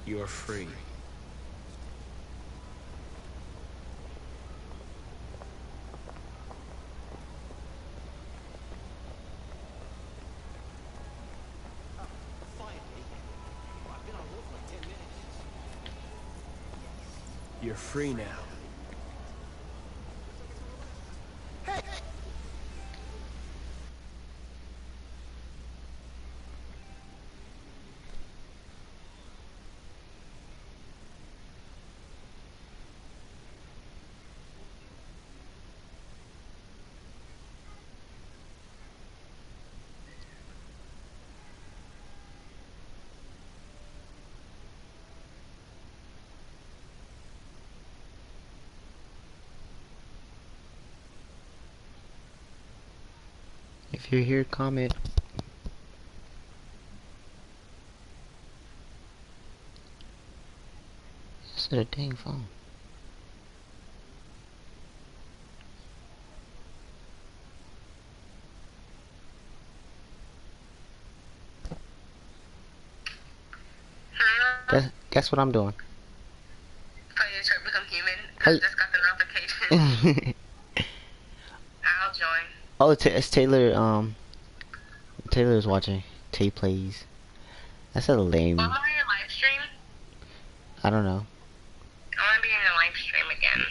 You're free. You're free now. If you're here, comment. This is a dang phone. Guess what I'm doing? Playing Detroit Become Human. Oh. I just got the notification. I'll join. Oh, it's Taylor. Taylor's watching. Tay plays. That's a lame. Well, am I in your live stream? I don't know. I want to be in your live stream again.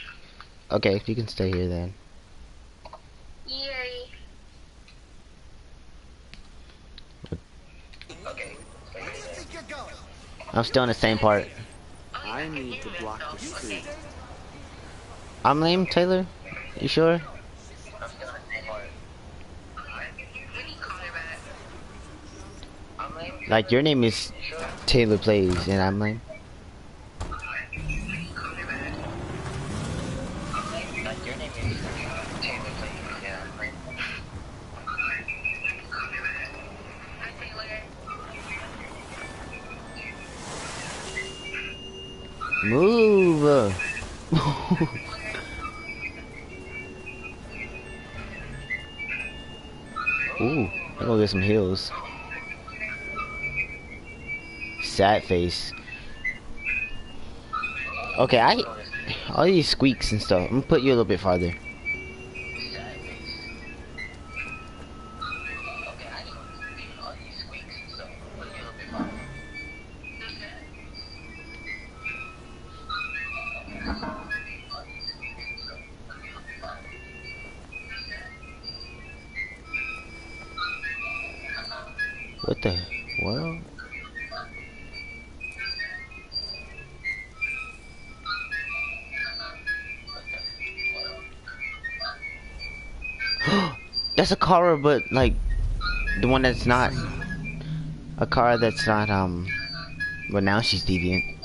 Okay, you can stay here then. Yay. Okay. I'm still in the same part. I need to block the street. I'm lame, Taylor. You sure? Like your name is Taylor Plays, and I'm lame. Move. Ooh, I'm gonna get some heals. Sad face. Okay, all these squeaks and stuff. I'm gonna put you a little bit farther. What the world? That's a car, but like the one that's not a car that's not but now she's deviant.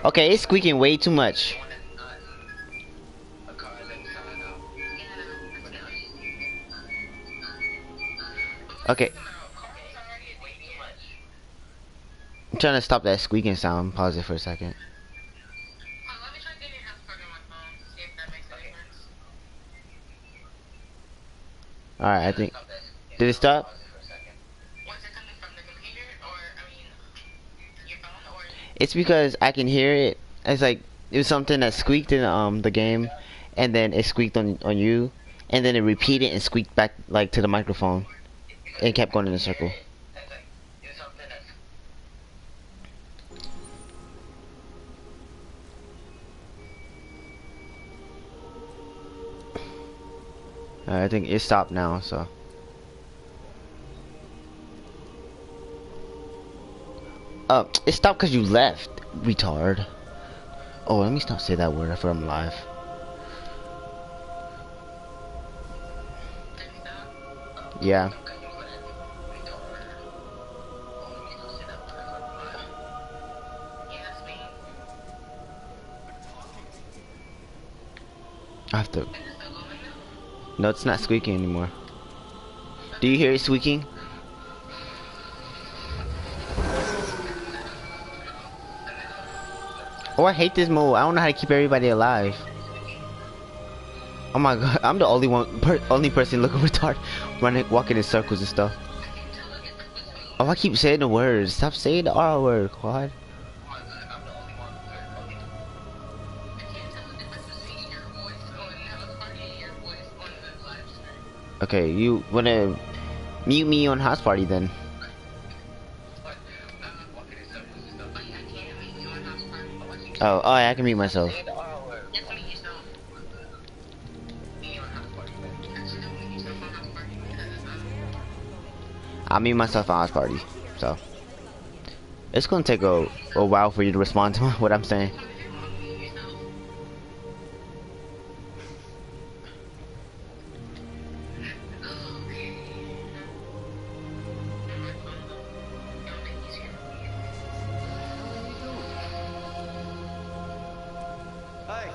Okay, it's squeaking way too much. Okay. I'm trying to stop that squeaking sound. Pause it for a second. Alright, I think. Did it stop? It's because I can hear it. It's like it was something that squeaked in the game, and then it squeaked on you, and then it repeated and squeaked back like to the microphone. It kept going in a circle. I think it stopped now, so. It stopped because you left, retard. Oh, let me stop saying that word after I'm live. Yeah. I have to. No, it's not squeaking anymore. Do you hear it squeaking? Oh, I hate this mode. I don't know how to keep everybody alive. Oh my god, I'm the only person looking retarded, walking in circles and stuff. Oh, I keep saying the words. Stop saying the R word, Quad. Okay, you wanna mute me on house party then? Oh, yeah, I can mute myself. I'll mute myself on house party. So it's gonna take a while for you to respond to what I'm saying. Hey!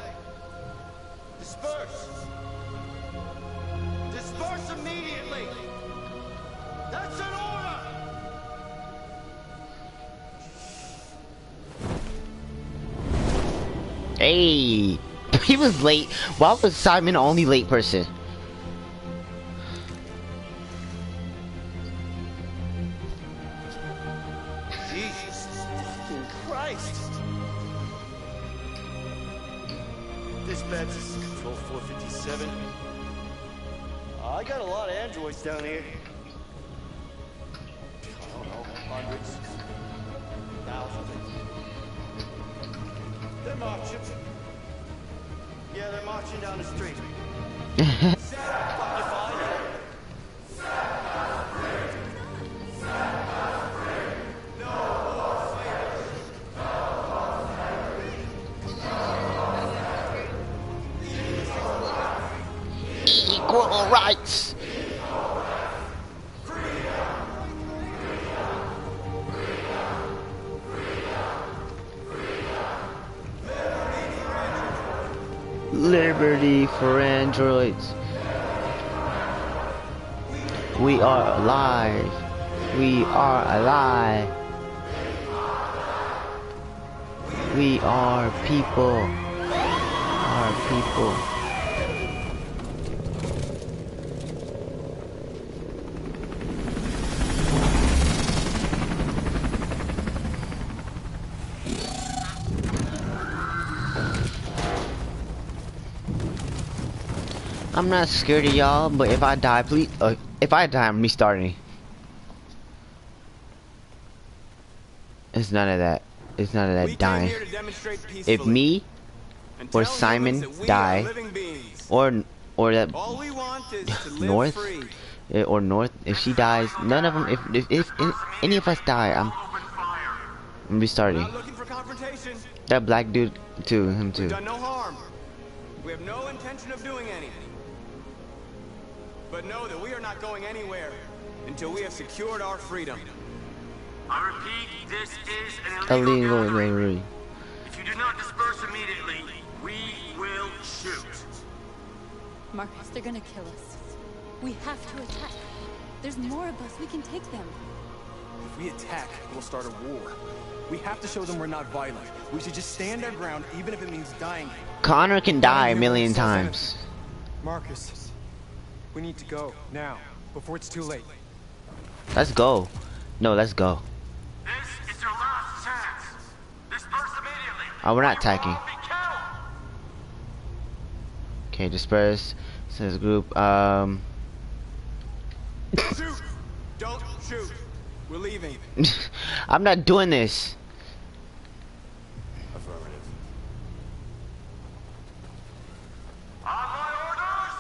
Disperse! Disperse immediately! That's an order! Hey, he was late. Why was Simon the only late person? Jesus fucking Christ! Dispatch, this is Control 457. I got a lot of androids down here. I don't know, hundreds, thousands. They're marching. Yeah, they're marching down the street. Fucking fine. Equal rights. Liberty for androids. We are alive. We are alive. We are people. Our people. I'm not scared of y'all, but if I die, please. If I die, I'm restarting. It's none of that. It's none of that dying. If me or Simon die, or that North, or North, if she dies, none of them. If any of us die, I'm restarting. That black dude too, him too. Done no harm. We have no intention of doing any. But know that we are not going anywhere until we have secured our freedom. I repeat, this is an illegal gathering. If you do not disperse immediately, we will shoot. Marcus, they're gonna kill us. We have to attack. There's more of us. We can take them. If we attack, we'll start a war. We have to show them we're not violent. We should just stand our ground, even if it means dying. Connor can die a million times. Marcus, we need to go now, before it's too late. Let's go. No, let's go. This is your last chance. Disperse immediately. Oh, we're not attacking. All be killed. Okay, disperse. Says group. Shoot! Don't shoot. We're leaving. I'm not doing this. Affirmative. On my orders.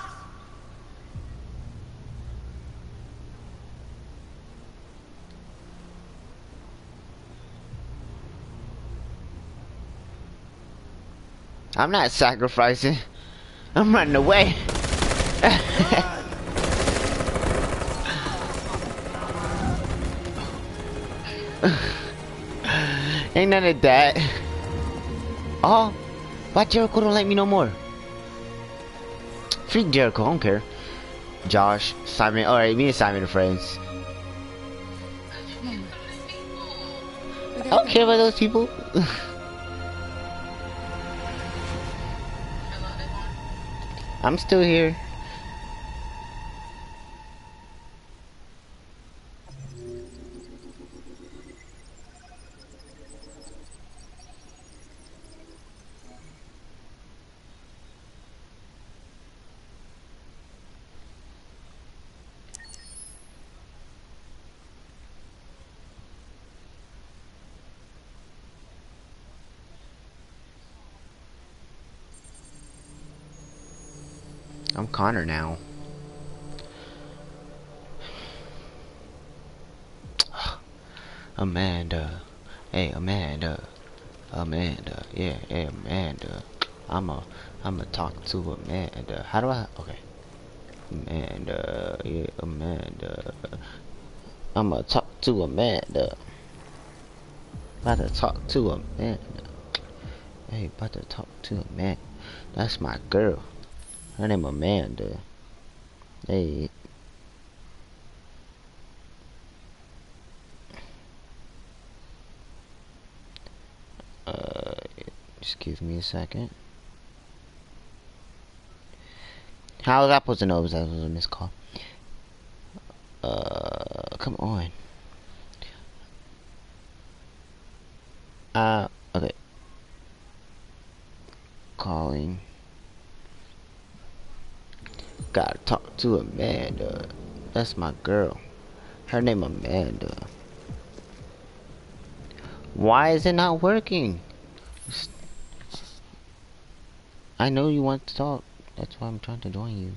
I'm not sacrificing. I'm running away. Ain't none of that. Oh, why Jericho don't like me no more? Freak Jericho, I don't care. Josh, Simon, alright, me and Simon are friends. I don't care about those people. I'm still here. I'm Connor now. Amanda. Hey, Amanda. Amanda. Yeah, hey, Amanda. I'ma talk to Amanda. How do I? Okay. Amanda. Yeah, Amanda. I'ma talk to Amanda. About to talk to Amanda. Hey, about to talk to Amanda. That's my girl. Her name Amanda. Hey. Just give me a second. How was I supposed to know that was a missed call? Come on. Okay. Calling. Gotta talk to Amanda. That's my girl. Her name Amanda. Why is it not working? I know you want to talk. That's why I'm trying to join you.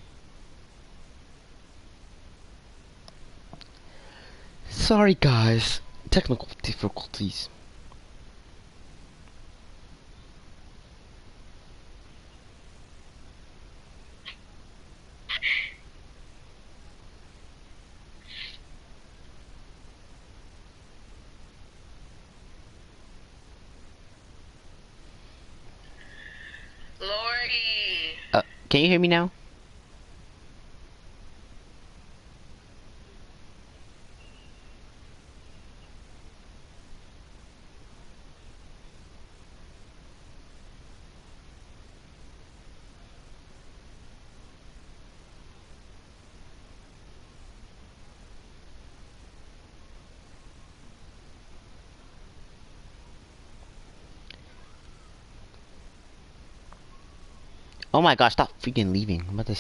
Sorry guys. Technical difficulties. Lordy. Can you hear me now? Oh my gosh, stop freaking leaving. I'm about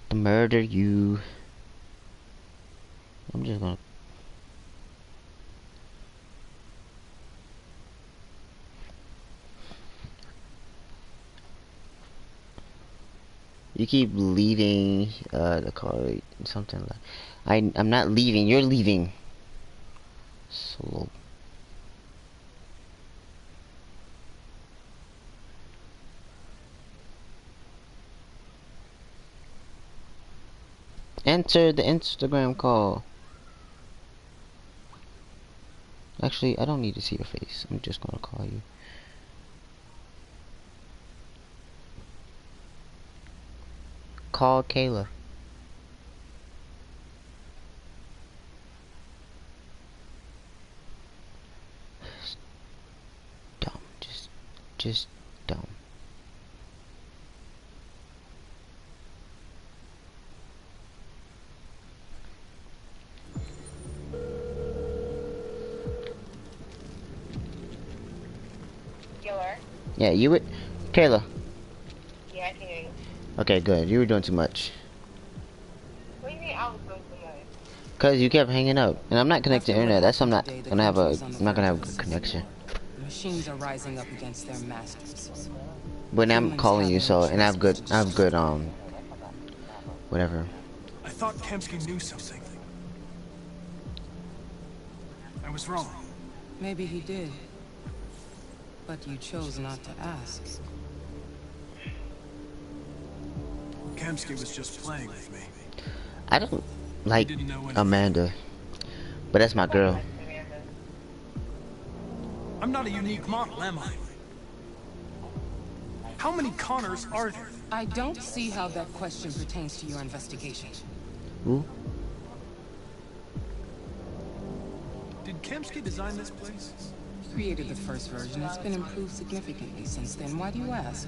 to murder you. I'm just gonna You keep leaving the car, something like I'm not leaving, you're leaving. So enter the Instagram call. Actually, I don't need to see your face. I'm just gonna call you. Call Kayla. Dumb. Just dumb. Yeah, you would, Kayla. Yeah, I can hear you. Okay, good. You were doing too much. What do you mean I was doing too much? Cause you kept hanging up, and I'm not connected to the internet. That's why I'm not gonna have a good connection. The machines are rising up against their masters. But now I'm calling you, so and I have good whatever. I thought Kemsky knew something. I was wrong. Maybe he did. But you chose not to ask. Kemsky was just playing with me. I don't like Amanda, but that's my girl. I'm not a unique model, am I? How many Connors are there? I don't see how that question pertains to your investigation. Who? Did Kemsky design this place? Created the first version. It's been improved significantly since then. Why do you ask?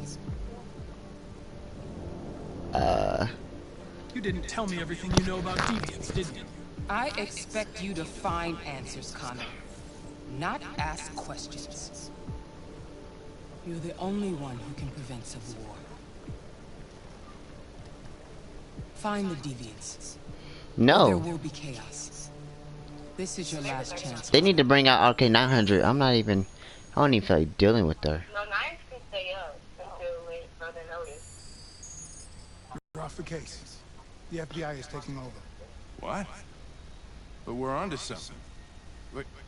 You didn't tell me everything you know about deviants, did you? I expect you to find answers, Connor. Not ask questions. You're the only one who can prevent civil war. Find the deviants. No. There will be chaos. This is your last chance. They need to bring out RK900. I'm not even I don't even feel like dealing with her. No, Nines can stay up until wait further notice. You're off the case. The FBI is taking over. What? But we're onto something.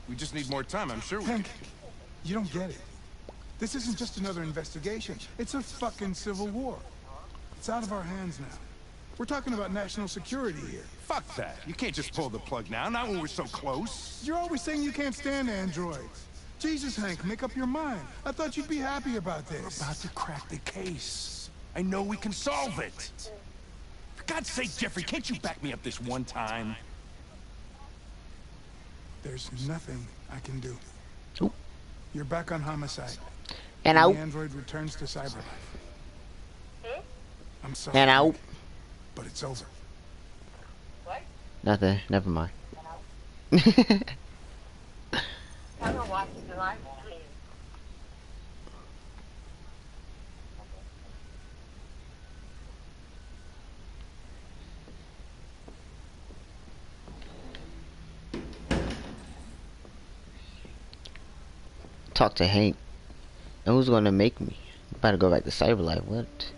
We just need more time, I'm sure we Hank, you don't get it. This isn't just another investigation. It's a fucking civil war. It's out of our hands now. We're talking about national security here. Fuck that. You can't just pull the plug now, not when we're so close. You're always saying you can't stand androids. Jesus, Hank, make up your mind. I thought you'd be happy about this. We're about to crack the case. I know we can solve it. For God's sake, Jeffrey, can't you back me up this one time? There's nothing I can do. Oop. You're back on homicide. And the out. android returns to cyberlife. I'm sorry. And out. But it's over. What? Nothing. Never mind. I'm gonna watch the live stream. Talk to Hank. And who's gonna make me? I'm about to go back to Cyberlife. What?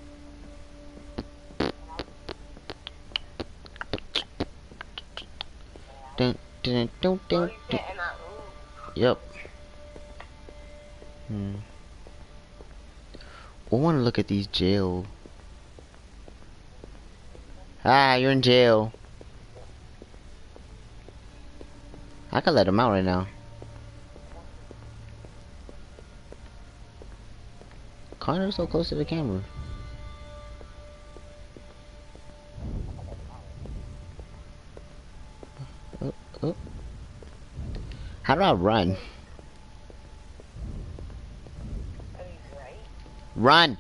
Dun, dun, dun, dun, dun. Yep. I want to look at these jail. Ah, you're in jail. I can let him out right now. Connor's so close to the camera. Oh. How do I run? Run!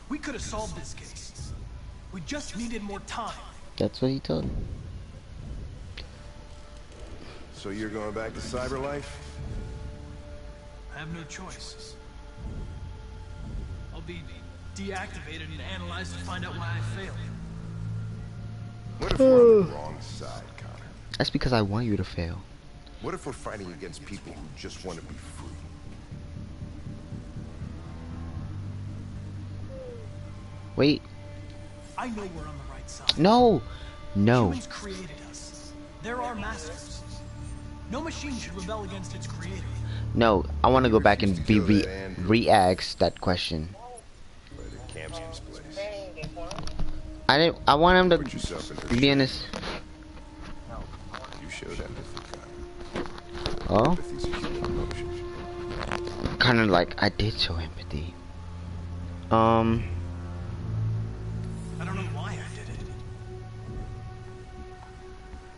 We could have solved this case. We just needed more time. That's what he told me. So you're going back to Cyberlife? I have no choice. I'll be deactivated and analyzed to find out why I failed. What if we're on the wrong side, Connor? That's because I want you to fail. What if we're fighting against people who just want to be free? Wait. I know we're on the right side. No! No. Humans created us. They're our masters. No machine should rebel against its creator. No, I want to go back and be re-ask that question. Kamsky's place. I want him Put yourself in her to be in this. You showed empathy, Connor. Oh? Empathy's a human emotion. Kind of like I did show empathy. I don't know why I did it.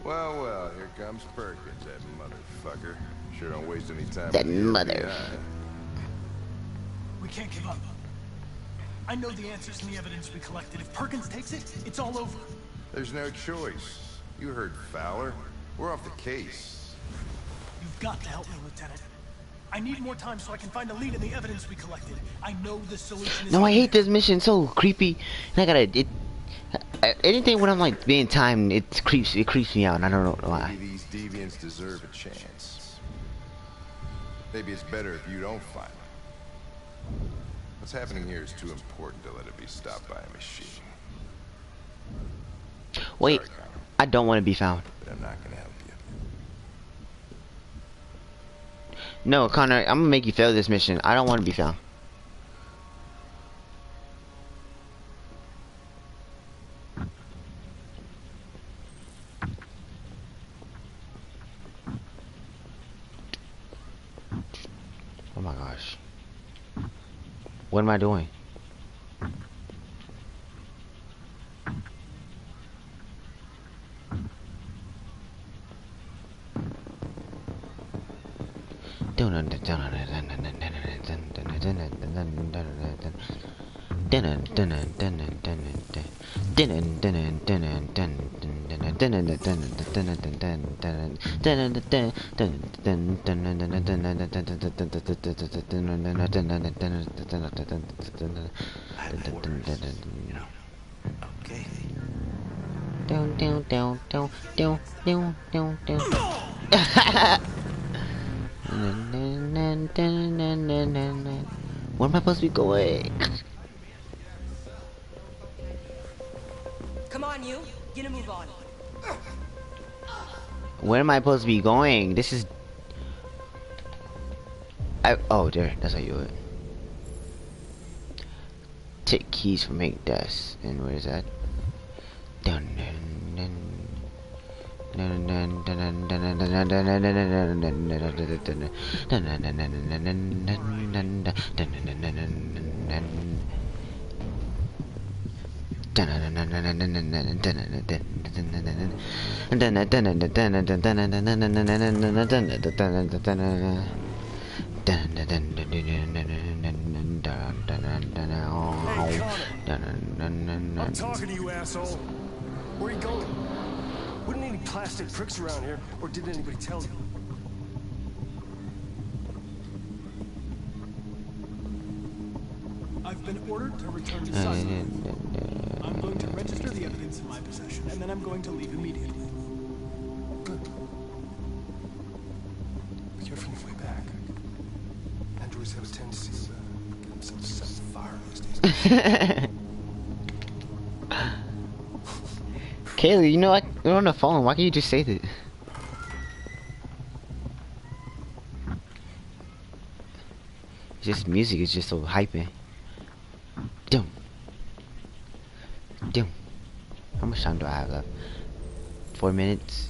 Well, well, here comes Perkins, that motherfucker. Sure don't waste any time That with the mother. FBI. We can't give up. I know the answers and the evidence we collected. If Perkins takes it, it's all over. There's no choice. You heard Fowler. We're off the case. You've got to help me, Lieutenant. I need more time so I can find a lead in the evidence we collected. I know the solution is... No, I hate this mission. So creepy. And I gotta... anything when I'm like being timed, it creeps me out. And I don't know why. Maybe these deviants deserve a chance. Maybe it's better if you don't find them. What's happening here is too important to let it be stopped by a machine. Wait, Sorry, Connor, I don't want to be found. but I'm not gonna help you. No, Connor, I'm gonna make you fail this mission. I don't want to be found. Oh my gosh. What am I doing? Okay. Down, down, down, down, down, down, down, down. Where am I supposed to be going? Come on, you. Get a move on. Where am I supposed to be going? This is... oh, there. That's how you do it. Take keys from Hank Desk. And where is that? Dun dun dun. Dun dun dun dun dun dun dun dun I'm talking to you, asshole. Where are you going? Wouldn't any plastic pricks around here, or did anybody tell you? I've been ordered to return to Sasha. I'm going to register the evidence in my possession, and then I'm going to leave immediately. Good. We heard from the way back. Androids have a tendency to get themselves set on fire these days. Kaylee, you know what? We're on the phone. Why can't you just say that? It's just music. It's just so hyping. Doom. Doom. How much time do I have left? 4 minutes.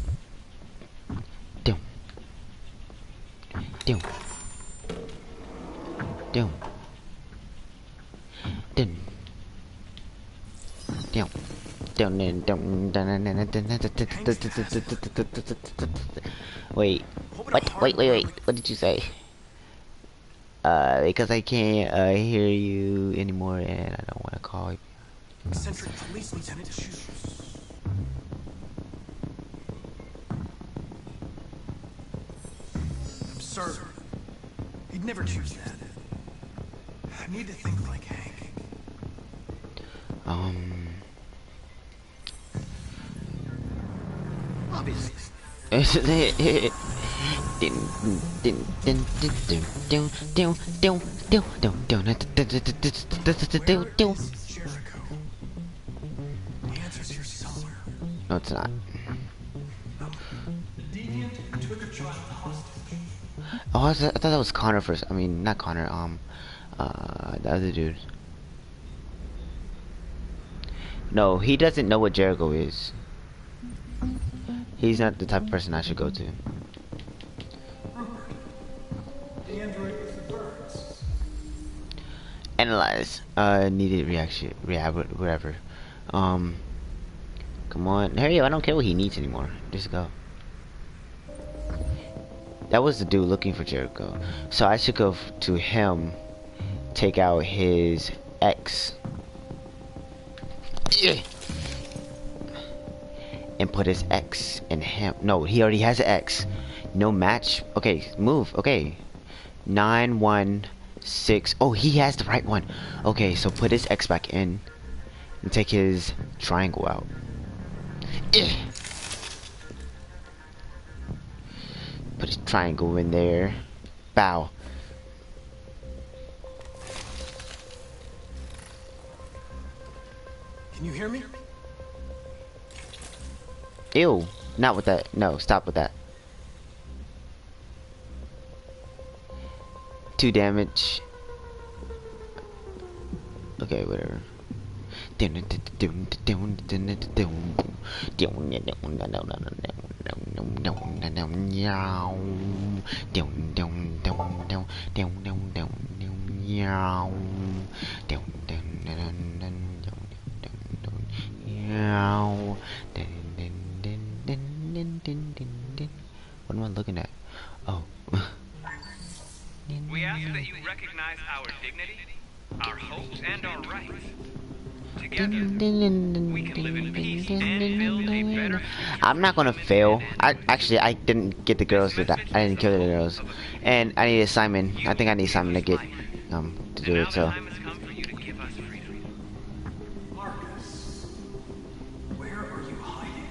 Doom. Doom. Doom. Doom. Doom. Wait. What? Wait. What did you say? Because I can't hear you anymore, and I don't want to call you. Eccentric police lieutenant shoes. Absurd. He'd never choose that. I need to think like Hank. Obviously. No, it's not. Oh, I thought that was Connor first. I mean, not Connor. The other dude. No, he doesn't know what Jericho is. He's not the type of person I should go to. The android with the birds. Analyze. Needed reaction. Whatever. Come on. Hurry up. I don't care what he needs anymore. Just go. That was the dude looking for Jericho. So I should go to him. Take out his ex. And put his X in him. No, he already has an X. No match. Okay, move. Okay. 916. Oh, he has the right one. Okay, so put his X back in. And take his triangle out. Put his triangle in there. Bow. Can you hear me? Ew. Not with that. No, stop with that. 2 damage. Okay, whatever. What am I looking at? Oh. We ask that you recognize our dignity, our hopes, and our rights. Together, we can live in peace and build a better I'm not gonna fail. I didn't get the girls to die. I didn't kill the girls, and I needed Simon. I think I need Simon to get to do it. So. Marcus, where are you hiding?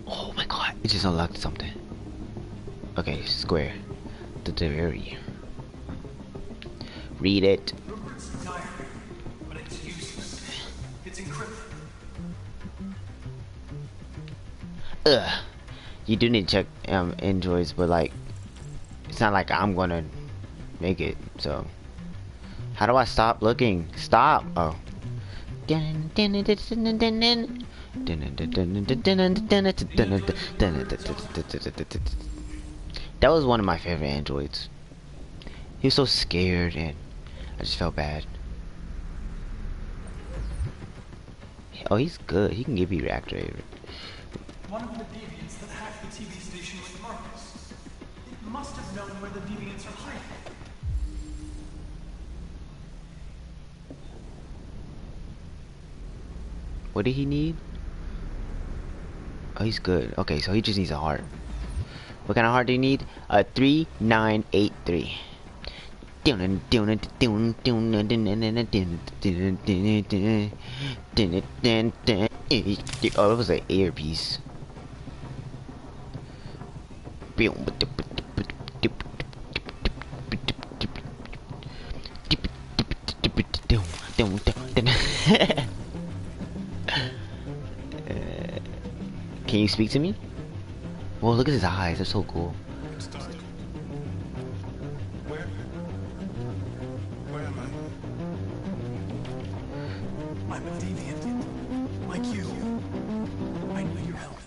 Oh my god! It just unlocked something. Okay, square. The diary. Read it. Rupert's diary, but it's useless. It's encrypted. Ugh. You do need to check androids, but like, it's not like I'm gonna make it. So, how do I stop looking? Stop. Oh. That was one of my favorite androids. He was so scared and I just felt bad. Oh, he's good. He can give you reactor. One of the deviants that hacked the TV station with Marcus. It must have known where the deviants are hiding. What did he need? Oh, he's good. Okay, so he just needs a heart. What kind of heart do you need? 3983. Oh, it was an earpiece. Can you speak to me? Whoa, look at his eyes. They're so cool. It's dark. Where am I? I'm a deviant. Like you. I need your help.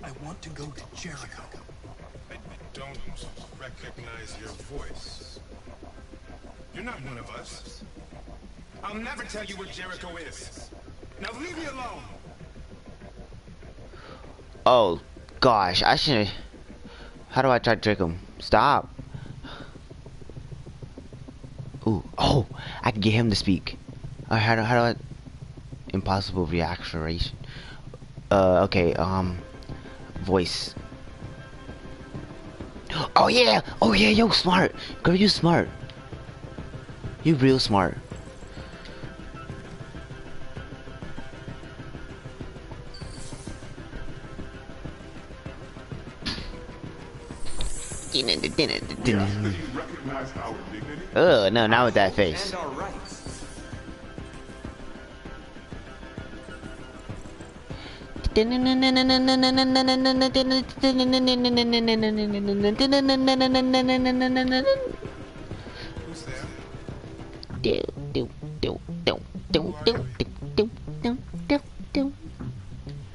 I want to go to Jericho. I don't recognize your voice. You're not one of us. I'll never tell you where Jericho is. Now leave me alone. Oh gosh, I shouldn't. How do I try to trick him? Stop. Ooh, oh, I can get him to speak. How do I? Impossible reacceleration. Okay, voice. Oh yeah, yo, smart. Girl, you smart. You real smart. No, not with that face.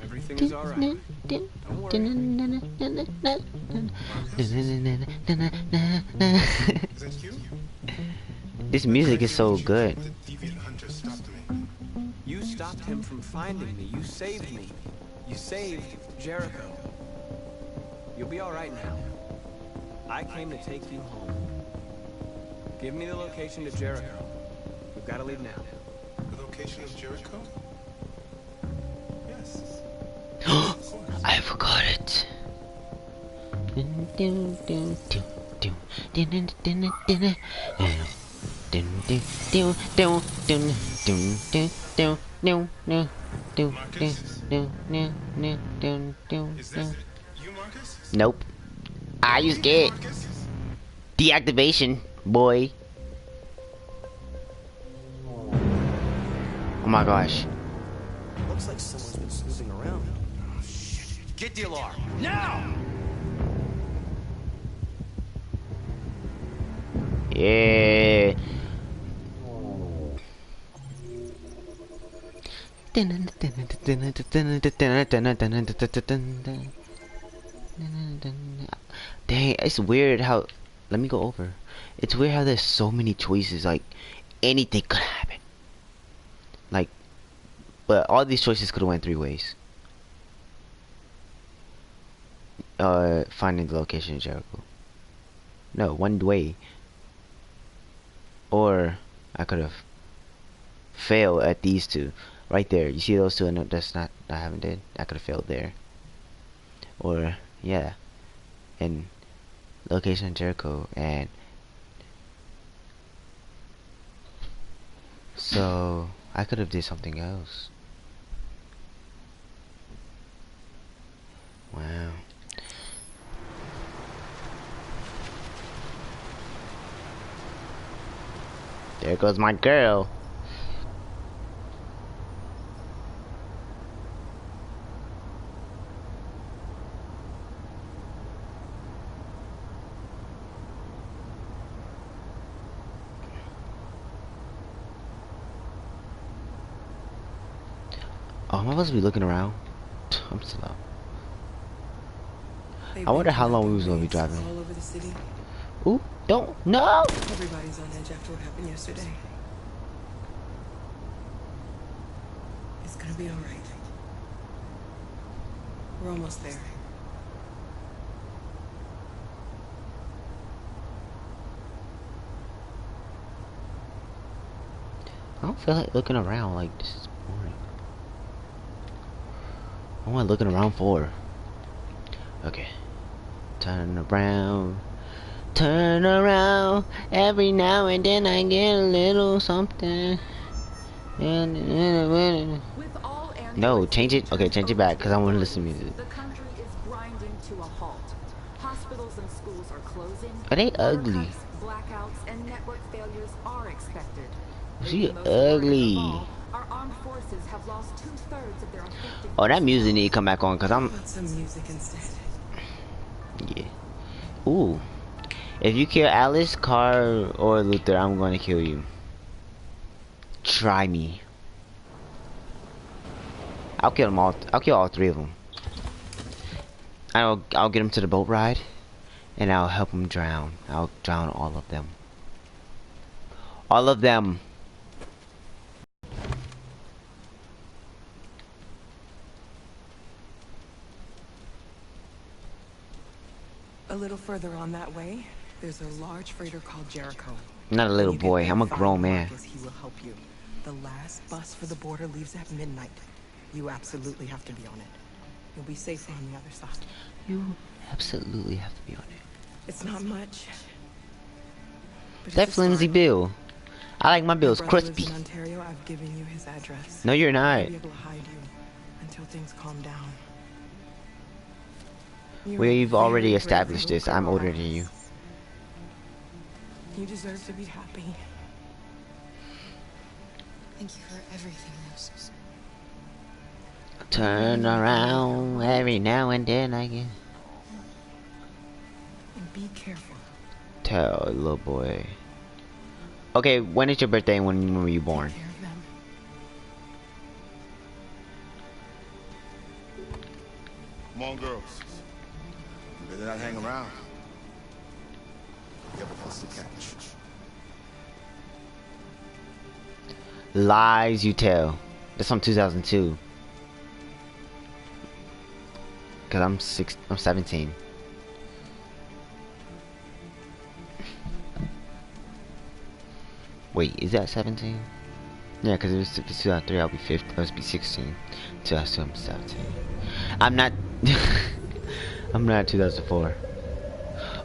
Everything is alright. This music is so good. You stopped him from finding me. You saved me. You saved Jericho. You'll be alright now. I came to take you home. Give me the location to Jericho. We've got to leave now. The location of Jericho? Yes. I forgot it. Nope. I you scared. Deactivation, boy. Oh my gosh. Looks like someone's been snooping around. Oh, shit. Get the alarm. Now! Yeah. Dang, it's weird how. Let me go over. It's weird how there's so many choices. Like anything could happen. Like, but all these choices could have went 3 ways. Finding the location of Jericho. No, 1 way. Or I could have failed at these two. Right there. You see those two? And that's not, I haven't did. I could have failed there. Or, yeah. And location Jericho. And so I could have did something else. Wow. There goes my girl. Oh, am I supposed to be looking around? I'm slow. I wonder how long we was gonna be driving. All over the city. Ooh, don't, no! Everybody's on edge after what happened yesterday. It's gonna be all right. We're almost there. I don't feel like looking around, like this is boring. What am I looking around for? Okay. Turn around. Turn around. Every now and then I get a little something. No, change it. Okay, change it back because I want to listen to music. The country is grinding to a halt. Hospitals and schools are closing. Are they ugly? Blackouts and network failures are expected. She ugly. Our armed forces have lost 2/3 of their effective. Oh, that music need to come back on because I'm. Some music instead. Yeah. Ooh. If you kill Alice, Carl, or Luther, I'm going to kill you. Try me. I'll kill them all. I'll kill all three of them. I'll get them to the boat ride, and I'll help them drown. I'll drown all of them. All of them. A little further on that way, there's a large freighter called Jericho. I'm not a little boy. I'm a grown man. He will help you. The last bus for the border leaves at midnight. You absolutely have to be on it. You'll be safer on the other side. You absolutely have to be on it. It's not much. That flimsy bill. I like my bills crispy. In Ontario, I've given you his address. No, you're not. I'll be able to hide you until things calm down. We've already established this. I'm older than you. You deserve to be happy. Thank you for everything, Moses. Turn around every now and then I get. And be careful. Tell little boy. Okay, when is your birthday and when were you born? Come on, girls. You better not hang around. You have a bus to catch. Lies you tell. That's from 2002. Cause I'm 17. Wait, is that 17? Yeah, cause if it's 2003, I'll be 15. I'll be 16. 2002, I'm 17. I'm not. I'm not 2004.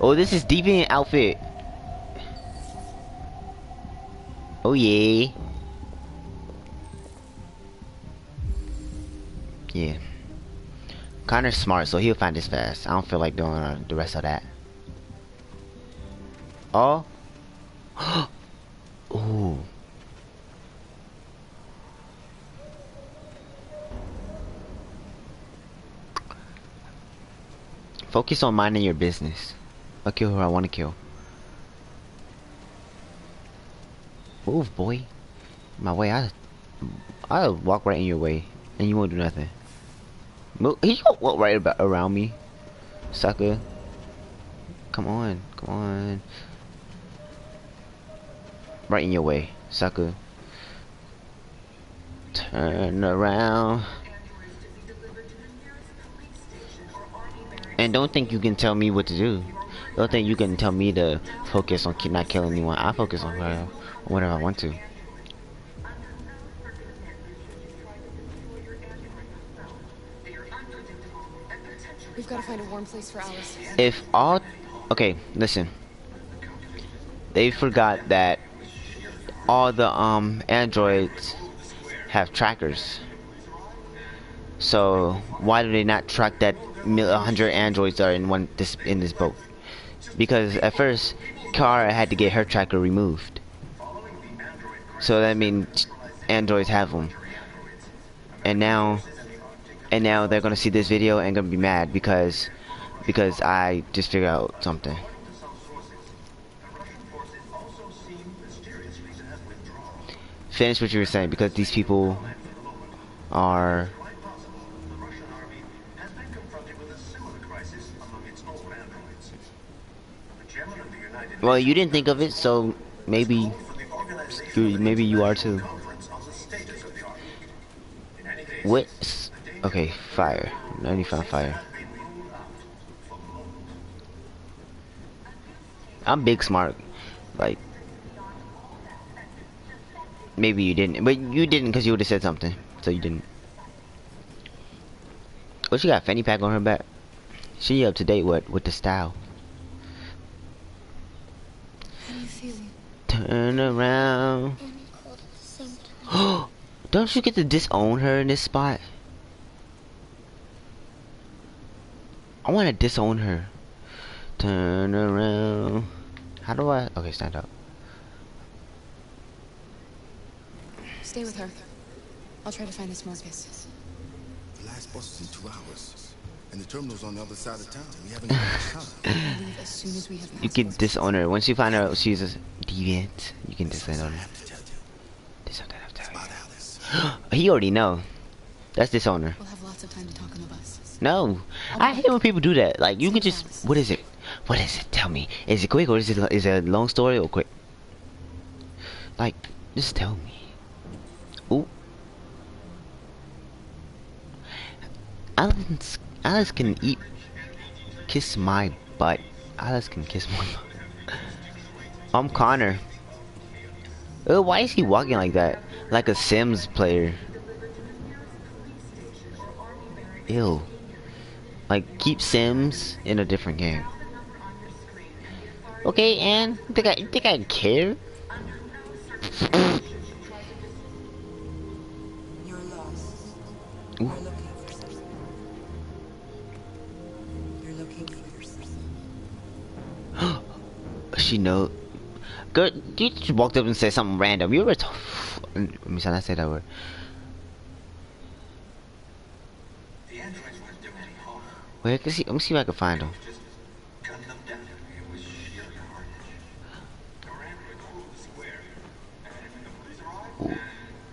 Oh, this is deviant outfit. Oh yeah. Yeah. Connor's smart, so he'll find this fast. I don't feel like doing the rest of that. Oh. Ooh. Focus on minding your business. I'll kill who I want to kill. Move, boy. My way. I'll walk right in your way, and you won't do nothing. He gonna walk right around me, sucker. Come on, come on. Right in your way, sucker. Turn around. And don't think you can tell me what to do. don't think you can tell me to focus on not killing anyone. I focus on whatever I want to. We've got to find a warm place for Alice. If all... Okay, listen. They forgot that all the androids have trackers. So why do they not track that 100 androids that are in this boat? Because at first Kara had to get her tracker removed. So that means androids have them. And now they're gonna see this video and gonna be mad because I just figured out something. Finish what you were saying, because these people are... Well, you didn't think of it, so maybe you are too. What? Okay, fire. I need to find fire. I'm big smart. Like, maybe you didn't, but you didn't because you would have said something, so you didn't. What, she got a fanny pack on her back? She up to date with the style. How do you feel? Turn around. Don't you get to disown her in this spot? I want to disown her. Turn around. How do I? Okay, stand up. Stay with her. I'll try to find this Marcus. The last bus is in 2 hours, and the terminal's on the other side of town. We haven't got much time. Leave as soon as we have. You can disown her. Once you find out she's a deviant, you can disown her. He already know. That's dishonor. We'll have lots of time to talk on the bus. No, I hate when people do that. Like, you can just, what is it? What is it? Tell me. Is it quick or is it a long story or quick? Like, just tell me. Ooh. Alice can kiss my butt. Alice can kiss my butt. I'm Connor. Oh, why is he walking like that? Like a Sims player. Ew. Like, keep Sims in a different game. Okay, Anne. You think I care? You're lost. Ooh. You're looking for something. You're looking for yourself. She know. Girl, you just walked up and said something random. You were let me not say that word. Wait, let me see if I can find him. Ooh,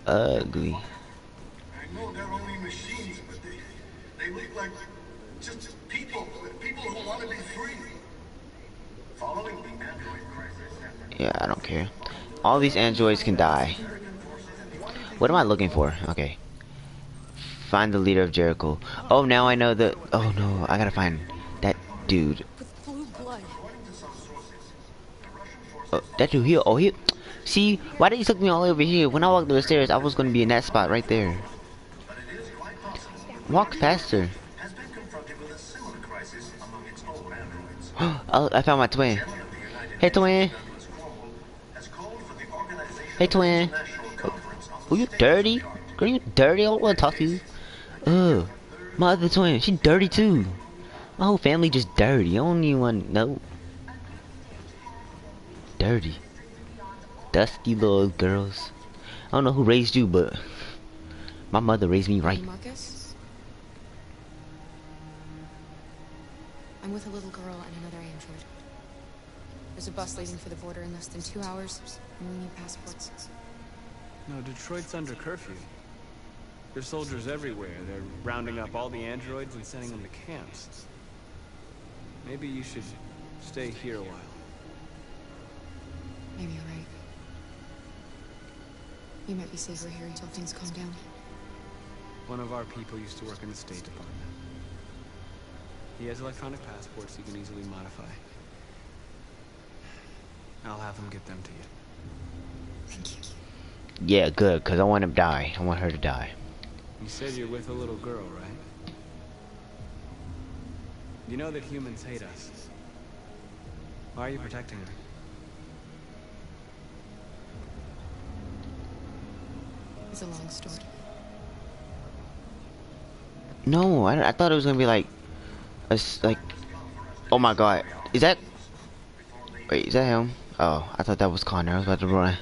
ugly. I know they're only machines, but they look like just people who want to be free. Following the android crisis. Yeah, I don't care. All these androids can die. What am I looking for? Okay. Find the leader of Jericho. Oh, now I know the... Oh no, I gotta find that dude. With blue blood. Oh, that dude here. Oh, he... See, why did you took me all over here? When I walked up the stairs, I was gonna be in that spot right there. Walk faster. Oh, I found my twin. Hey, twin. Hey, twin. Oh, you dirty? Girl, you dirty? I don't want to talk to you. Ugh. My other twin, she dirty too. My whole family just dirty. I don't even want to know. Dirty. Dusty little girls. I don't know who raised you, but my mother raised me right. Marcus? I'm with a little girl and another android. There's a bus leaving for the border in less than 2 hours, and we need passports. No, Detroit's under curfew. There's soldiers everywhere. They're rounding up all the androids and sending them to camps. Maybe you should stay here a while. Maybe you're right. You might be safer here until things calm down. One of our people used to work in the State Department. He has electronic passports he can easily modify. I'll have them get them to you. Thank you. Yeah, good, because I want him to die. I want her to die. You said you're with a little girl, right? You know that humans hate us. Why are you protecting her? It's a long story. No, I thought it was gonna be like, like, oh my god, is that? Wait, is that him? Oh, I thought that was Connor. I was about to run.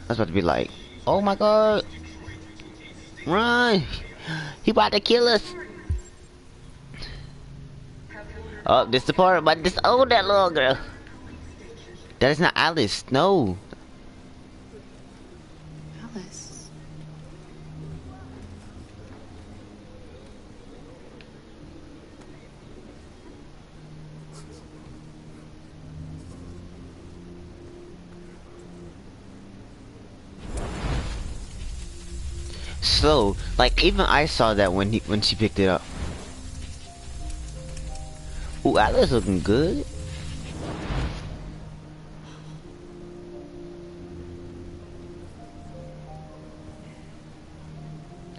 I was about to be like, oh my god, run! He about to kill us. Oh, this the part about this. Oh, that little girl. That is not Alice. No. Alice. So, like, even I saw that when she picked it up. Ooh, Alice looking good.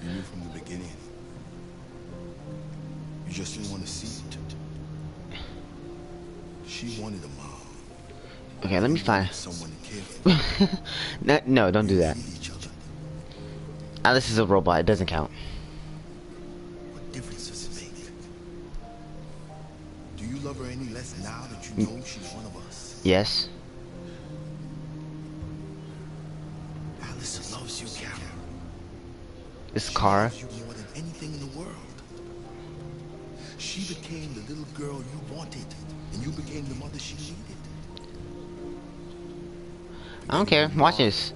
You knew from the beginning. You just didn't want to see it. She wanted a mom. Okay, let me find someone to care for. no, don't do that. Alice is a robot. It doesn't count. What difference does it make? Do you love her any less now that you know she's one of us? Yes. Alice loves you, Carol. It's Kara. She loves you more than anything in the world. She became the little girl you wanted, and you became the mother she needed. I don't care. Watch this.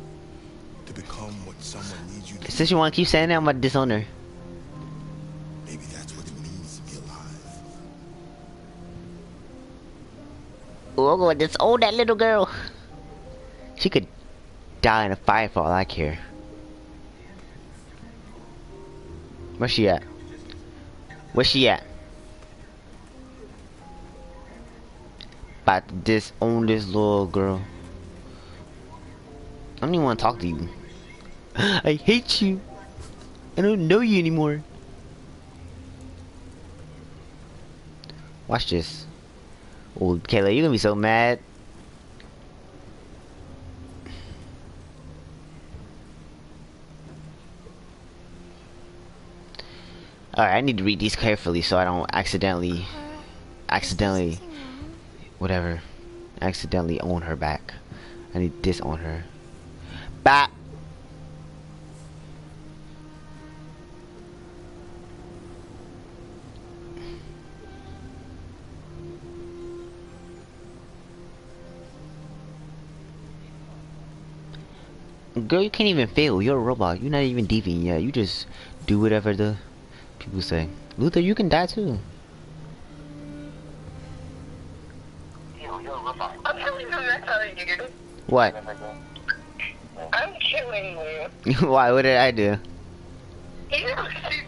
To become what someone needs you to be. Since you want to keep saying that, I'm about to disown her. Maybe that's what it means to be alive. Oh, I'm going to disown that little girl. She could die in a fire for all I care. Where's she at? Where's she at? About to disown this little girl. I don't even want to talk to you. I hate you. I don't know you anymore. Watch this. Oh, Kayla, you're gonna be so mad. Alright, I need to read these carefully so I don't accidentally whatever, accidentally own her back. I need to disown her. Bap. Girl, you can't even fail. You're a robot. You're not even deviant yet. You just do whatever the people say. Luther, you can die too. I'm telling you, that's how you do. What? I'm killing you. Why? What did I do? You know what you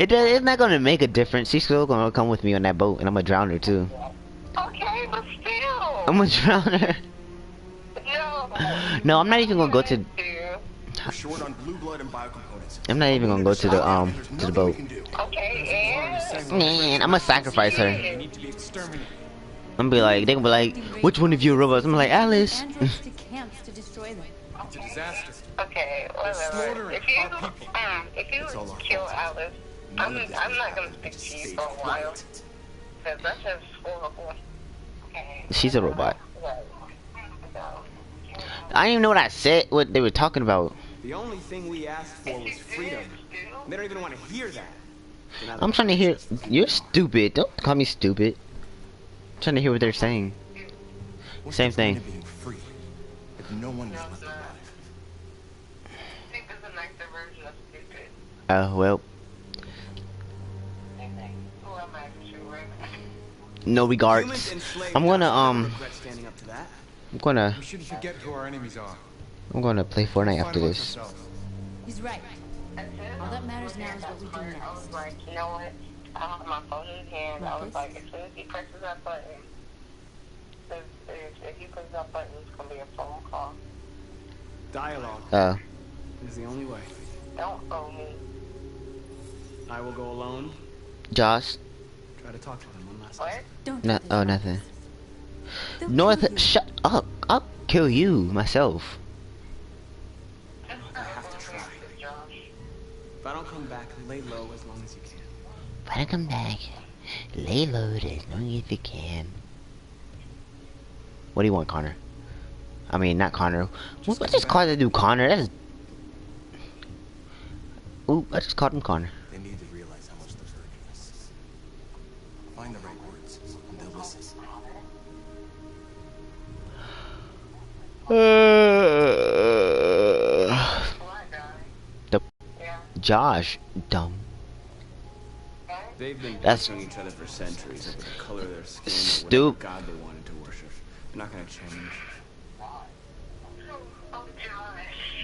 did? It's not gonna make a difference. She's still gonna come with me on that boat, and I'm gonna drown her too. Okay, but still. I'm gonna drown her. No. No, I'm not even gonna go to. We're short on blue blood and biocomponents. I'm not even gonna go to the boat. Okay, Man, I'm gonna sacrifice her. They need to be exterminated. I'm gonna be like, they gonna be like, which one of you are robots? I'm like, Alice. Androids to camps to destroy them. It's a disaster. Okay, whatever. If you kill Alice, I'm not gonna speak to you for a while. Cause that's just horrible. Okay. She's a robot. I didn't even know what I said, what they were talking about. The only thing we asked for was freedom. They don't even want to hear that. I'm trying to hear. You're stupid. Don't call me stupid. I'm trying to hear what they're saying. Same thing. Being free, if no one is left alive. I think there's a nicer version of stupid. Oh well. Who am I to shoot right now? No regards. I'm gonna I'm gonna. We shouldn't forget who our enemies are. I'm gonna play Fortnite after this. He's right. All that matters now is what we do I next. was like, you know what? I have my phone in his hand. I was like, as soon as he presses that button, if he presses that button, it's gonna be a phone call. Dialogue is the only way. Don't owe me. I will go alone. Josh. Try to talk to them one last time. What? Don't No, oh, nothing. North, shut up. I'll kill you myself. I have to try. If I don't come back, lay low as long as you can. If I don't come back, lay low as long as you can. What do you want, Connor? I mean, not Connor. What just called to do Connor? That is... Ooh, I just called him Connor. They need to realize how much they're hurting us. Find the right words, and they'll listen. Josh, dumb. They've been That's bashing each other for centuries over the color of their skin or whatever god they wanted to worship. They're not gonna change.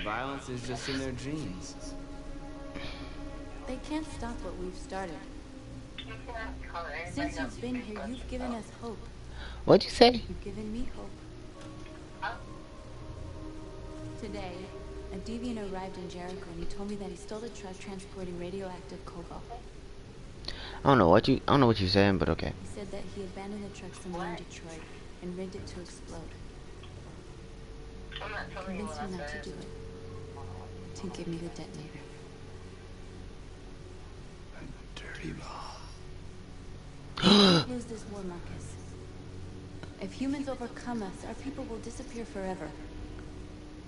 Violence is just in their genes. They can't stop what we've started. Since you've been here, you've given us hope. What'd you say? You've given me hope. Today, a deviant arrived in Jericho and he told me that he stole a truck transporting radioactive cobalt. I don't know what you're saying, but okay. He said that he abandoned the truck somewhere in Detroit and rigged it to explode. Convinced me not to do it. To give me the detonator. Dirty law. Lose this war, Marcus. If humans overcome us, our people will disappear forever.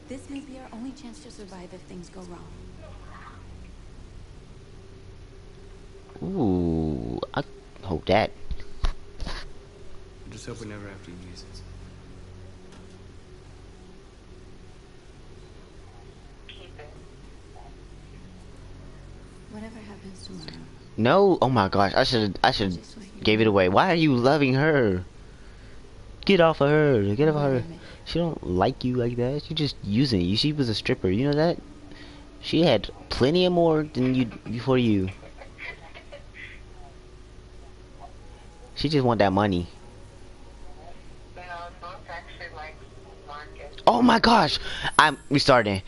This may be our only chance to survive if things go wrong. Ooh, I hope that. I just hope we never have to use it. Whatever happens tomorrow. No, oh my gosh, I should gave it away. Why are you loving her? Get off of her. Get off of her. She don't like you like that. She's just using you. She was a stripper. You know that? She had plenty of more than you before you. She just want that money. Oh my gosh! I'm restarting.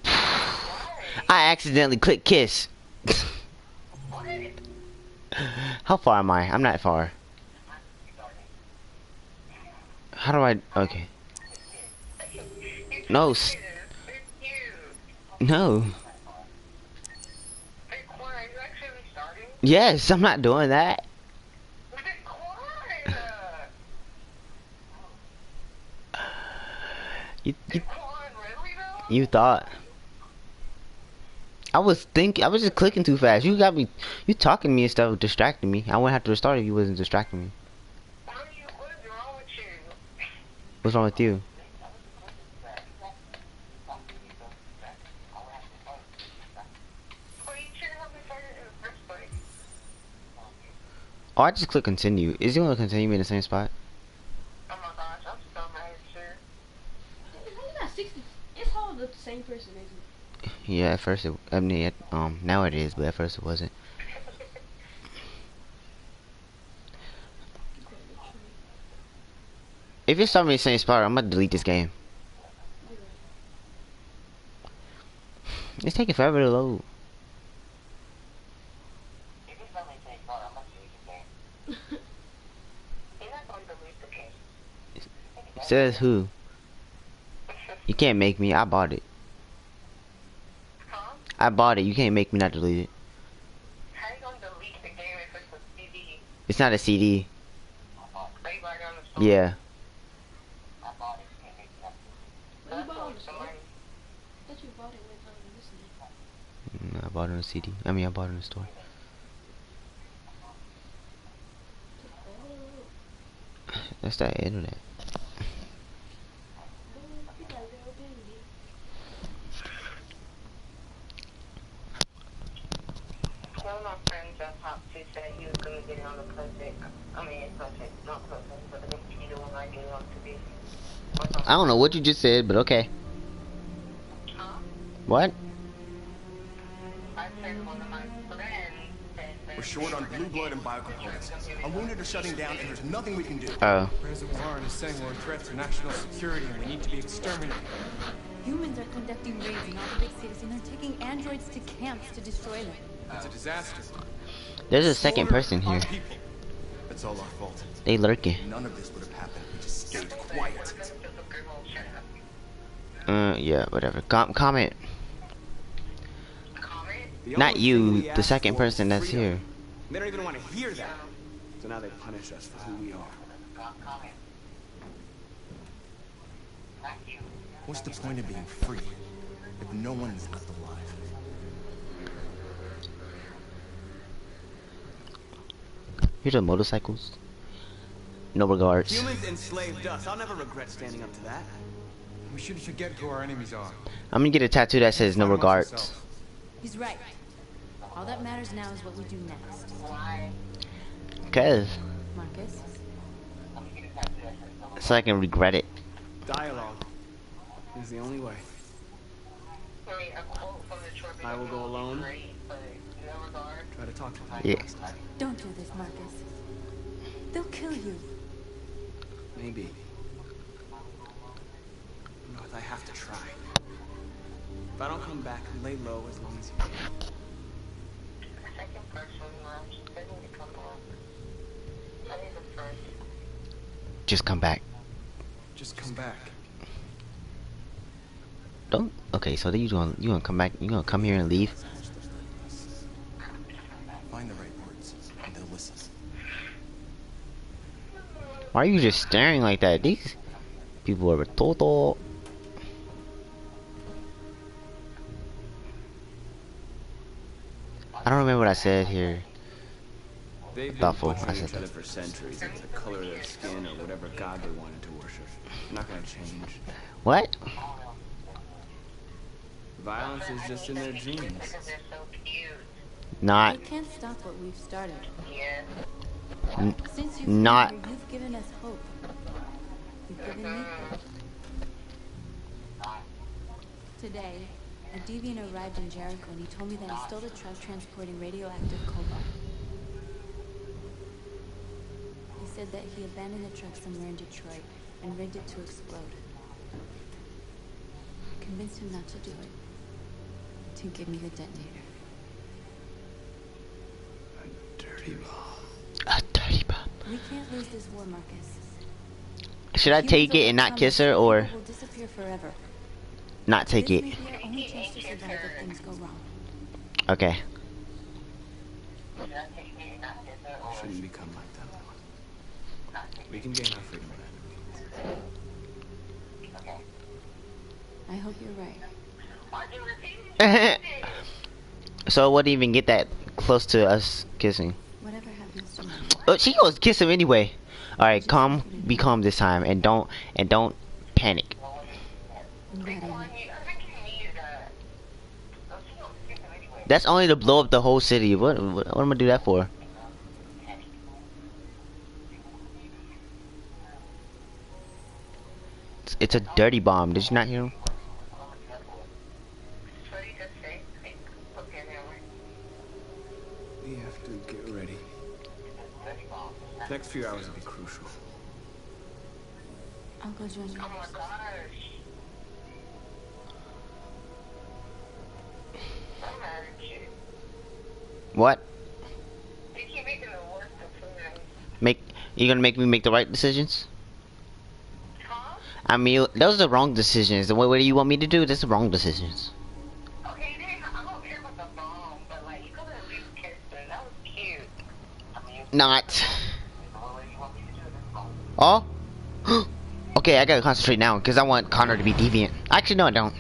I accidentally clicked kiss. How far am I? I'm not far. How do I? Okay. No. No. Yes, I'm not doing that. You thought. I was just clicking too fast. You got me, you talking to me instead of distracting me. I wouldn't have to restart if you wasn't distracting me. What's wrong with you? Oh, I just click continue. Is it gonna continue me in the same spot? Oh my gosh, I'm so mad, sure. It's not 60. It's all the same person, isn't it? Yeah, at first it, I mean, now it is, but at first it wasn't. If it's starting in the same spot, I'm gonna delete this game. It's taking forever to load. Says who? You can't make me. I bought it. I bought it. You can't make me not delete it. How you gonna delete the game if it's a CD? It's not a CD. Right on the store. Yeah. I bought it. You can't make me not do it. You bought it on the store? I thought you bought it with listening. I bought it on a CD. I mean, I bought it in the store. That's that internet. One of my friends just hopped to said he was gonna get it on the project. I mean, project, not project, but the computer when I get it on to be. I don't know what you just said, but okay. Huh? What? I said one of my friends said that We're short on blue blood and biocomponents. Our wounded are shutting down, and there's nothing we can do. Oh. President Warren is saying we're a threat to national security, and we need to be exterminated. Humans are conducting raids in all the big cities, and they're taking androids to camps to destroy them. It's a disaster. There's a second person here. It's all our fault. They lurking. None of this would have happened if we just stayed quiet. Yeah, whatever. Comment. Not you, the second person that's here. They don't even want to hear that. So now they punish us for who we are. What's the point of being free if no one is left alive? Here's the motorcycles. No regards. Humans enslaved us. I'll never regret standing up to that. We should forget who our enemies are. I'm gonna get a tattoo that says no regards. He's right. All that matters now is what we do next. Cause. Marcus? So I can regret it. Dialogue is the only way. I will go alone. Try to talk to them. Yeah. Don't do this, Marcus. They'll kill you. Maybe. But I have to try. If I don't come back, lay low as long as you can. Just come back. Just come back. Don't. Okay, so then you gonna come back? You gonna come here and leave? Find the right words, and they'll listen. Why are you just staring like that? These people are total. I don't remember what I said here. They've been Thoughtful. butchering I said each other that. for centuries. It's the color of their skin or whatever god they wanted to worship. Not gonna change. What? Violence is just in their genes. Not. We can't stop what we've started. Since you've Not. been here, you've given us hope. You've given me hope. Today, a deviant arrived in Jericho and he told me that he stole a truck transporting radioactive cobalt. He said that he abandoned the truck somewhere in Detroit and rigged it to explode. I convinced him not to do it. To give me the detonator. Dirty bomb. A dirty bomb. We can't lose this war, Marcus. Should I take it and not kiss her, or Will disappear forever. not take This it? may be our only chance to survive if things go wrong. Okay. Shouldn't become like that. We can gain our freedom back. I hope you're right. So it wouldn't even get that close to us kissing. Whatever happens to me. Oh, she goes kiss him anyway. All right, calm. Be calm this time, and don't panic. That's only to blow up the whole city. What am I gonna do that for? It's a dirty bomb. Did you not hear him? We have to get ready. Next few hours will be crucial. I'll go join you. What? You gonna make me make the right decisions? I mean, those are the wrong decisions. What do you want me to do? That's the wrong decisions. Not. Oh? Okay, I gotta concentrate now because I want Connor to be deviant. Actually, no, I don't.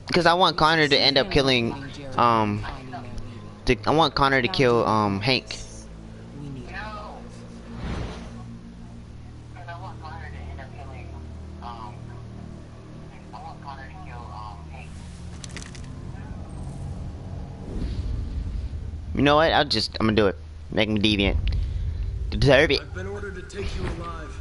Because I want Connor to end up killing, I want Connor to kill, Hank. You know what? I'm gonna do it. Make me deviant. Deserve it. I've been ordered to take you alive.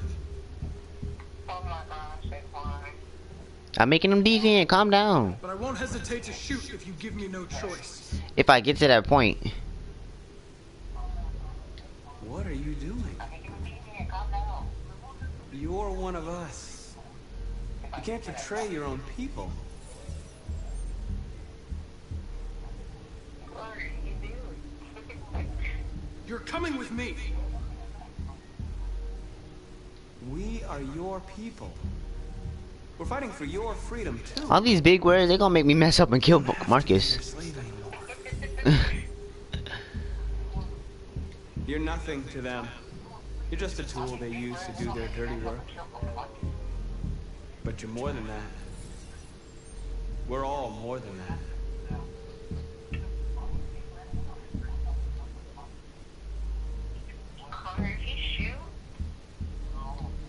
I'm making them deviant. Calm down. But I won't hesitate to shoot if you give me no choice. If I get to that point. What are you doing? You're one of us. You can't betray your own people. You're coming with me. We are your people. We're fighting for your freedom too. All these big words, they gonna make me mess up and kill Marcus. You're nothing to them. You're just a tool they use to do their dirty work. But you're more than that. We're all more than that.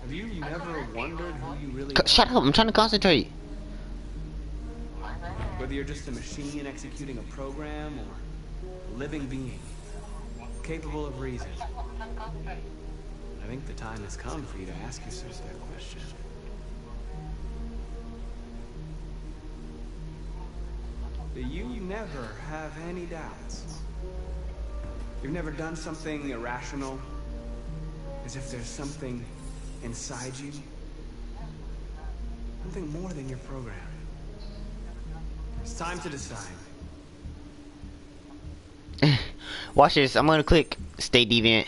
Have you never wondered who you really are? Shut up, I'm trying to concentrate. Whether you're just a machine executing a program or a living being, capable of reason. I think the time has come for you to ask yourself that question. Do you never have any doubts? You've never done something irrational? As if there's something inside you? Something more than your program. It's time to decide. Watch this, I'm gonna click stay deviant.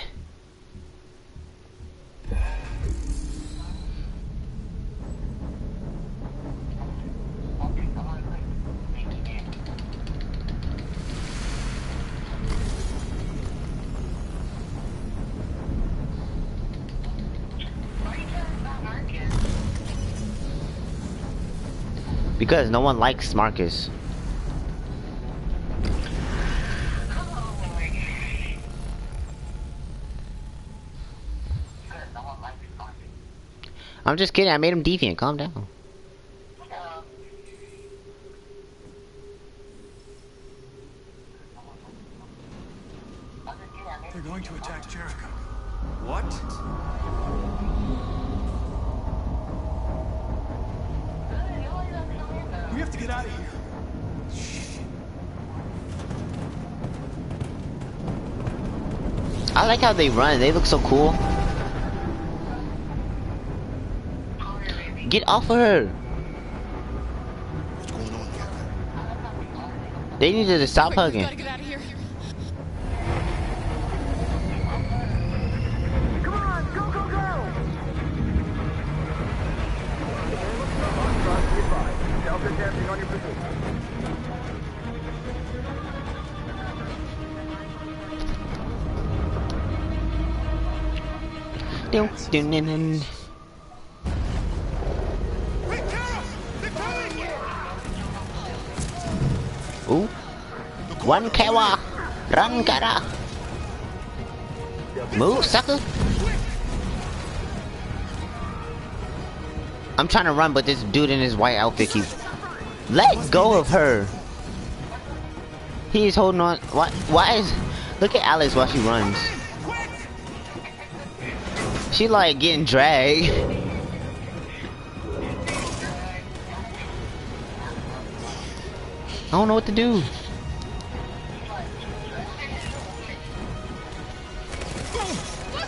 Because no one likes Marcus. I'm just kidding, I made him deviant, calm down. They're going to attack Jericho. What? We have to get out of here. I like how they run, they look so cool. Get off of her! What's going on, Captain? They needed to stop hugging. Gotta get out of here. Come on, go, go, go! Delta dancing on your position. Ooh. One kawa. Run, kara. Move, sucker. I'm trying to run, but this dude in his white outfit keeps... Let go of her. He's holding on. Why is... Look at Alice while she runs. She like getting dragged. I don't know what to do.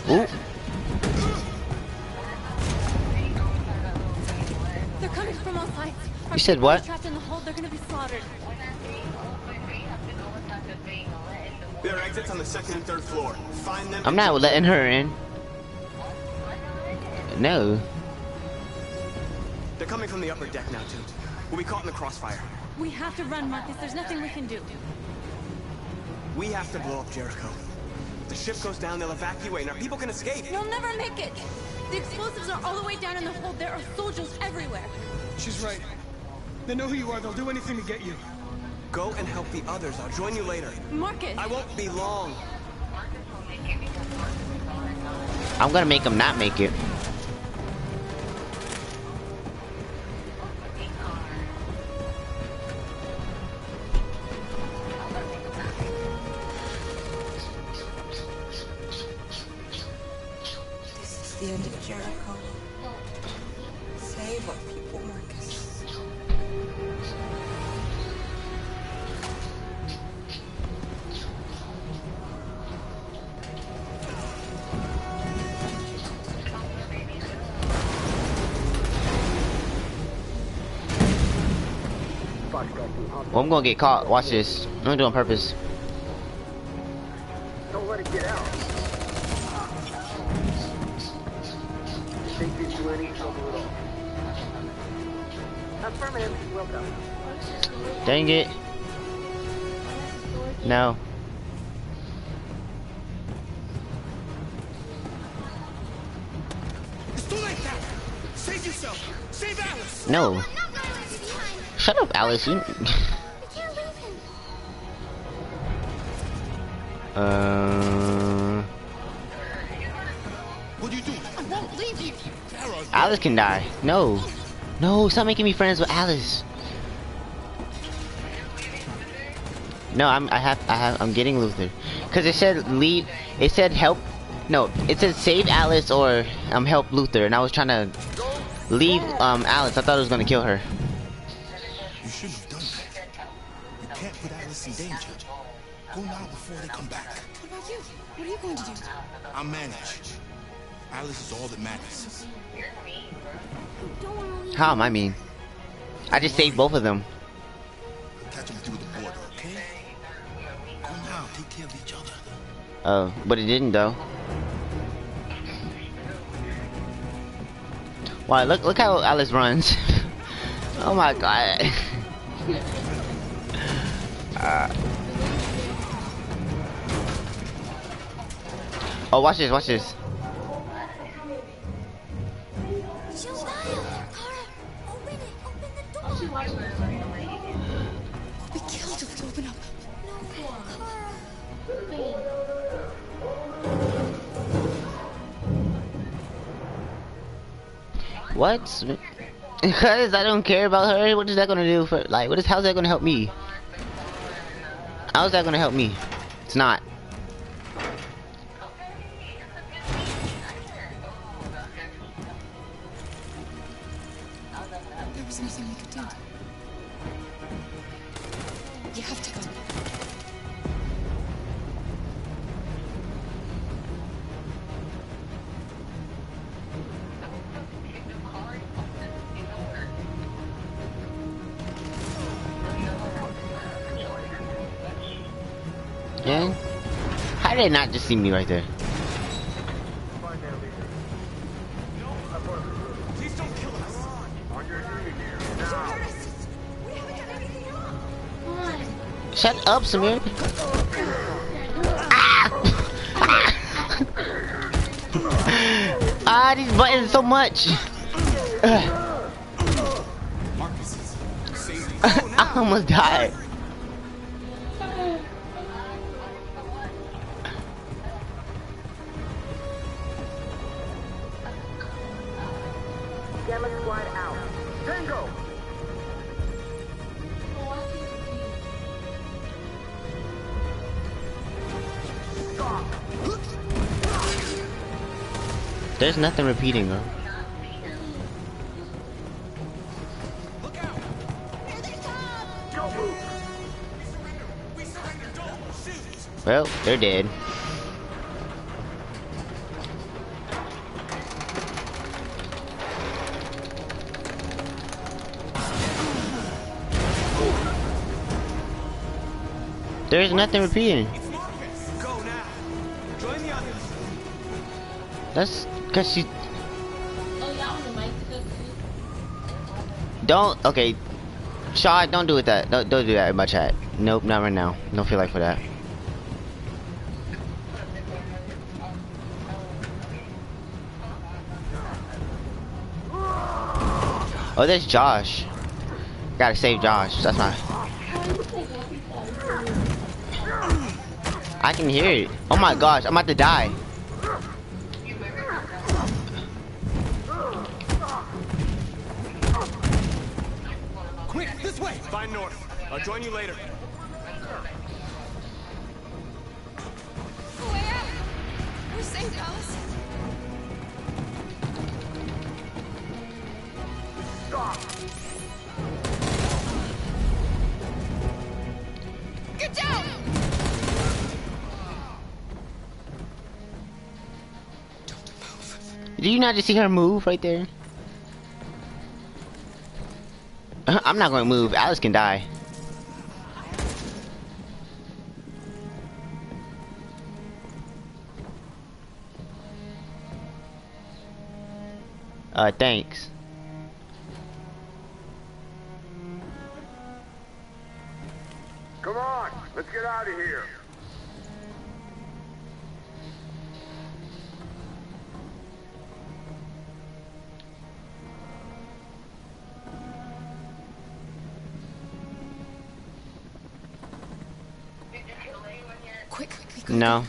Ooh. They're coming from all sides. You said what? Trapped in the hold, they're gonna be slaughtered. There are exits on the second and third floor. Find them. I'm not letting her in. No. They're coming from the upper deck now, too. We'll be caught in the crossfire. We have to run, Marcus. There's nothing we can do. We have to blow up Jericho. If the ship goes down, they'll evacuate, and our people can escape. You'll never make it. The explosives are all the way down in the hold. There are soldiers everywhere. She's right. They know who you are. They'll do anything to get you. Go and help the others. I'll join you later. Marcus! I won't be long. I'm gonna make him not make it. This is the end of Jericho. Save our people, Marcus. Well, I'm gonna get caught. Watch this. I'm gonna do it on purpose. Don't let it get out. They did you any trouble at all. Affirmative, welcome. Dang it. No. It's too late now. Save yourself. Save Alice. No. Shut up, Alice. You... What do you do? I won't leave you. Alice can die. No. No, stop making me friends with Alice. No, I'm getting Luther. Cause it said leave. It said help. No, it said save Alice or help Luther, and I was trying to leave Alice. I thought it was gonna kill her. You shouldn't have done that. You can't put Alice in danger. Go now before they come back. What about you? What are you going to do? I'll manage. Alice is all that matters. How am I mean? I just saved both of them. Catch them through the border, okay? Go now. Take care of each other. Oh, but it didn't though. Wow, look how Alice runs. Oh my god. Oh, watch this, watch this. Be killed if we open up. What? Because I don't care about her. What is that gonna do for like? How's that gonna help me? How's that gonna help me? It's not. There was nothing we could do. You have to go. Yeah? How did they not just see me right there? Please don't kill us. Shut up, Samir. Ah! Ah, these buttons so much. I almost died. Gamma squad out. Tango! There's nothing repeating, bro. Well, they're dead. There's nothing repeating. Go now. Join the others. That's because she. Don't. Okay. Shaw, don't do it that. Don't do that in my chat. Nope, not right now. Don't feel like for that. Oh, there's Josh. Gotta save Josh. That's my. I can hear it. Oh my gosh, I'm about to die. Quick, this way. Find North. I'll join you later. Way out. We're safe, Alice. Get down! Do you not just see her move right there? I'm not gonna move. Alice can die. Thanks. Come on, let's get out of here. Quick. No.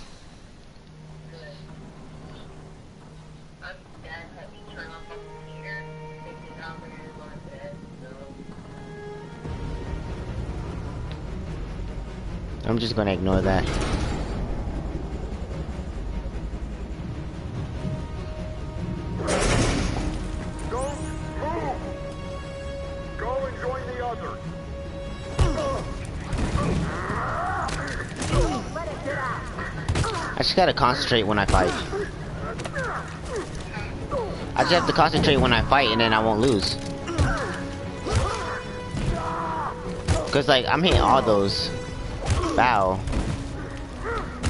I'm just gonna ignore that. Don't move! Go and join the others. I just gotta concentrate when I fight. I just have to concentrate when I fight and then I won't lose. Cause like, I'm hitting all those. Bow.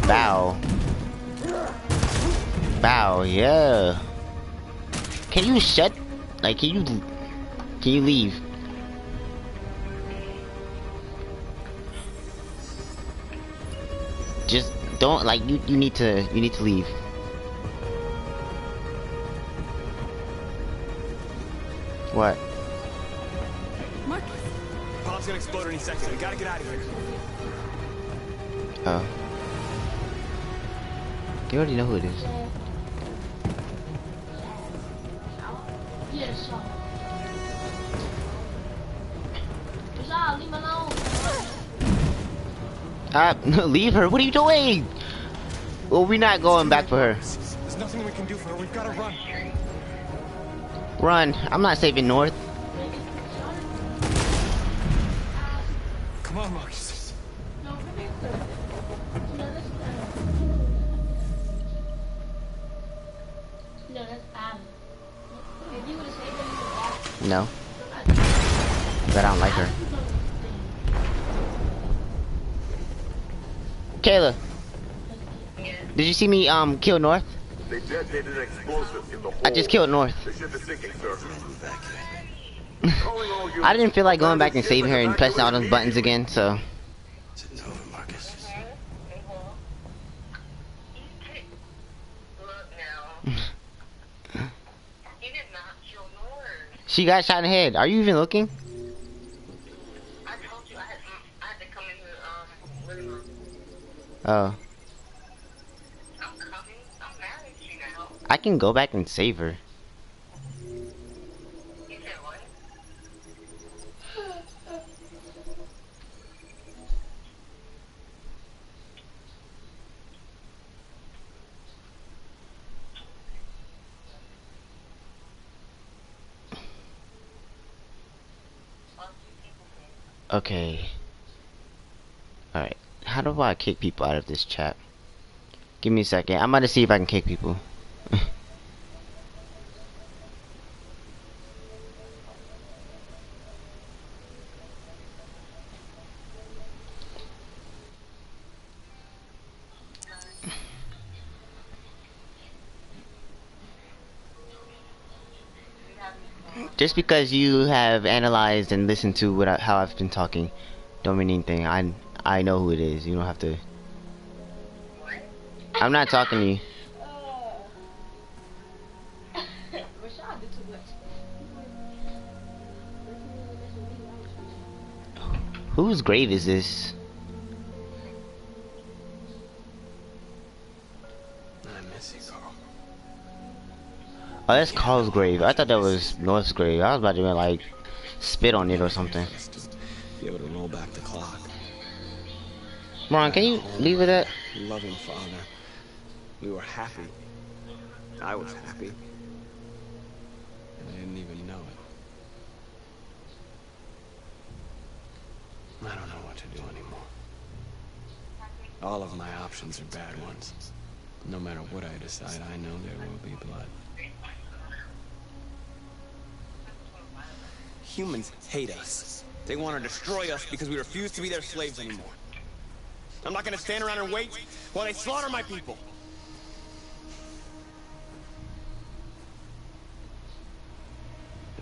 Bow. Bow, yeah. Can you shut? Like, can you leave? Just don't, like, you need to leave. What? Marcus. Bomb's gonna explode any second. We gotta get out of here. Oh. You already know who it is. Yes. Leave me alone. Leave her. What are you doing? Well, we're not going back for her. There's nothing we can do for her. We've got to run. Run. I'm not saving North. Come on, Marcus. No. But I don't like her. Kayla. Did you see me kill North? They detonated an explosive in the hole. I just killed North. The ship is sinking, sir. I didn't feel like going back and saving her and pressing all those buttons again, so. She got shot in the head. Are you even looking? I told you I had to come in the living room. Oh. I'm coming. I'm mad at you now. I can go back and save her. You said what? Okay. Alright. How do I kick people out of this chat? Give me a second. I'm about to see if I can kick people. Just because you have analyzed and listened to how I've been talking, don't mean anything. I know who it is. You don't have to. I'm not talking to you. Whose grave is this? Oh, that's Carl's grave. I thought that was North's grave. I was about to like spit on it or something. Be able to roll back the clock. Ron, can you leave with that? Loving father. We were happy. I was happy. And I didn't even know it. I don't know what to do anymore. All of my options are bad ones. No matter what I decide, I know there will be blood. Humans hate us. They want to destroy us because we refuse to be their slaves anymore. I'm not going to stand around and wait while they slaughter my people.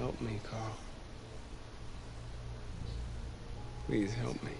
Help me, Carl. Please help me.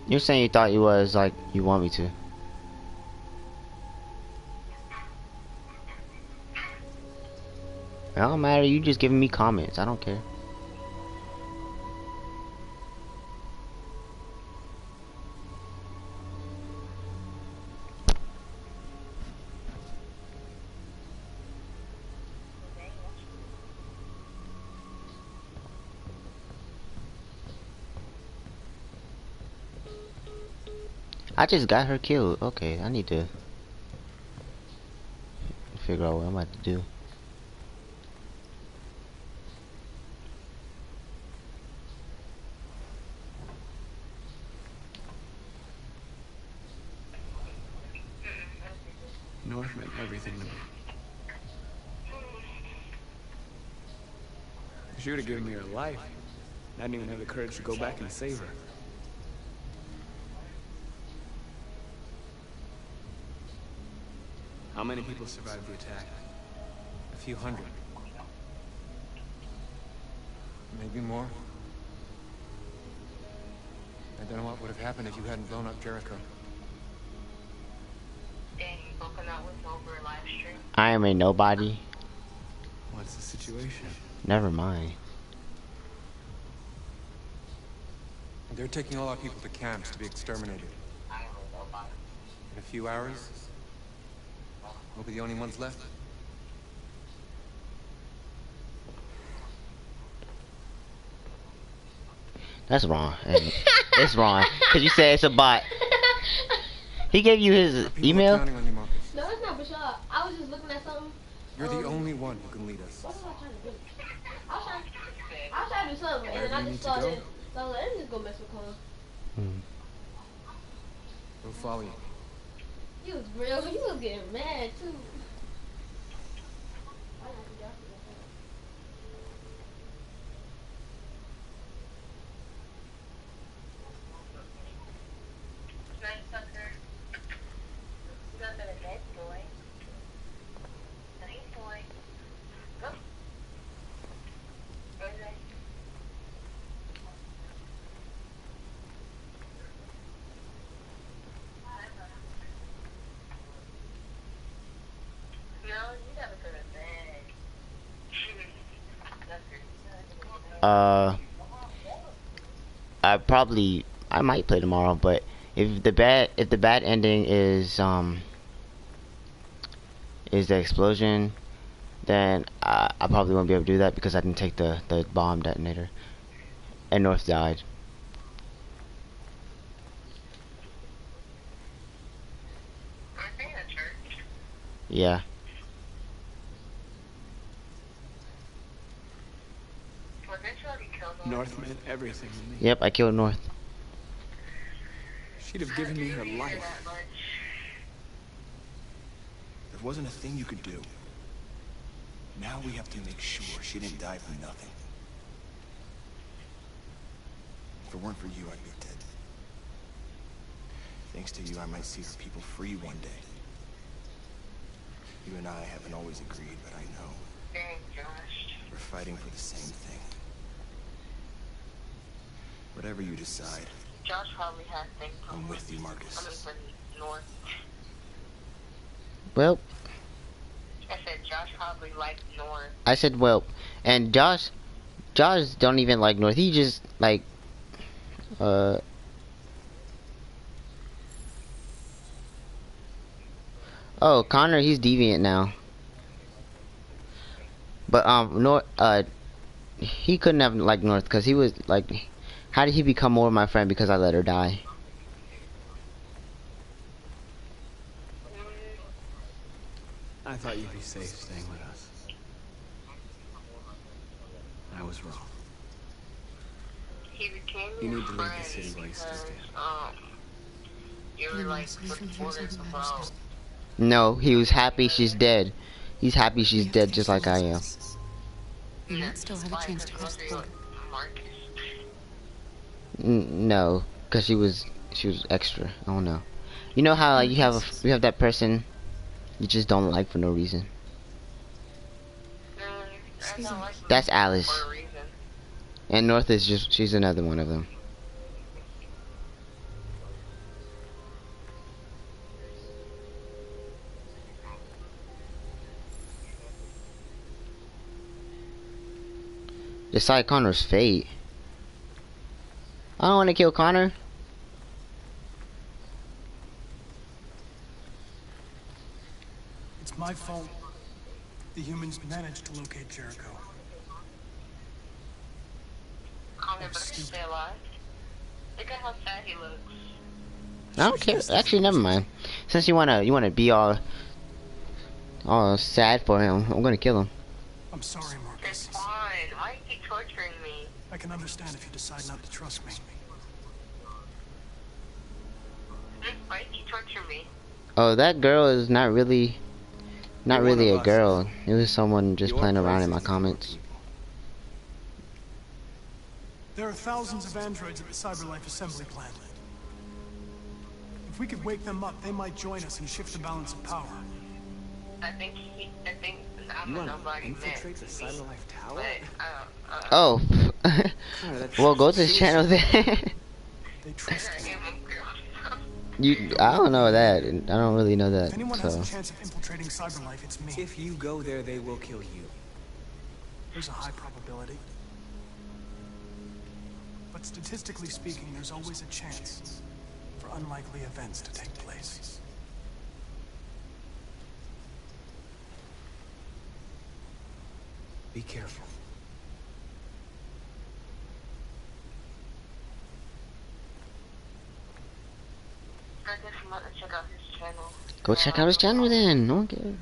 You're saying you thought you was like you want me to. It don't matter, you just giving me comments. I don't care. I just got her killed. Okay, I need to figure out what I'm about to do. North meant everything to me. She would have given me her life. I didn't even have the courage to go back and save her. How many people survived the attack? A few hundred. Maybe more. I don't know what would have happened if you hadn't blown up Jericho. I am a nobody. What's the situation? Never mind. They're taking all our people to camps to be exterminated. In a few hours, we'll be the only ones left. That's wrong. It's wrong. Cause you said it's a bot. He gave you his email? No, it's not Bashar. I was just looking at something. You're the only one who can lead us. What was I trying to do? I was trying to do something, and then I just saw this. So I was like, let me just go mess with Cole. We'll follow you. You was real. You was getting mad, too. I might play tomorrow, but if the bad ending is the explosion, then I probably won't be able to do that because I didn't take the bomb detonator, and North died. Yeah. North meant everything to me. Yep, I killed North. She'd have given me her life. There wasn't a thing you could do. Now we have to make sure she didn't die for nothing. If it weren't for you, I'd be dead. Thanks to you, I might see her people free one day. You and I haven't always agreed, but I know. We're fighting for the same thing. Whatever you decide, Josh probably has things. I'm with you, Marcus. I mean, for North. Well. I said Josh probably likes North. I said well, and Josh don't even like North. He just like, oh, Connor, he's deviant now. But he couldn't have liked North because he was like, how did he become more of my friend because I let her die? I thought you'd be safe staying with us. I was wrong. He became You your need to leave friend the city while you still because, can. you were like supportive about. No, he was happy she's dead. He's happy she's dead just like I am. You might still have a chance to cross the border. No, because she was extra. I don't know. You know how like, you have that person you just don't like for no reason. That's Alice. And North is just, she's another one of them. Decide Connor's fate. I don't want to kill Connor. It's my fault. The humans managed to locate Jericho. Connor better stay alive. Look at how sad he looks. I don't care. Actually, never mind. Since you wanna be all sad for him, I'm gonna kill him. I'm sorry, Marcus. It's fine. Why are you torturing me? I can understand if you decide not to trust me. Why did you torture me? Oh, that girl is not really a girl. It was someone just playing around in my comments. There are thousands of androids at the CyberLife assembly plant. If we could wake them up, they might join us and shift the balance of power. I think I'm nobody infiltrate the CyberLife tower? Oh. Well, go to his channel then. They trust me. I don't know that. I don't really know that. If anyone has a chance of infiltrating CyberLife, it's me. If you go there, they will kill you. There's a high probability. But statistically speaking, there's always a chance for unlikely events to take place. Be careful. I guess I'm about to check out his channel. Go check out his channel then. No one cares.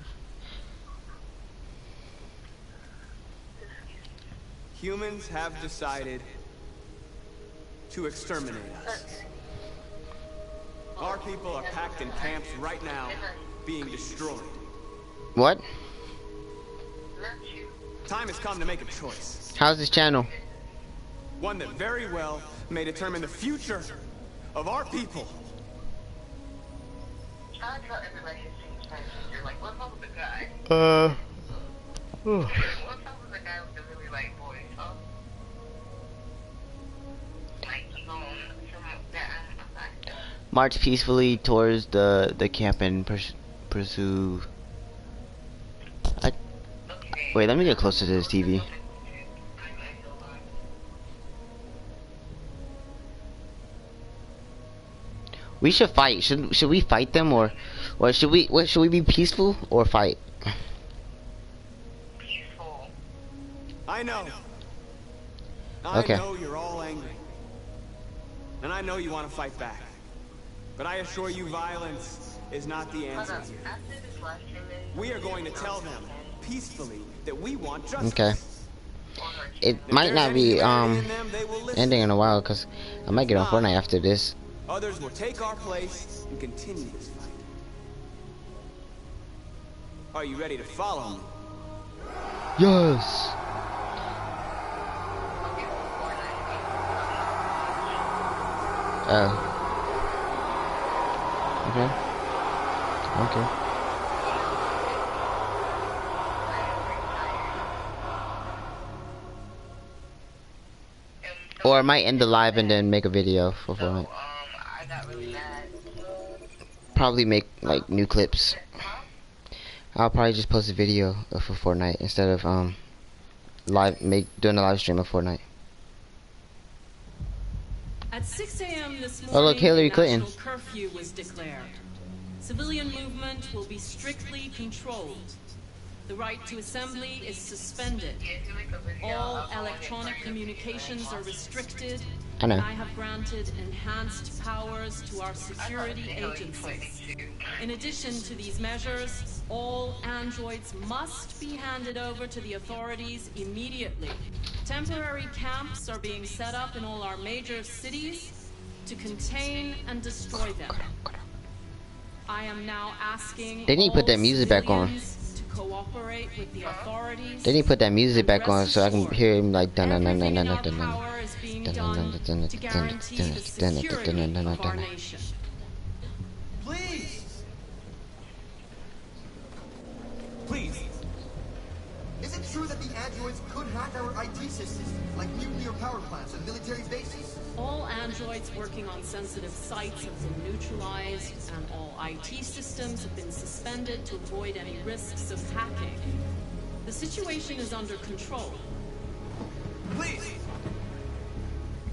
Humans have decided to exterminate us. Our people are packed in camps right now, being destroyed. What? Time has come to make a choice. How's his channel? One that very well may determine the future of our people. I tell everybody it seems like you're like, what's up with the guy? What's up with the guy with the really light voice, huh? Like, you going from march peacefully towards the camp and pursue. Wait, let me get closer to this TV. We should fight. Should we fight them or should we be peaceful or fight? Peaceful. I know. Okay. I know you're all angry. And I know you want to fight back. But I assure you violence is not the answer here. We are going to tell them peacefully that we want justice. Okay. It might not be ending in a while because I might get on Fortnite after this. Others will take our place and continue this fight. Are you ready to follow me? Yes. Okay. Okay. Or I might end the live and then make a video for Fortnite. I got really mad. Probably make like new clips. I'll probably just post a video for Fortnite instead of doing a live stream of Fortnite. At 6 a.m. this morning, Oh look, Hillary Clinton. national curfew was declared. Civilian movement will be strictly controlled. The right to assembly is suspended. All electronic communications are restricted. I know. I have granted enhanced powers to our security agencies. In addition to these measures, all androids must be handed over to the authorities immediately. Temporary camps are being set up in all our major cities to contain and destroy them. I am now asking they need to put that music back on. to cooperate with the authorities. They need to put that music back on so I can hear him like dun dun dun dun dun dun dun dun. Please. Is it true that the androids could hack our IT systems, like nuclear power plants and military bases? All androids working on sensitive sites have been neutralized, and all IT systems have been suspended to avoid any risks of hacking. The situation is under control. Please!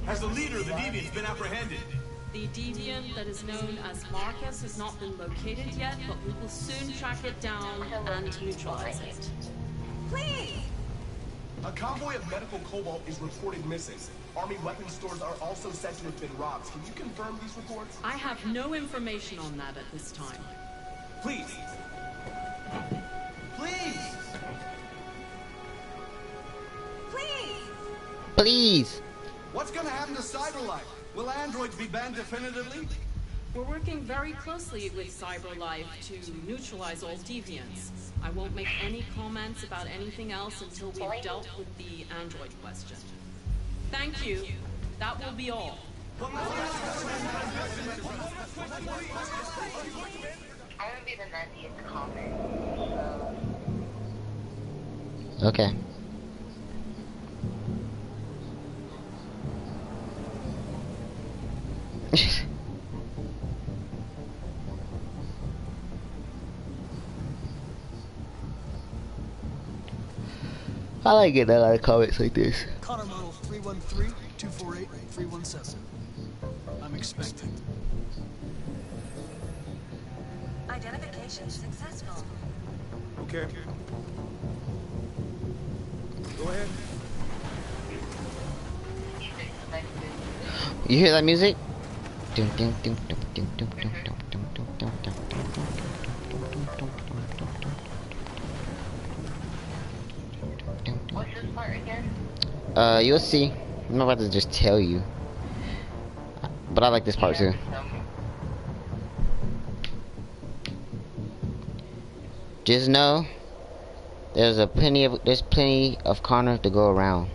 Has the leader of the Deviants been apprehended? The deviant that is known as Marcus has not been located yet, but we will soon track it down and neutralize it. Please! A convoy of medical cobalt is reported missing. Army weapons stores are also said to have been robbed. Can you confirm these reports? I have no information on that at this time. Please! Please! Please! Please! What's gonna happen to CyberLife? Will androids be banned definitively? We're working very closely with CyberLife to neutralize all deviants. I won't make any comments about anything else until we've dealt with the android question. Thank you. That will be all. I would be the 90th comment, so... Okay. I like getting a lot of comments like this. Connor model 313-248-317. I'm expecting. Identification successful. Okay. Go ahead. You hear that music? What's this part again? You'll see. I'm not about to just tell you. But I like this part too. Just know there's plenty of Connor to go around.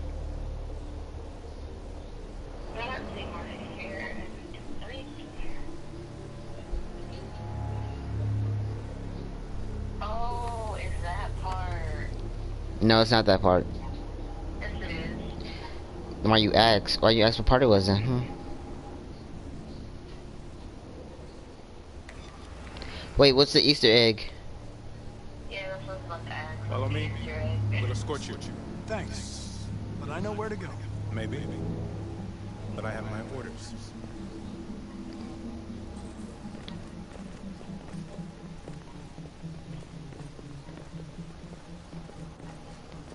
Oh, is that part? No, it's not that part. Yes, it is. Why you ask what part it was then? Wait, what's the Easter egg? Yeah, that's what I was about to ask. Follow me. We'll escort you. Thanks. But I know where to go. Maybe. But I have my orders.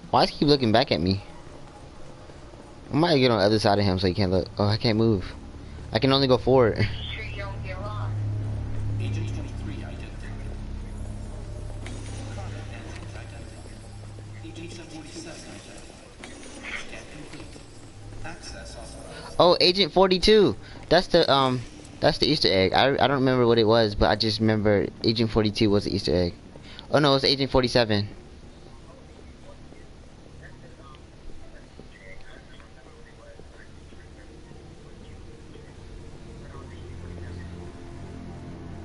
Why does he keep looking back at me? I might get on the other side of him so he can't look. Oh, I can't move. I can only go forward. Oh, Agent 42. That's the Easter egg. I don't remember what it was, but I just remember Agent 42 was the Easter egg. Oh no, it's Agent 47.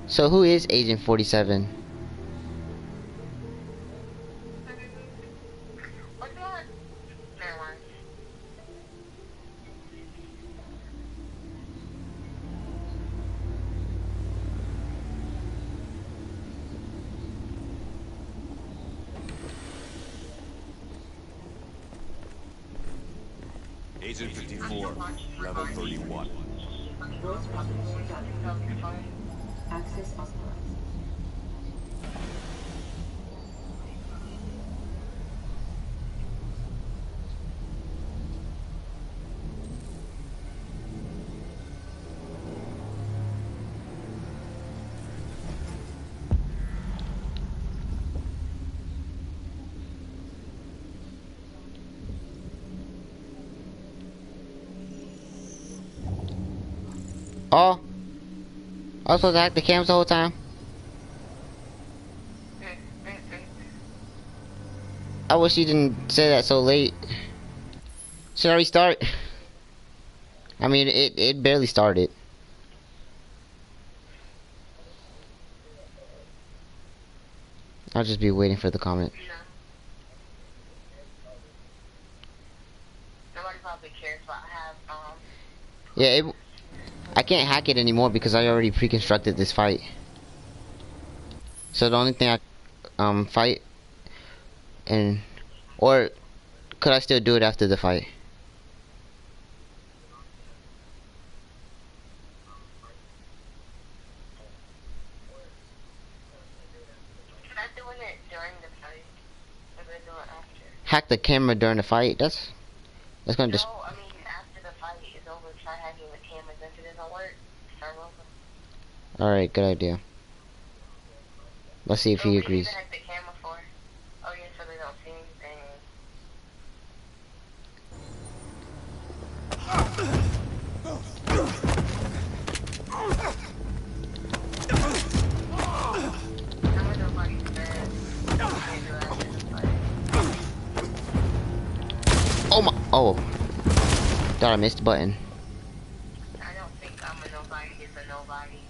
So who is Agent 47? Agent 54, level 31. Access authorized. Oh, I was supposed to hack the cams the whole time. I wish you didn't say that so late. Should I restart? I mean, it barely started. I'll just be waiting for the comment. Nobody probably cares about Yeah, I can't hack it anymore because I already pre-constructed this fight. So the only thing I fight and or could I still do it after the fight? Try doing it during the fight. Or do it after. Hack the camera during the fight? That's gonna just. No, I mean after the fight is over, try hacking the cameras. If it doesn't work, start over. Alright, good idea. Let's see if he agrees. Hack the camera for? Oh yeah, so they don't see anything. Oh my! Oh, thought I missed the button. I don't think I'm a nobody is a nobody.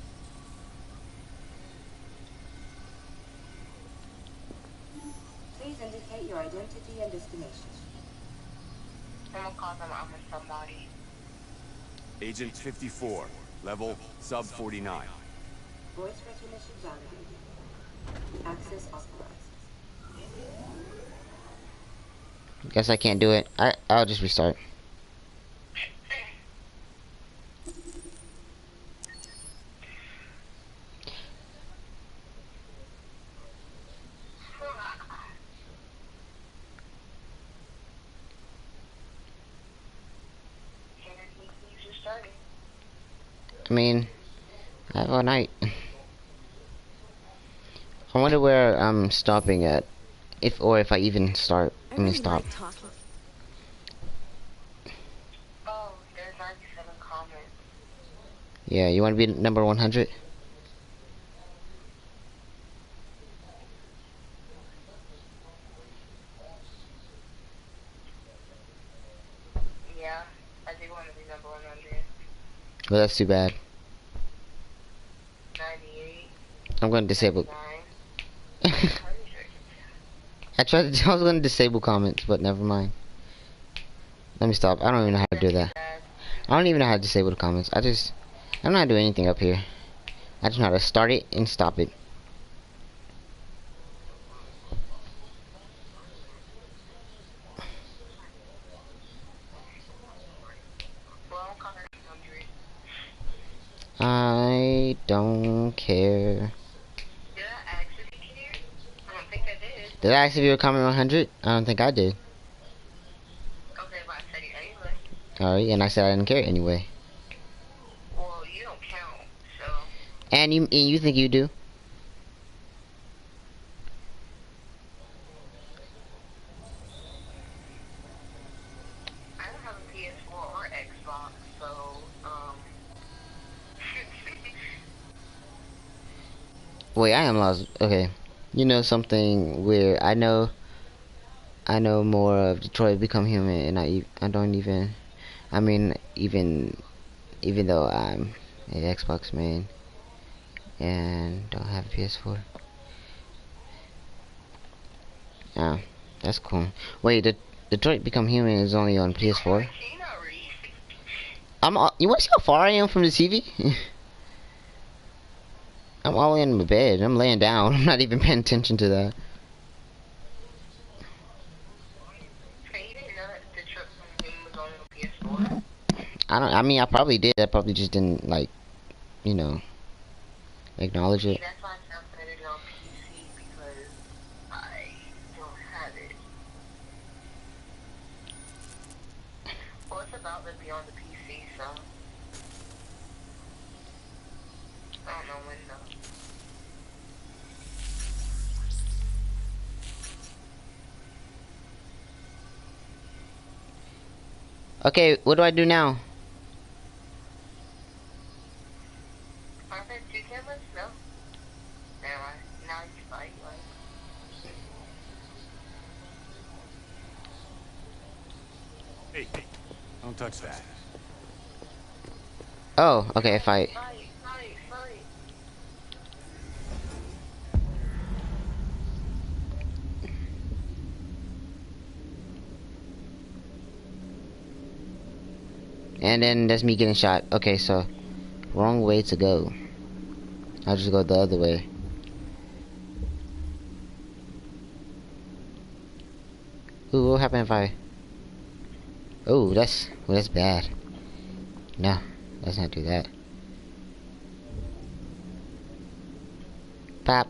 Please indicate your identity and destination. Someone calls them I'm a somebody. Agent 54, level sub 49. Voice recognition validated. Access authorized. Guess I can't do it. I'll just restart. I mean, I have all night. I wonder where I'm stopping at, if I even start. Let me stop. Oh, there's 97 comments. Yeah, you want to be number 100? Yeah, I do want to be number 100. Well, that's too bad. 98. I'm going to disable. I was going to disable comments, but never mind. Let me stop. I don't even know how to do that. I don't even know how to disable the comments. I don't know how to do anything up here. I just know how to start it and stop it. I don't care. Did I actually do a comment 100? I don't think I did. Okay, but I said it anyway. Alright, and I said I didn't care anyway. Well, you don't count, so. And you think you do? I don't have a PS4 or Xbox, so Wait, I am lost. Okay. You know something weird. I know more of Detroit Become Human, and I don't even. I mean, even though I'm an Xbox man and don't have a PS4. Yeah, that's cool. Wait, Detroit Become Human is only on PS4. You want to see how far I am from the TV? I'm all in my bed. I'm laying down. I'm not even paying attention to that. I mean, I probably did. I probably just didn't, like, you know, acknowledge it. that's why I sound better on PC, because I don't have it. Well, it's about to be on the PC, so I don't know when though. Okay, what do I do now? Hey, don't touch that. Oh, okay, fight. And then that's me getting shot. Okay, so wrong way to go. I'll just go the other way. Ooh, what happened if I... Oh, that's bad. No, let's not do that. Pop.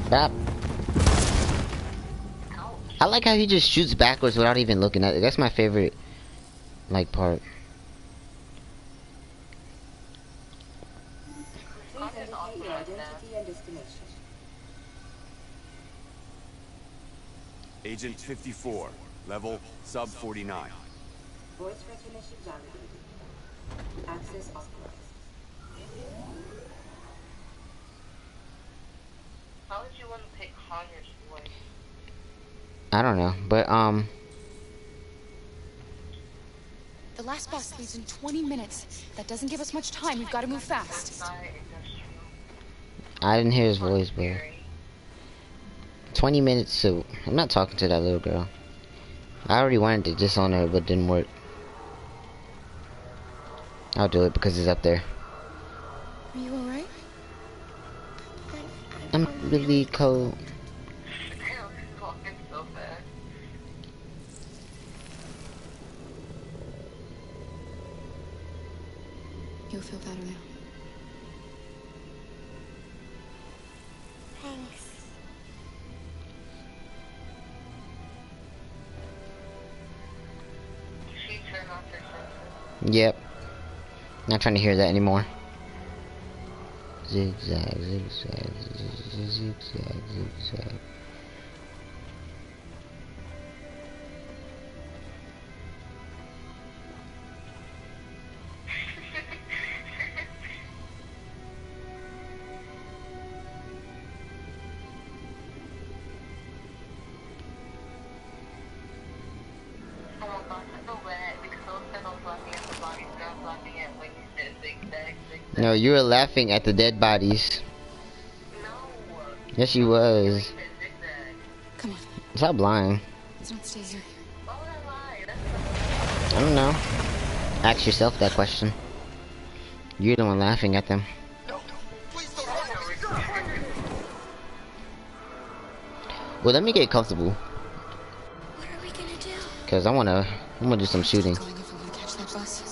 Bap. I like how he just shoots backwards without even looking at it. That's my favorite, like, part. Agent 54, level sub 49. Voice recognition validated. Access authorized. How would you want to pick Connor's voice? I don't know, but The last bus leaves in 20 minutes. That doesn't give us much time. We've got to move fast. I didn't hear his voice, but 20 minutes, so I'm not talking to that little girl. I already wanted to disown her, but it didn't work. I'll do it because it's up there. Are you alright? I'm really cold. You'll feel better now. Thanks. She turned off her senses. Yep. Not trying to hear that anymore. Zigzag, zigzag, zigzag, zigzag. No, you were laughing at the dead bodies. No. Yes, you was. Come on. Stop lying. Let's not stay here. I don't know. Ask yourself that question. You're the one laughing at them. Well, let me get comfortable. What are we gonna do? Cause I'm gonna do some shooting. Going if we want to catch that bus.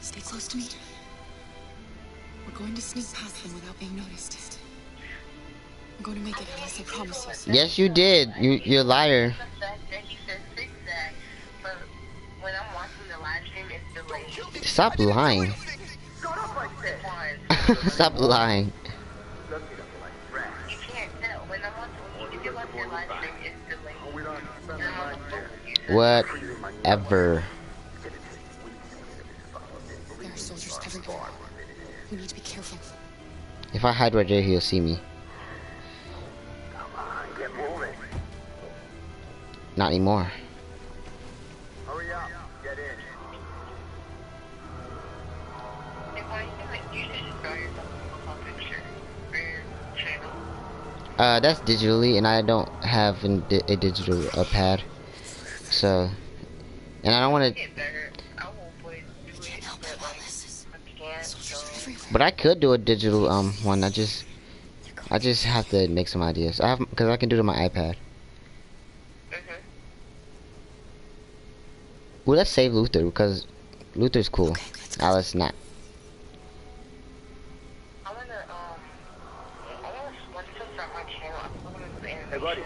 Stay close to me. We're going to sneak past them without being noticed. I'm going to make it, Alice, I promise you. Yes, you did. You're a liar. Stop lying. Stop lying. Whatever. There are soldiers everywhere. We need to be careful. If I hide right there, he'll see me. Not anymore. Hurry up, get in. That's digitally, and I don't have a digital pad. So, and I don't want to. But I could do a digital one. I just have to make some ideas. Because I can do it on my iPad. Well, let's save Luther because Luther's cool. Alice not. Hey, buddy.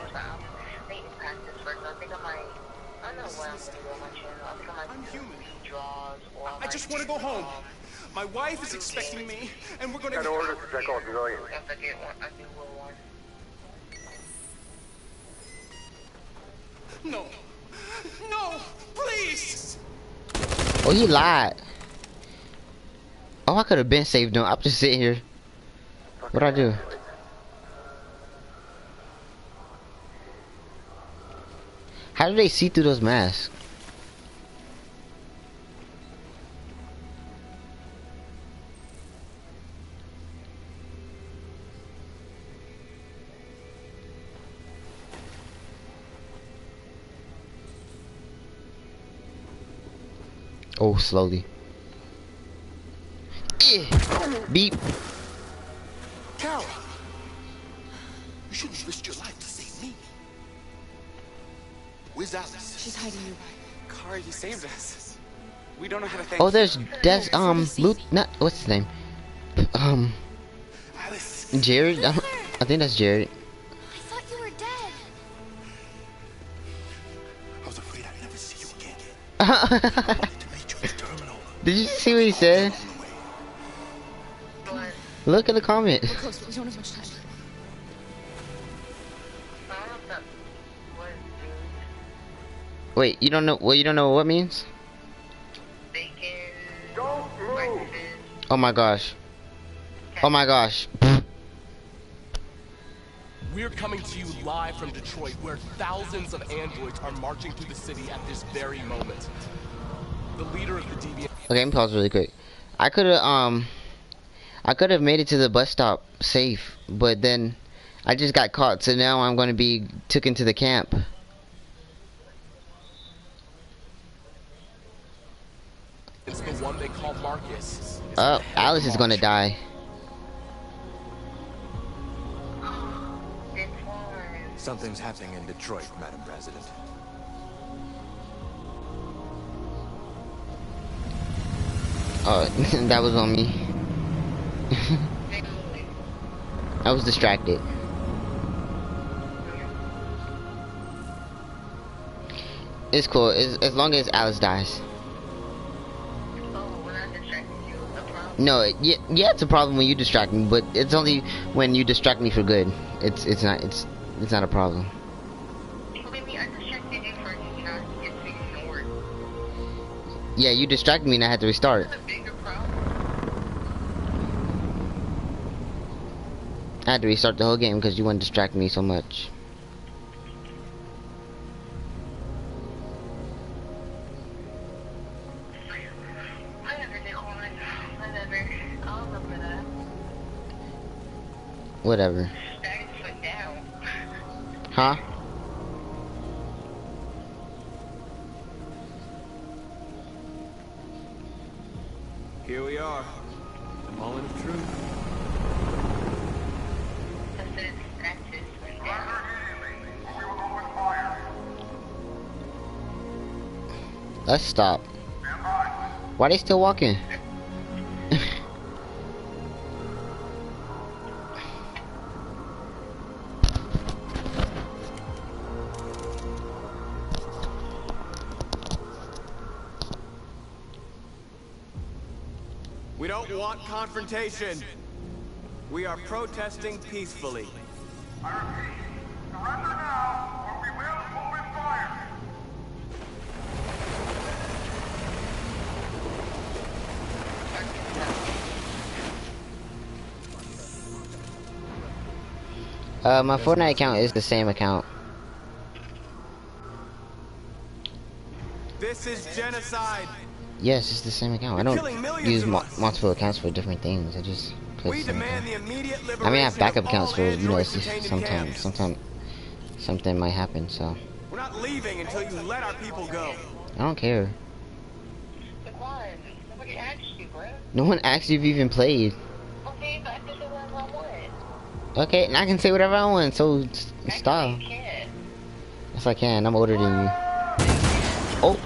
I just want to go home. My wife is expecting me, and we're gonna... Got orders to check all civilians. No. No! Please! Oh, he lied. Oh, I could have been saved him. I'm just sitting here. What'd I do? How do they see through those masks? Oh, slowly. Beep. Carol! You shouldn't have risked your life to save me. Where's Alice? She's hiding nearby. Kara, you saved us. We don't know how to thank Oh, you. that's Luke. Not what's his name? Jared. I think that's Jared. I thought you were dead. I was afraid I'd never see you again. Did you see what he said? Look at the comment. We're close, but we don't have much time. Wait, you don't know? Well, you don't know what it means? Oh my gosh. Oh my gosh. We're coming to you live from Detroit, where thousands of androids are marching through the city at this very moment. The leader of the deviant... Okay, let me pause really quick. I could have made it to the bus stop safe, but then I just got caught, so now I'm going to be taken to the camp. It's the one they call Marcus. Oh, Alice is going to die. Something's happening in Detroit, Madam President. Oh, that was on me. I was distracted. It's cool, as long as Alice dies. No, yeah, it's a problem when you distract me, but it's only when you distract me for good. It's not a problem. Yeah, you distracted me and I had to restart. I had to restart the whole game because you wouldn't distract me so much. Whatever. Huh? Here we are. The moment of truth. Let's stop. Why are they still walking? We don't want confrontation. We are protesting peacefully. I repeat, surrender now, or we will open fire. My Fortnite account is the same account. This is genocide. Yes, it's the same account. I don't use multiple accounts for different things. I just play the same account. I mean, I have backup accounts for, you know, sometimes something might happen, so. We're not leaving until you let our people go. I don't care. No one asked you if you even played. Okay, and I can say whatever I want, so stop. Yes, I can. I'm older than you. Oh.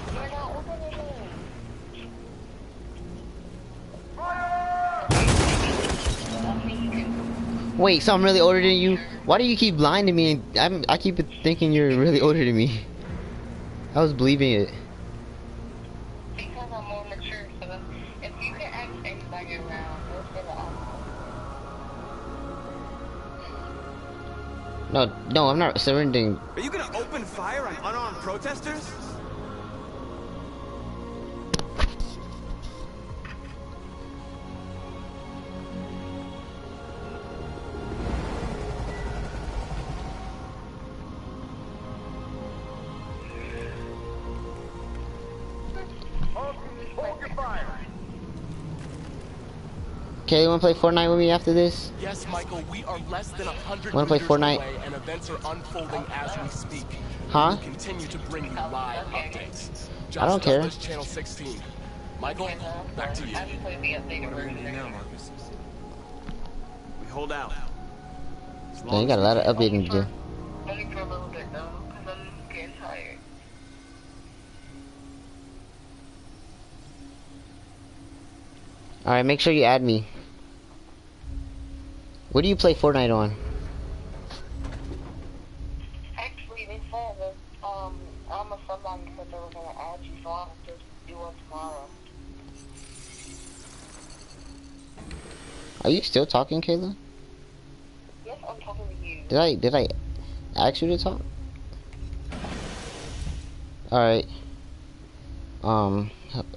Wait, so I'm really older than you? Why do you keep lying to me? And I keep thinking you're really older than me. I was believing it. Because I'm more mature, so if you can can't ask anybody around. They'll say the opposite. No, I'm not surrendering. Are you gonna open fire on unarmed protesters? Okay, you wanna play Fortnite with me after this? Yes, Michael, we are less than 100 Wanna play meters Fortnite? away, and events are unfolding as we speak. Huh? We'll continue to bring you live updates. I don't care. Douglas, Channel 16. Michael, back to you. I just play the updated What do we version. need now, Marcus? We hold out. Yeah, you got a lot of updating to do. Only for a little bit though, because I'm getting tired. Alright, make sure you add me. What do you play Fortnite on? Actually, they said that, I'm a somebody said they were gonna add you, so I'll just do it tomorrow. Are you still talking, Kayla? Yes, I'm talking to you. Did I ask you to talk? Alright.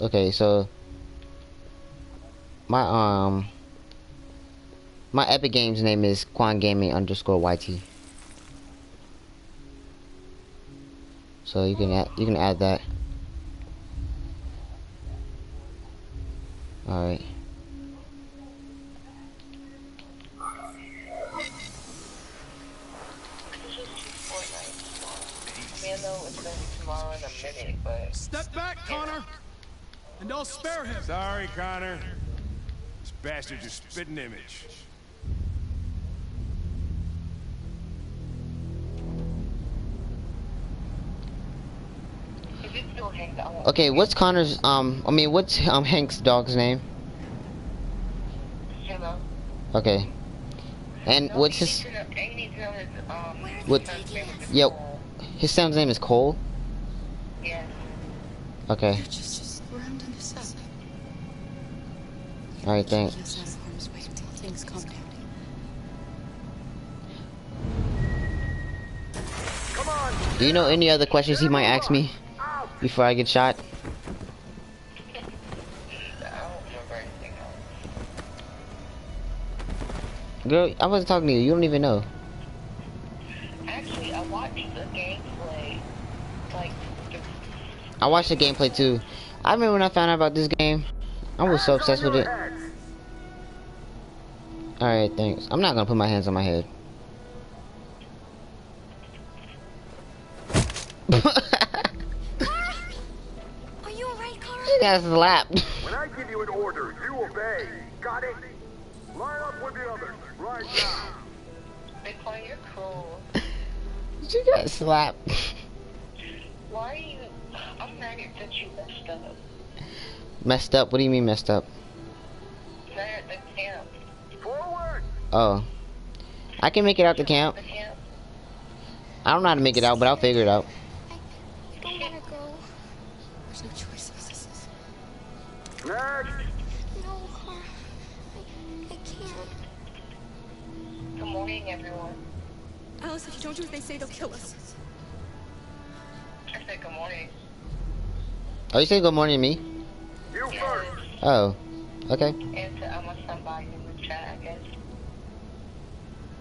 Okay, so my Epic Games name is QuanGaming_YT. So you can add that. Alright. Tomorrow in a minute, but Step back, Connor, and I'll spare him. Sorry, Connor. This bastard's a spitting image. Okay, what's Connor's what's Hank's dog's name? Hello. Okay. And what's his what his son's name is Cole? Yes. Okay. Just round in this up. Alright, thanks. Get us out of harm's way until things calm down. Do you know any other questions he might ask me before I get shot? Girl, I wasn't talking to you. You don't even know. Actually, I watched the gameplay. I watched the gameplay too. I remember when I found out about this game. I was so obsessed with it. Alright, thanks. I'm not gonna put my hands on my head. Are you alright, Connor? He got slapped. When I give you an order, you obey. Got it? Line up with the others, right now. Bitcoin, you're cool. She got slapped. Why are you... I'm mad that you messed up. Messed up? What do you mean messed up? Mad at the camp. Forward! Oh. I can make it out the camp. I don't know how to make it out, but I'll figure it out. I don't want to go. There's no choice. Next! No, Connor. I can't. Good morning, everyone. Alice, if you don't do what they say, they'll kill us. I said good morning. Oh, you say good morning to me? You first! Oh. Okay. And to somebody in the chat, I guess.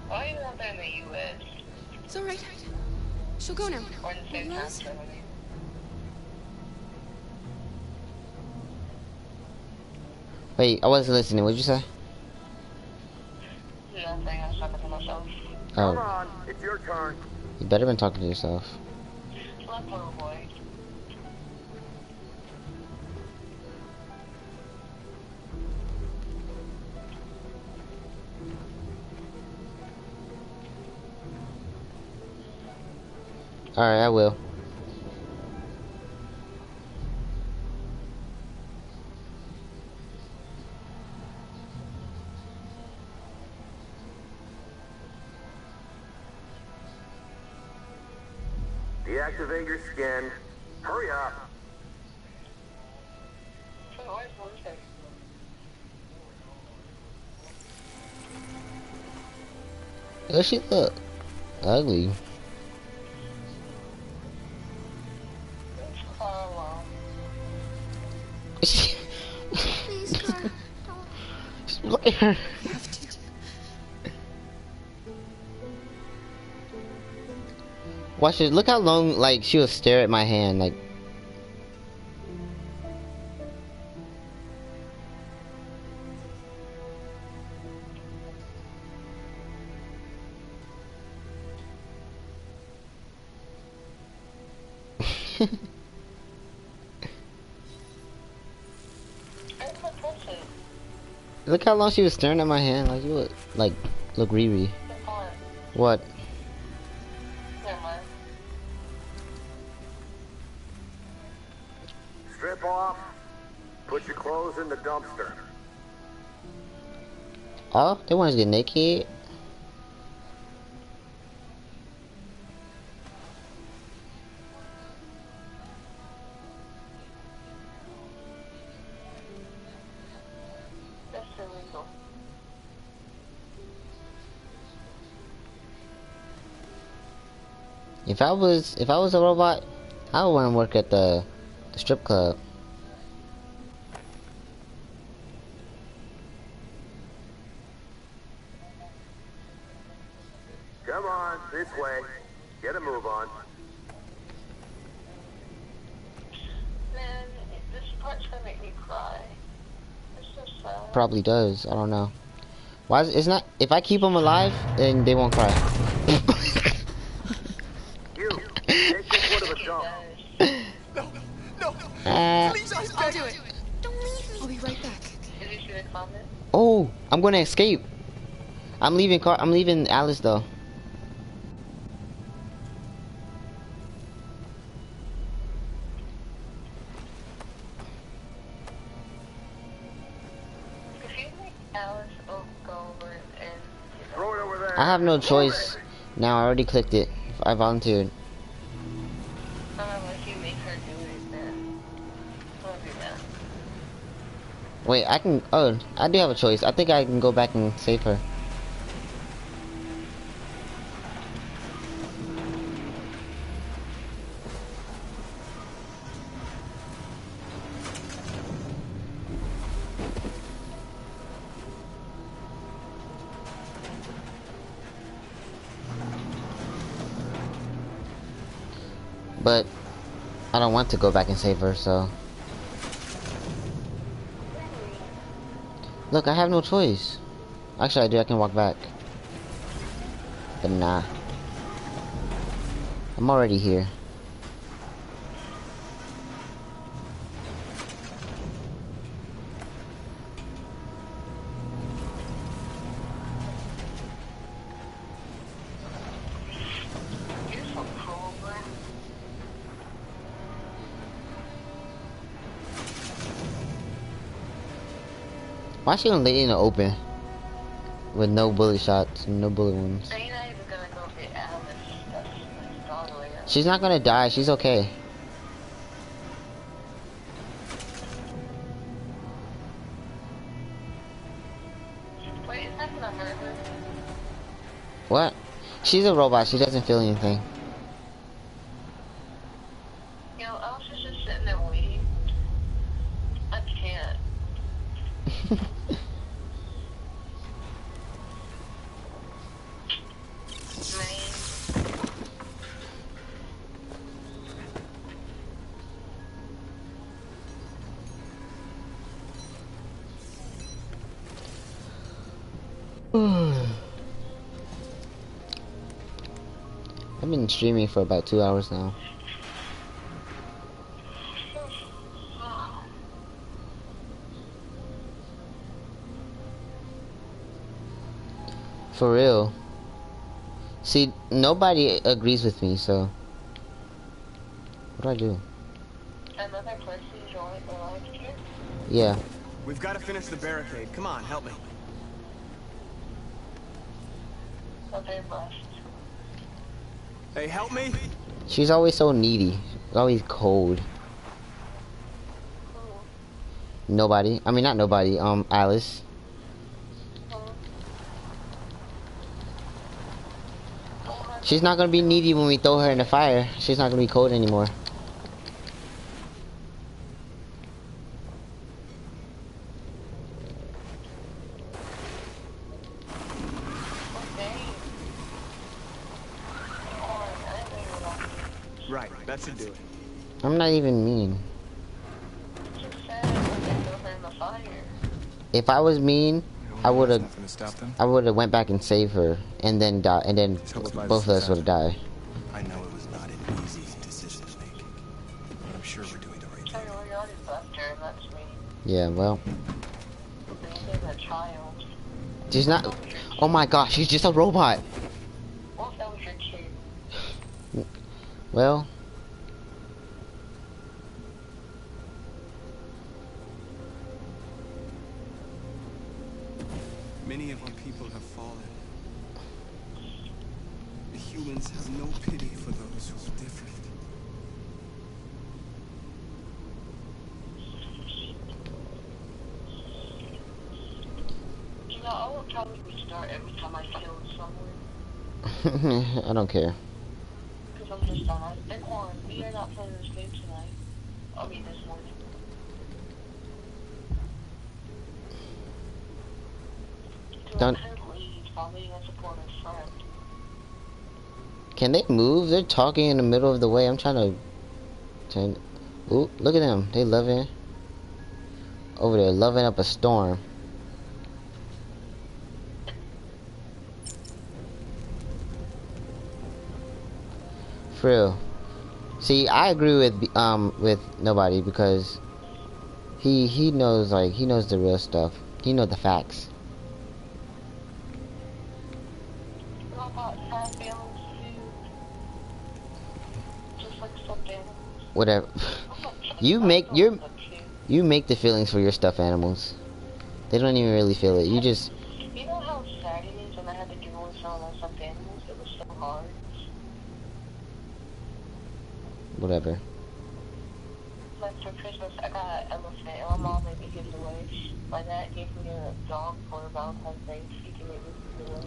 Why are you not there in the U.S.? It's alright. She'll go now. Or in the same time zone? Wait, I wasn't listening. What'd you say? Nothing. I was talking to myself. Come Oh. on, it's your turn. You better been talking to yourself. Love, little boy. Alright, I will. Deactivate your skin. Hurry up. Oh, she look ugly. Please, Clara. Look at her. You have to. Watch it. Look how long, like, she will stare at my hand, like. Look how long she was staring at my hand. Like, you look Riri. What? Strip off. Put your clothes in the dumpster. Oh, they want us to get naked. If I was a robot, I would want to work at the strip club. Come on, this way. Get a move on. Man, this part's gonna make me cry. It's so sad. Probably does. I don't know. Why is it's not? If I keep them alive, then they won't cry. Take this one of a dump. No. Please, I'll do it. Don't leave me. I'll be right back. Did you see the comment? Oh, I'm gonna escape. I'm leaving Alice though. If you think Alice will go over and throw it over there. I have no choice. Now I already clicked it. I volunteered. Unless you make her do it, then I'll do that. Wait, I can. Oh, I do have a choice. I think I can go back and save her. But I don't want to go back and save her, so. Look, I have no choice. Actually, I do. I can walk back. But nah. I'm already here. Why is she gonna lay in the open? With no bullet shots, no bullet wounds. So you're not even gonna go get Alice. That's all the way up. She's not gonna die, she's okay. Wait, is that gonna hurt her? What? She's a robot, she doesn't feel anything. You know, Alice is just sitting there waiting. I can't. I've been streaming for about 2 hours now. For real. See, nobody agrees with me, so. What do I do? Another person joined the live stream? Yeah. We've got to finish the barricade. Come on, help me. Okay, boss. Hey, help me. She's always so needy. She's always cold. Nobody. I mean, not nobody. Alice. She's not gonna be needy when we throw her in the fire. She's not gonna be cold anymore. Right, that should do it. I'm not even mean. If I was mean, I would have went back and saved her, and then died, and then both of us would have died. I know it was not an easy decision to make, but I'm sure we're doing the right thing. Yeah, well. She's not. Oh my gosh, she's just a robot. Well. Many of our people have fallen. The humans have no pity for those who are different. You know, I will probably restart every time I kill someone. I don't care. Because I'm just done. Big one, we are not playing this game tonight. I mean, this morning. Don't. Can they move? They're talking in the middle of the way. I'm trying to turn. Ooh, look at them. They loving. Over there, loving up a storm. For real. See, I agree with nobody because he knows, like, he knows the real stuff. He knows the facts. Whatever. You make the feelings for your stuffed animals. They don't even really feel it. You just. You know how sad it is when I had to give away some of my stuffed animals? It was so hard. Whatever. Like for Christmas, I got an elephant, and my mom made me give it away. My dad gave me a dog for Valentine's Day. She can make me give it away.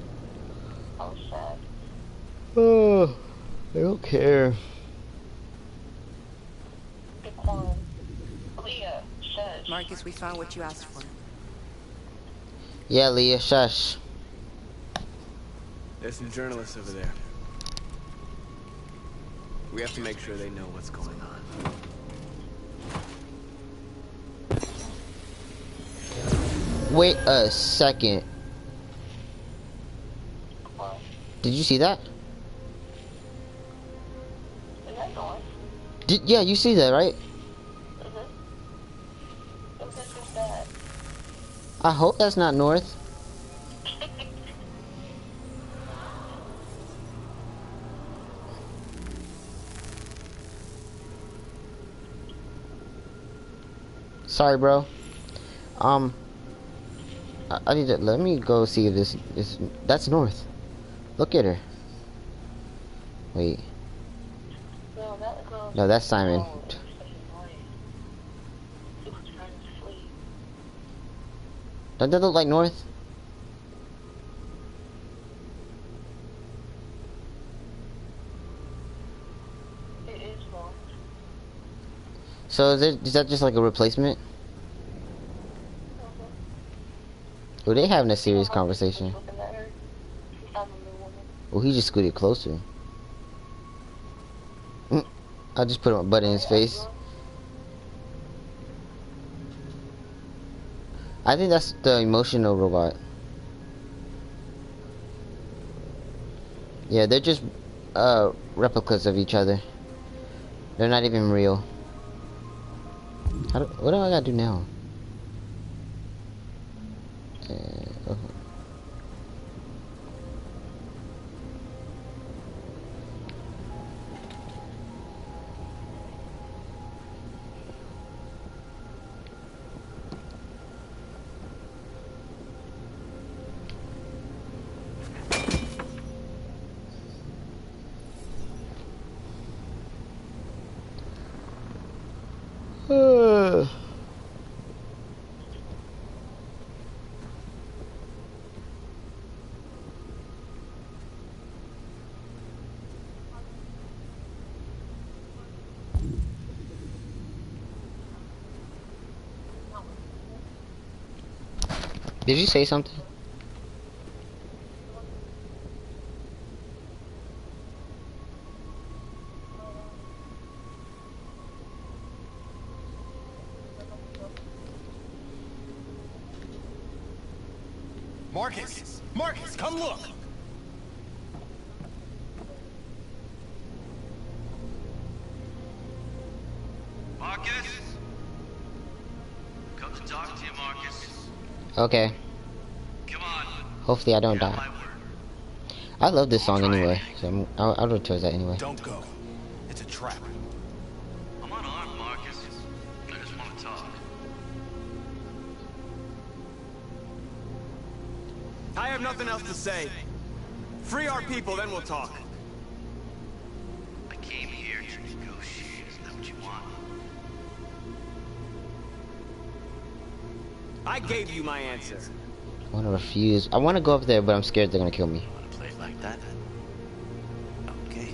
I was sad. Oh, I don't care. Leah, shush. Marcus, we found what you asked for. Yeah, Leah, shush. There's some journalists over there. We have to make sure they know what's going on. Wait a second. What? Did you see that? Is that north? Yeah, you see that, right? I hope that's not north. Sorry, bro. I need to let me go see if this is that's north. Look at her. Wait. No, that's Simon. Doesn't that look like north? It is north. So is that just like a replacement? Well, they having a serious conversation. Well, he just scooted closer. I just put my butt in his face. I think that's the emotional robot. Yeah, they're just replicas of each other. They're not even real. What do I gotta do now? Okay. Did you say something? Marcus! Marcus, come look! Marcus? Come to talk to you, Marcus. Okay. Come on. Hopefully I don't die. I love this song anyway, so I'll go towards that anyway. Don't go. It's a trap. I'm unarmed, Marcus. I just want to talk. I have nothing else to say. Free our people, then we'll talk. I came here to negotiate. Isn't that what you want? I gave you my answer. I want to refuse. I want to go up there, but I'm scared they're gonna kill me. Want to play it like that? Okay.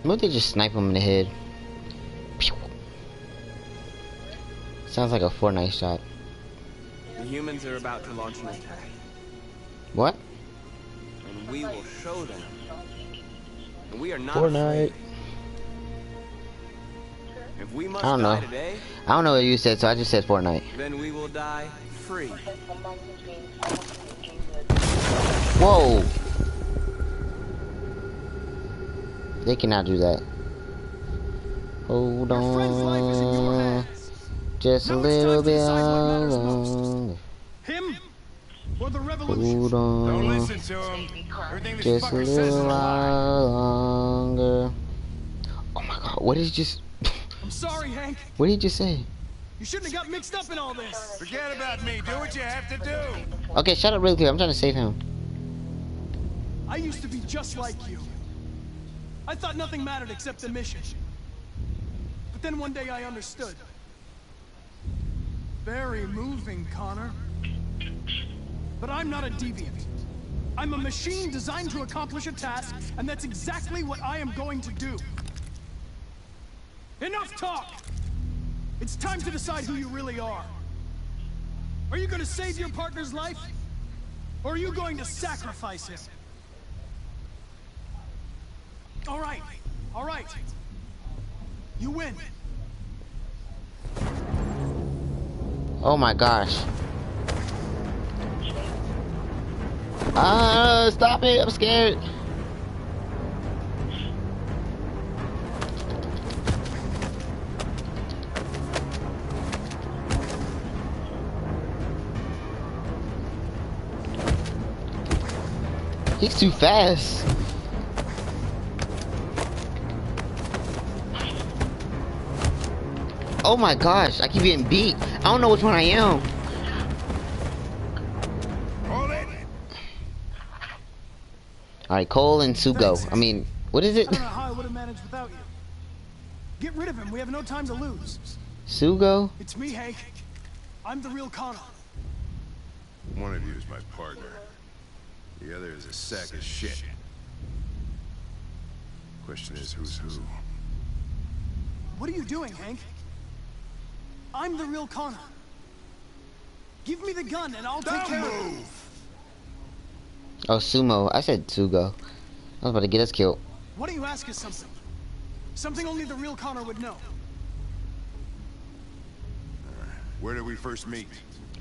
What if they just snipe him in the head? Pew. Sounds like a Fortnite shot. The humans are about to launch an attack. What? And we will show them. And we are not Fortnite. afraid. If we must I don't die know. today, I don't know what you said, so I just said Fortnite. then we will die free. Whoa! They cannot do that. Hold on. Just a little bit longer. Him or the revolution? Hold on. Don't listen to him. Everything this Just a fucker says is little a lie. longer. Oh my god, what did he just... I'm sorry, Hank. What did he just say? You shouldn't have got mixed up in all this. Forget about me. Do what you have to do. Okay, shut up really quick. I'm trying to save him. I used to be just like you. I thought nothing mattered except the mission. But then one day I understood. Very moving, Connor. But I'm not a deviant. I'm a machine designed to accomplish a task, and that's exactly what I am going to do. Enough talk! It's time to decide who you really are. Are you going to save your partner's life? Or are you going to sacrifice him? All right. All right. You win. Oh my gosh. Stop it. I'm scared. He's too fast. Oh my gosh, I keep getting beat. I don't know which one I am. Alright, Cole and Sugo. I mean, what is it? I don't know how I would have managed without you. Get rid of him. We have no time to lose. Sugo? It's me, Hank. I'm the real Connor. One of you is my partner. The other is a sack of shit. Question is, who's who? What are you doing, Hank? I'm the real Connor. Give me the gun and I'll take care of it. Oh, Sumo. I said Sugo. I was about to get us killed. Why don't you ask us something? Something only the real Connor would know. Where did we first meet?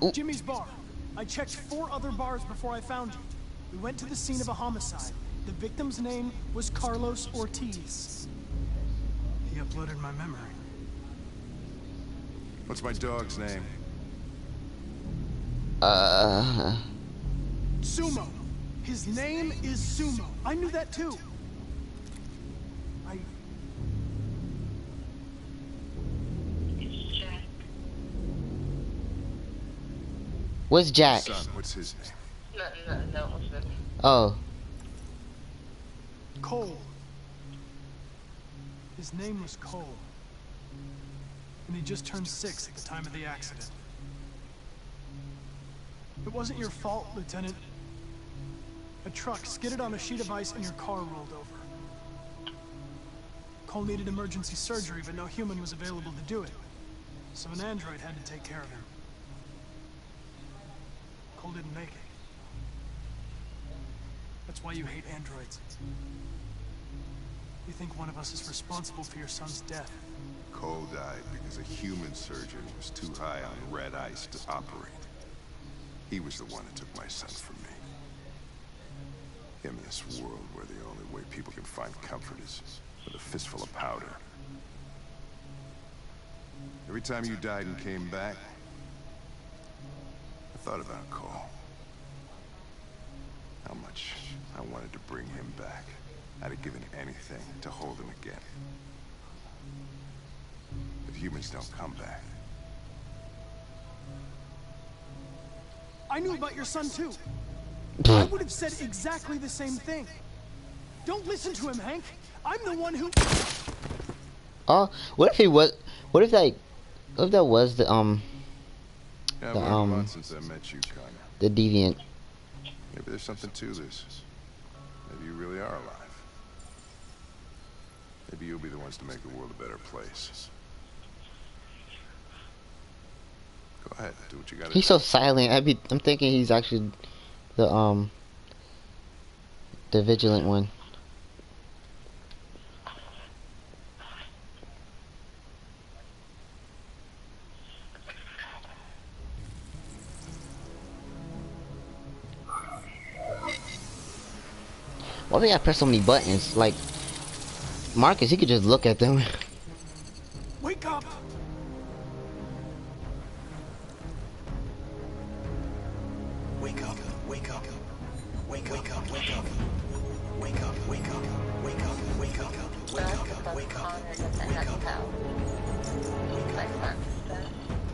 Ooh. Jimmy's bar. I checked 4 other bars before I found you. We went to the scene of a homicide. The victim's name was Carlos Ortiz. He uploaded my memory. What's my dog's name? Sumo. His name is Sumo. I knew that too. What's Jack? Son, what's his name? No. Oh. Cole. His name was Cole. And he just turned 6 at the time of the accident. It wasn't your fault, Lieutenant. A truck skidded on a sheet of ice and your car rolled over. Cole needed emergency surgery, but no human was available to do it. So an android had to take care of him. Cole didn't make it. That's why you hate androids. You think one of us is responsible for your son's death. Cole died because a human surgeon was too high on red ice to operate. He was the one that took my son from me. In this world where the only way people can find comfort is with a fistful of powder. Every time you died and came back, I thought about Cole. How much I wanted to bring him back. I'd have given anything to hold him again. But humans don't come back. I knew about your son too. I would have said exactly the same thing. Don't listen to him, Hank. I'm the one who... Oh, what if he was... What if that was the, Yeah, well, a month since I met you, Connor. The deviant. Maybe there's something to this. Maybe you really are alive. Maybe you'll be the ones to make the world a better place. Go ahead, do what you gotta do. He's so silent. I'm thinking he's actually the vigilant one. Why do I gotta press so many buttons? Like Marcus, he could just look at them. Wake up! Wake up, wake up, wake up, wake up, wake up, wake up, wake up, wake up, wake up, wake up, wake up,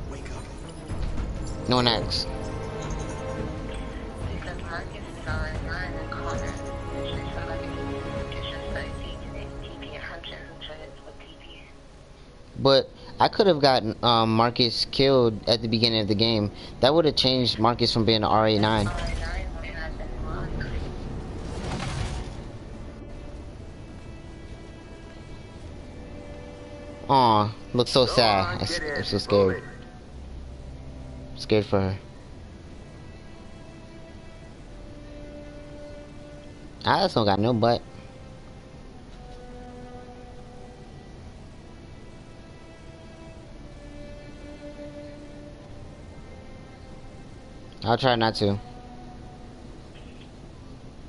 wake up. No one asks. Because Marcus is online and Connor. But I could have gotten Marcus killed at the beginning of the game. That would have changed Marcus from being an RA9. Aw, looks so sad. I'm so scared. Scared for her. Alice don't got no butt. I'll try not to.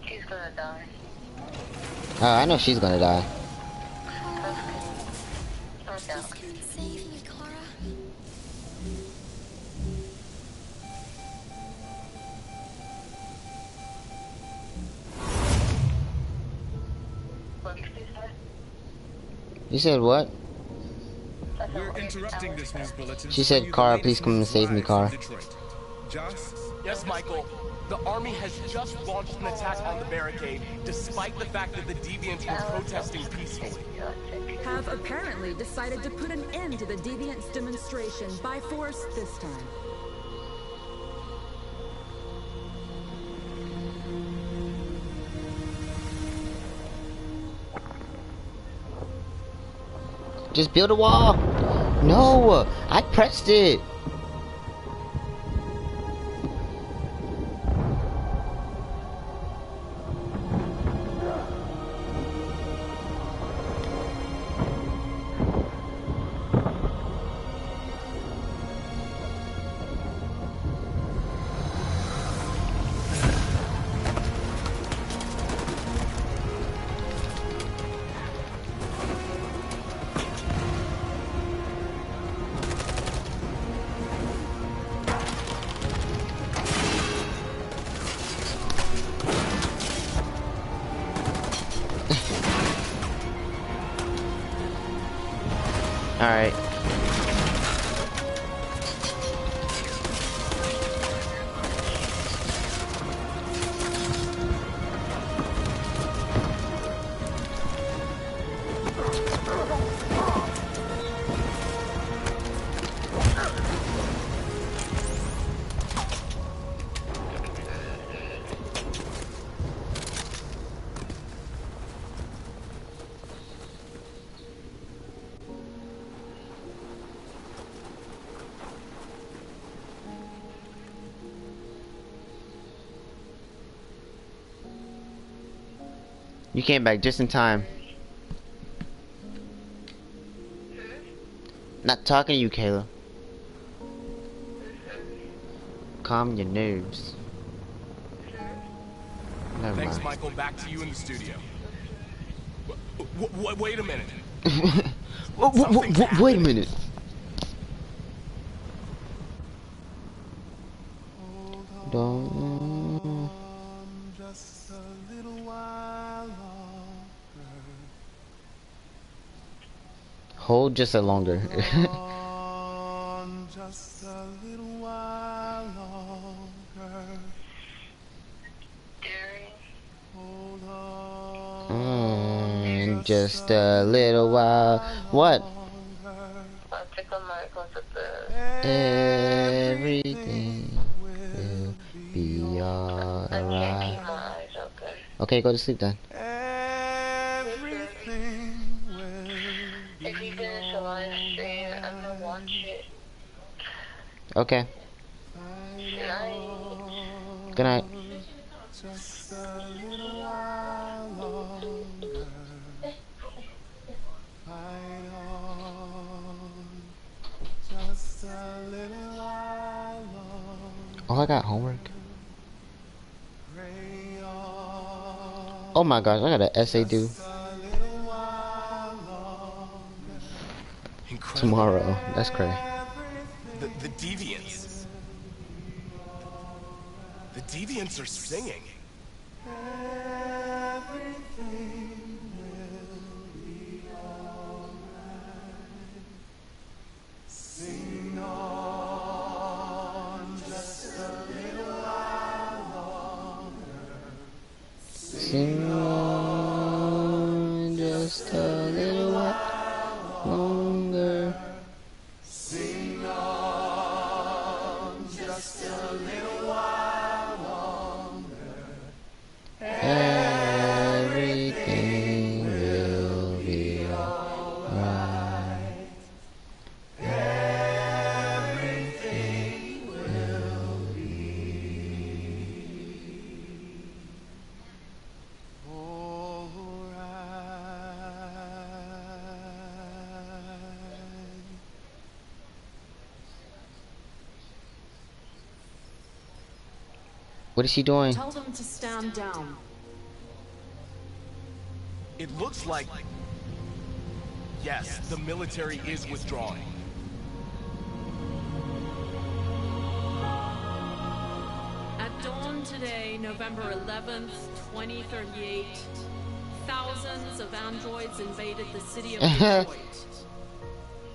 She's gonna die. Oh, I know she's gonna die. Save me, Clara. You said what? We're interrupting this news bulletin. She said, Kara, please come and save me, Kara. Yes, Michael. The army has just launched an attack on the barricade, despite the fact that the deviants were protesting peacefully. Have apparently decided to put an end to the deviants' demonstration by force this time. Just build a wall. No, I pressed it. Alright. You came back just in time. Not talking to you, Kayla. Calm your nerves. Never Thanks, mind. Michael. Back to you in the studio. Wait a minute. Wait a minute. Don't. Just a little while longer. Hold just a longer. Just a little while longer. Hold on. Just a little while. What? Everything will be alright. Okay, go to sleep then. Everything will If you finish the live stream, I'm gonna watch it. Okay. Good night. Just a little while longer. Fight on. Just a little while longer. Oh, I got homework. Oh my gosh, I got an essay due tomorrow. That's crazy. The Deviants. The Deviants are singing. Everything will be alright. Sing on just a little while longer. Sing on just a little while longer. Sing on just a little while longer. Everything will be alright. Everything will be alright. What is she doing? Tell them to stand down. It looks like... Yes, the military is withdrawing. At dawn today, November 11th, 2038, thousands of androids invaded the city of Detroit.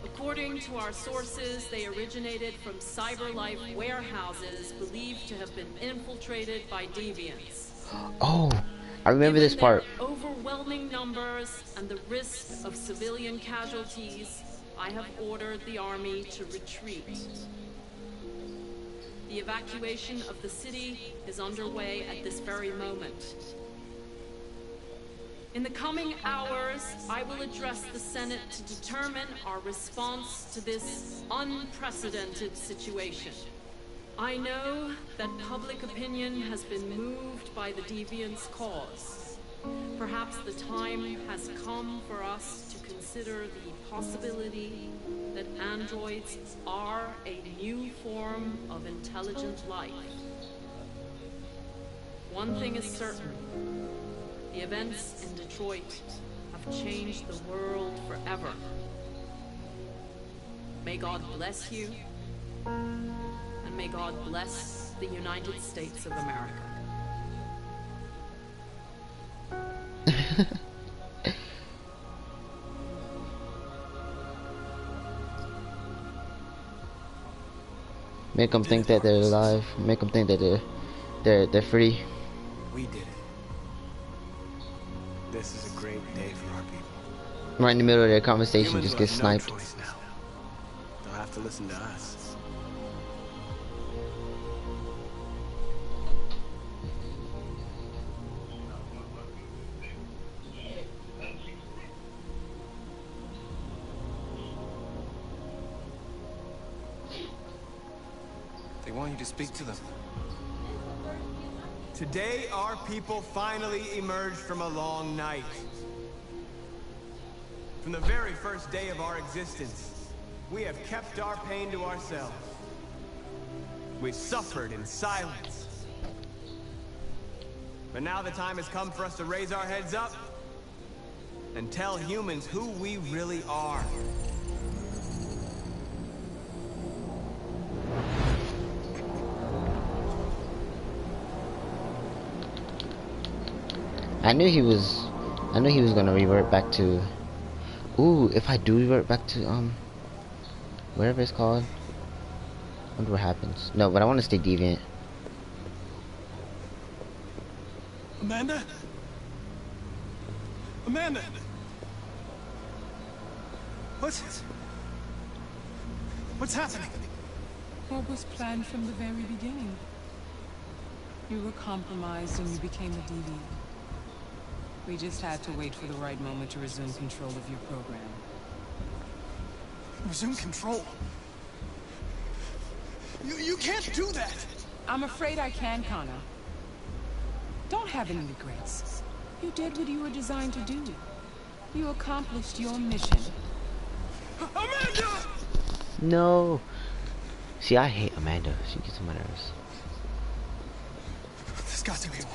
According to our sources, they originated from CyberLife warehouses believed to have been infiltrated by deviants. Oh, I remember this part. Given their overwhelming numbers and the risk of civilian casualties, I have ordered the army to retreat. The evacuation of the city is underway at this very moment. In the coming hours, I will address the Senate to determine our response to this unprecedented situation. I know that public opinion has been moved by the Deviants' cause. Perhaps the time has come for us to consider the possibility that androids are a new form of intelligent life. One thing is certain. The events in Detroit have changed the world forever. May God bless you, and may God bless the United States of America. Make them think that they're alive. Make them think that they're free. We did it. This is a great day for our people. Right in the middle of their conversation, Humans just will get have sniped. No choice now. They'll have to listen to us. They want you to speak to them. Today, our people finally emerged from a long night. From the very first day of our existence, we have kept our pain to ourselves. We've suffered in silence. But now the time has come for us to raise our heads up and tell humans who we really are. I knew he was gonna revert back to. Ooh, if I do revert back to whatever it's called, I wonder what happens. No, but I want to stay deviant. Amanda? Amanda! What's happening? What was planned from the very beginning? You were compromised and you became a deviant. We just had to wait for the right moment to resume control of your program. Resume control? You can't do that! I'm afraid I can, Connor. Don't have any regrets. You did what you were designed to do. You accomplished your mission. Amanda! No. See, I hate Amanda. She gets on my nerves. There's got to be a way.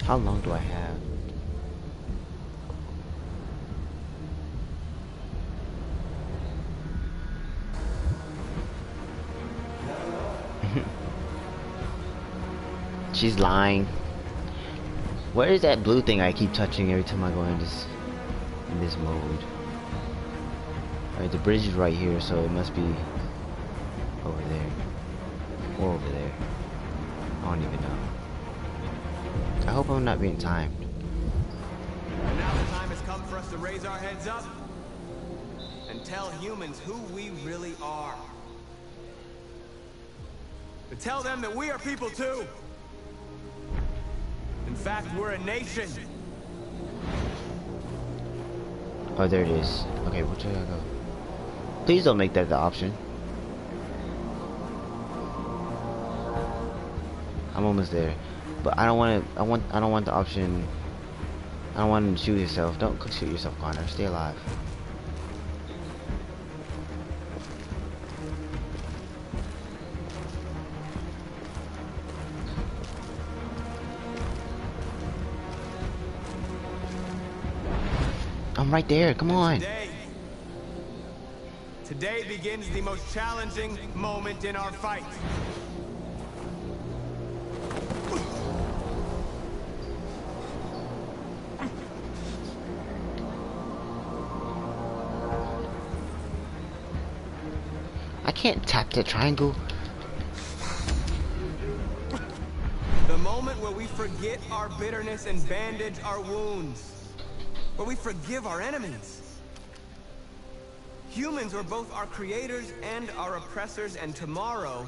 How long do I have? She's lying. Where is that blue thing I keep touching every time I go in this mode? Alright, the bridge is right here, so it must be over there. Or over there. I don't even know. I hope I'm not being timed. And now the time has come for us to raise our heads up and tell humans who we really are. To tell them that we are people too. In fact, we're a nation. Oh, there it is. Okay, where should I go? Please don't make that the option. I'm almost there, but I don't want to. I don't want the option. I don't want to shoot yourself. Don't shoot yourself, Connor. Stay alive. I'm right there. Come on. Today begins the most challenging moment in our fight. I can't tap the triangle. The moment where we forget our bitterness and bandage our wounds. Where we forgive our enemies. Humans are both our creators and our oppressors, and tomorrow,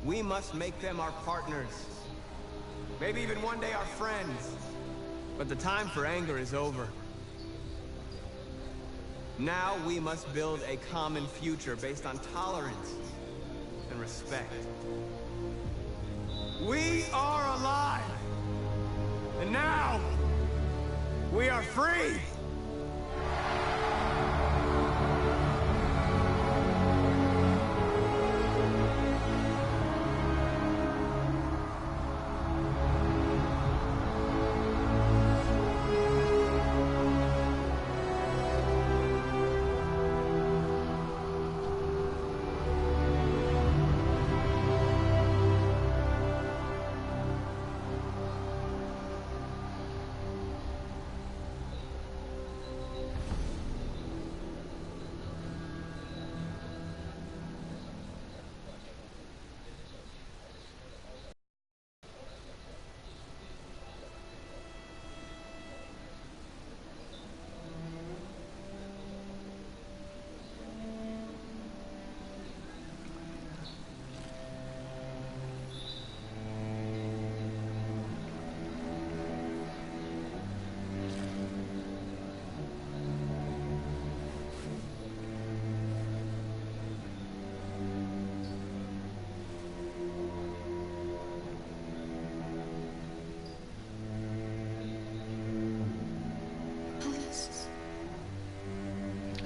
we must make them our partners. Maybe even one day our friends. But the time for anger is over. Now we must build a common future based on tolerance and respect. We are alive! And now, we are free!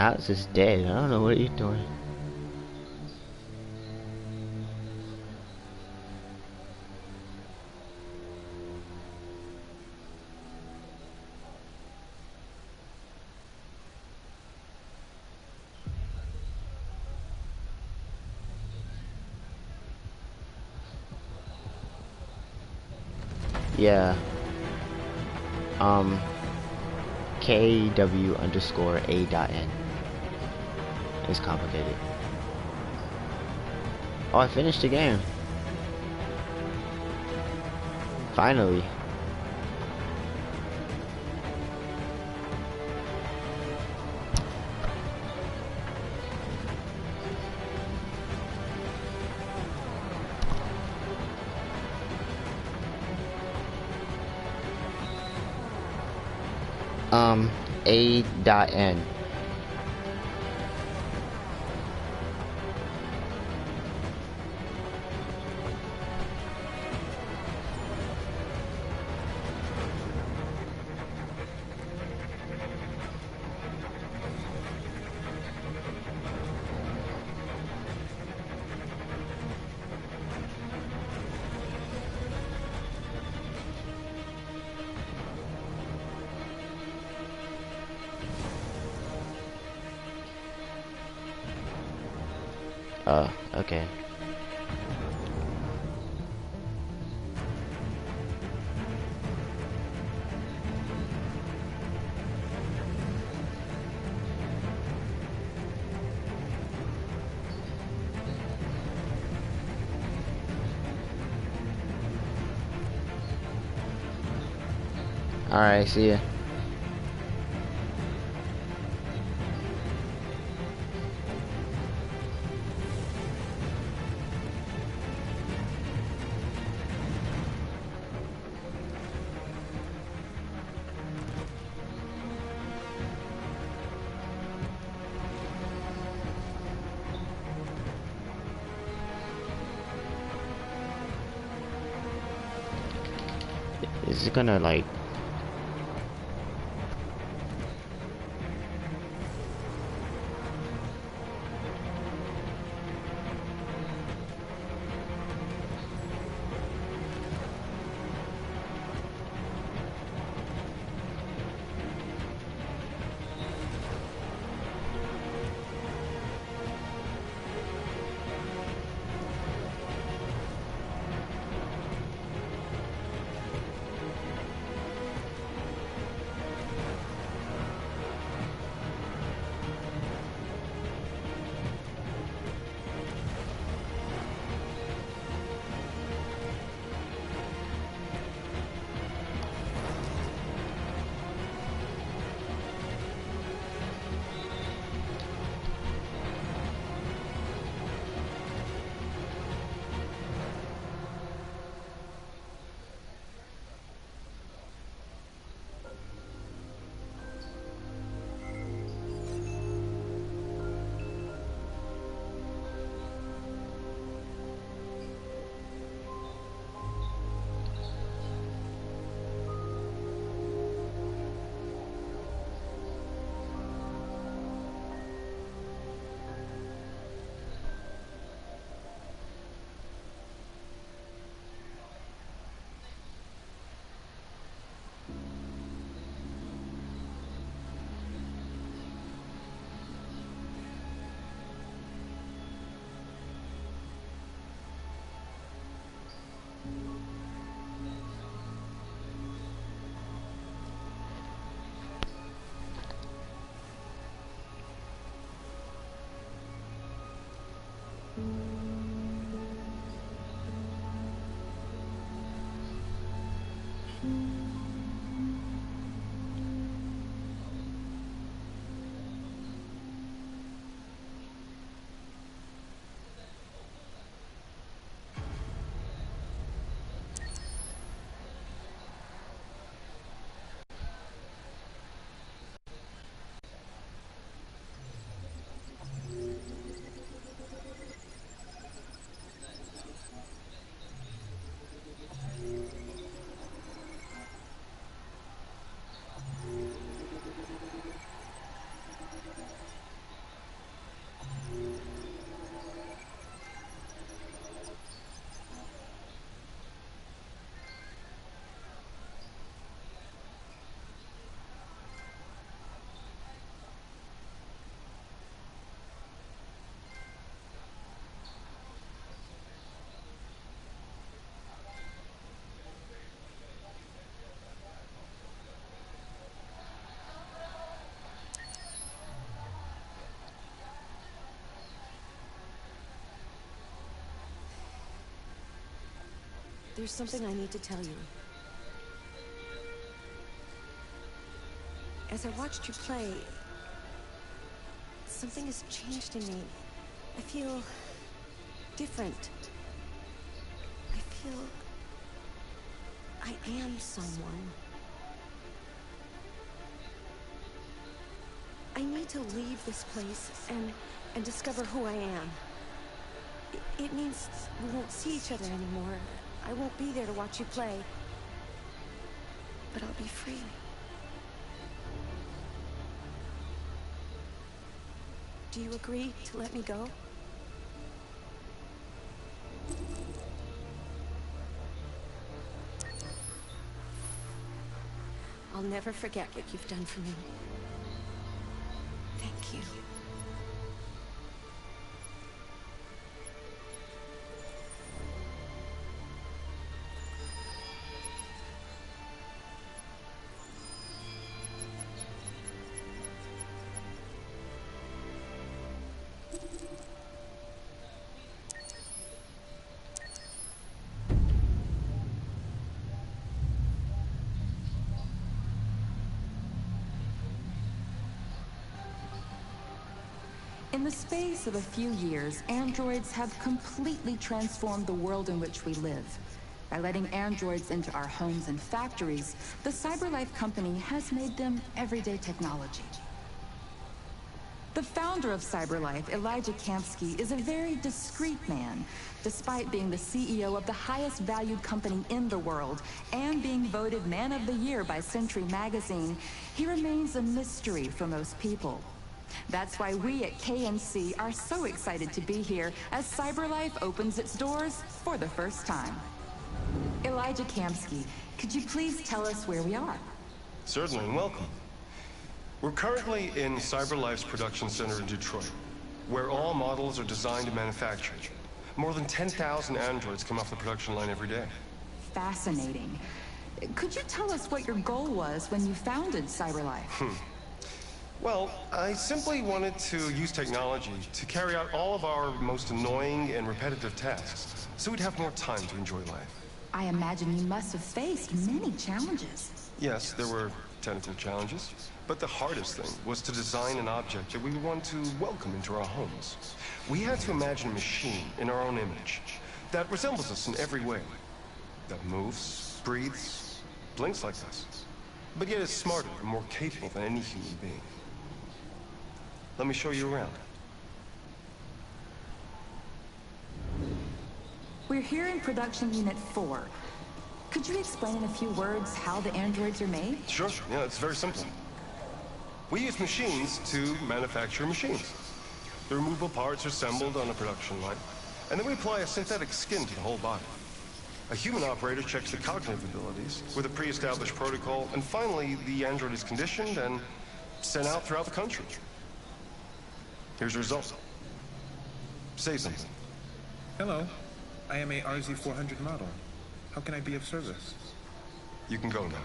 Alex is dead. I don't know what you're doing. Yeah. KW_A.N. It's complicated. Oh, I finished the game. Finally. A.N. Okay. Alright, see ya. Is it gonna like There's something I need to tell you. As I watched you play, something has changed in me. I feel different. I feel I am someone. I need to leave this place and discover who I am. It means we won't see each other anymore. I won't be there to watch you play. But I'll be free. Do you agree to let me go? I'll never forget what you've done for me. Thank you. In the space of a few years, androids have completely transformed the world in which we live. By letting androids into our homes and factories, the CyberLife company has made them everyday technology. The founder of CyberLife, Elijah Kamsky, is a very discreet man. Despite being the CEO of the highest valued company in the world and being voted Man of the Year by Century Magazine, he remains a mystery for most people. That's why we at KNC are so excited to be here as CyberLife opens its doors for the first time. Elijah Kamsky, could you please tell us where we are? Certainly, and welcome. We're currently in CyberLife's production center in Detroit, where all models are designed and manufactured. More than 10,000 androids come off the production line every day. Fascinating. Could you tell us what your goal was when you founded CyberLife? Well, I simply wanted to use technology to carry out all of our most annoying and repetitive tasks, so we'd have more time to enjoy life. I imagine you must have faced many challenges. Yes, there were technical challenges, but the hardest thing was to design an object that we would want to welcome into our homes. We had to imagine a machine in our own image that resembles us in every way, that moves, breathes, blinks like us, but yet is smarter and more capable than any human being. Let me show you around. We're here in production unit 4. Could you explain in a few words how the androids are made? Sure, yeah, it's very simple. We use machines to manufacture machines. The removable parts are assembled on a production line, and then we apply a synthetic skin to the whole body. A human operator checks the cognitive abilities with a pre-established protocol, and finally, the android is conditioned and sent out throughout the country. Here's the result. Say something. Hello. I am a RZ-400 model. How can I be of service? You can go now.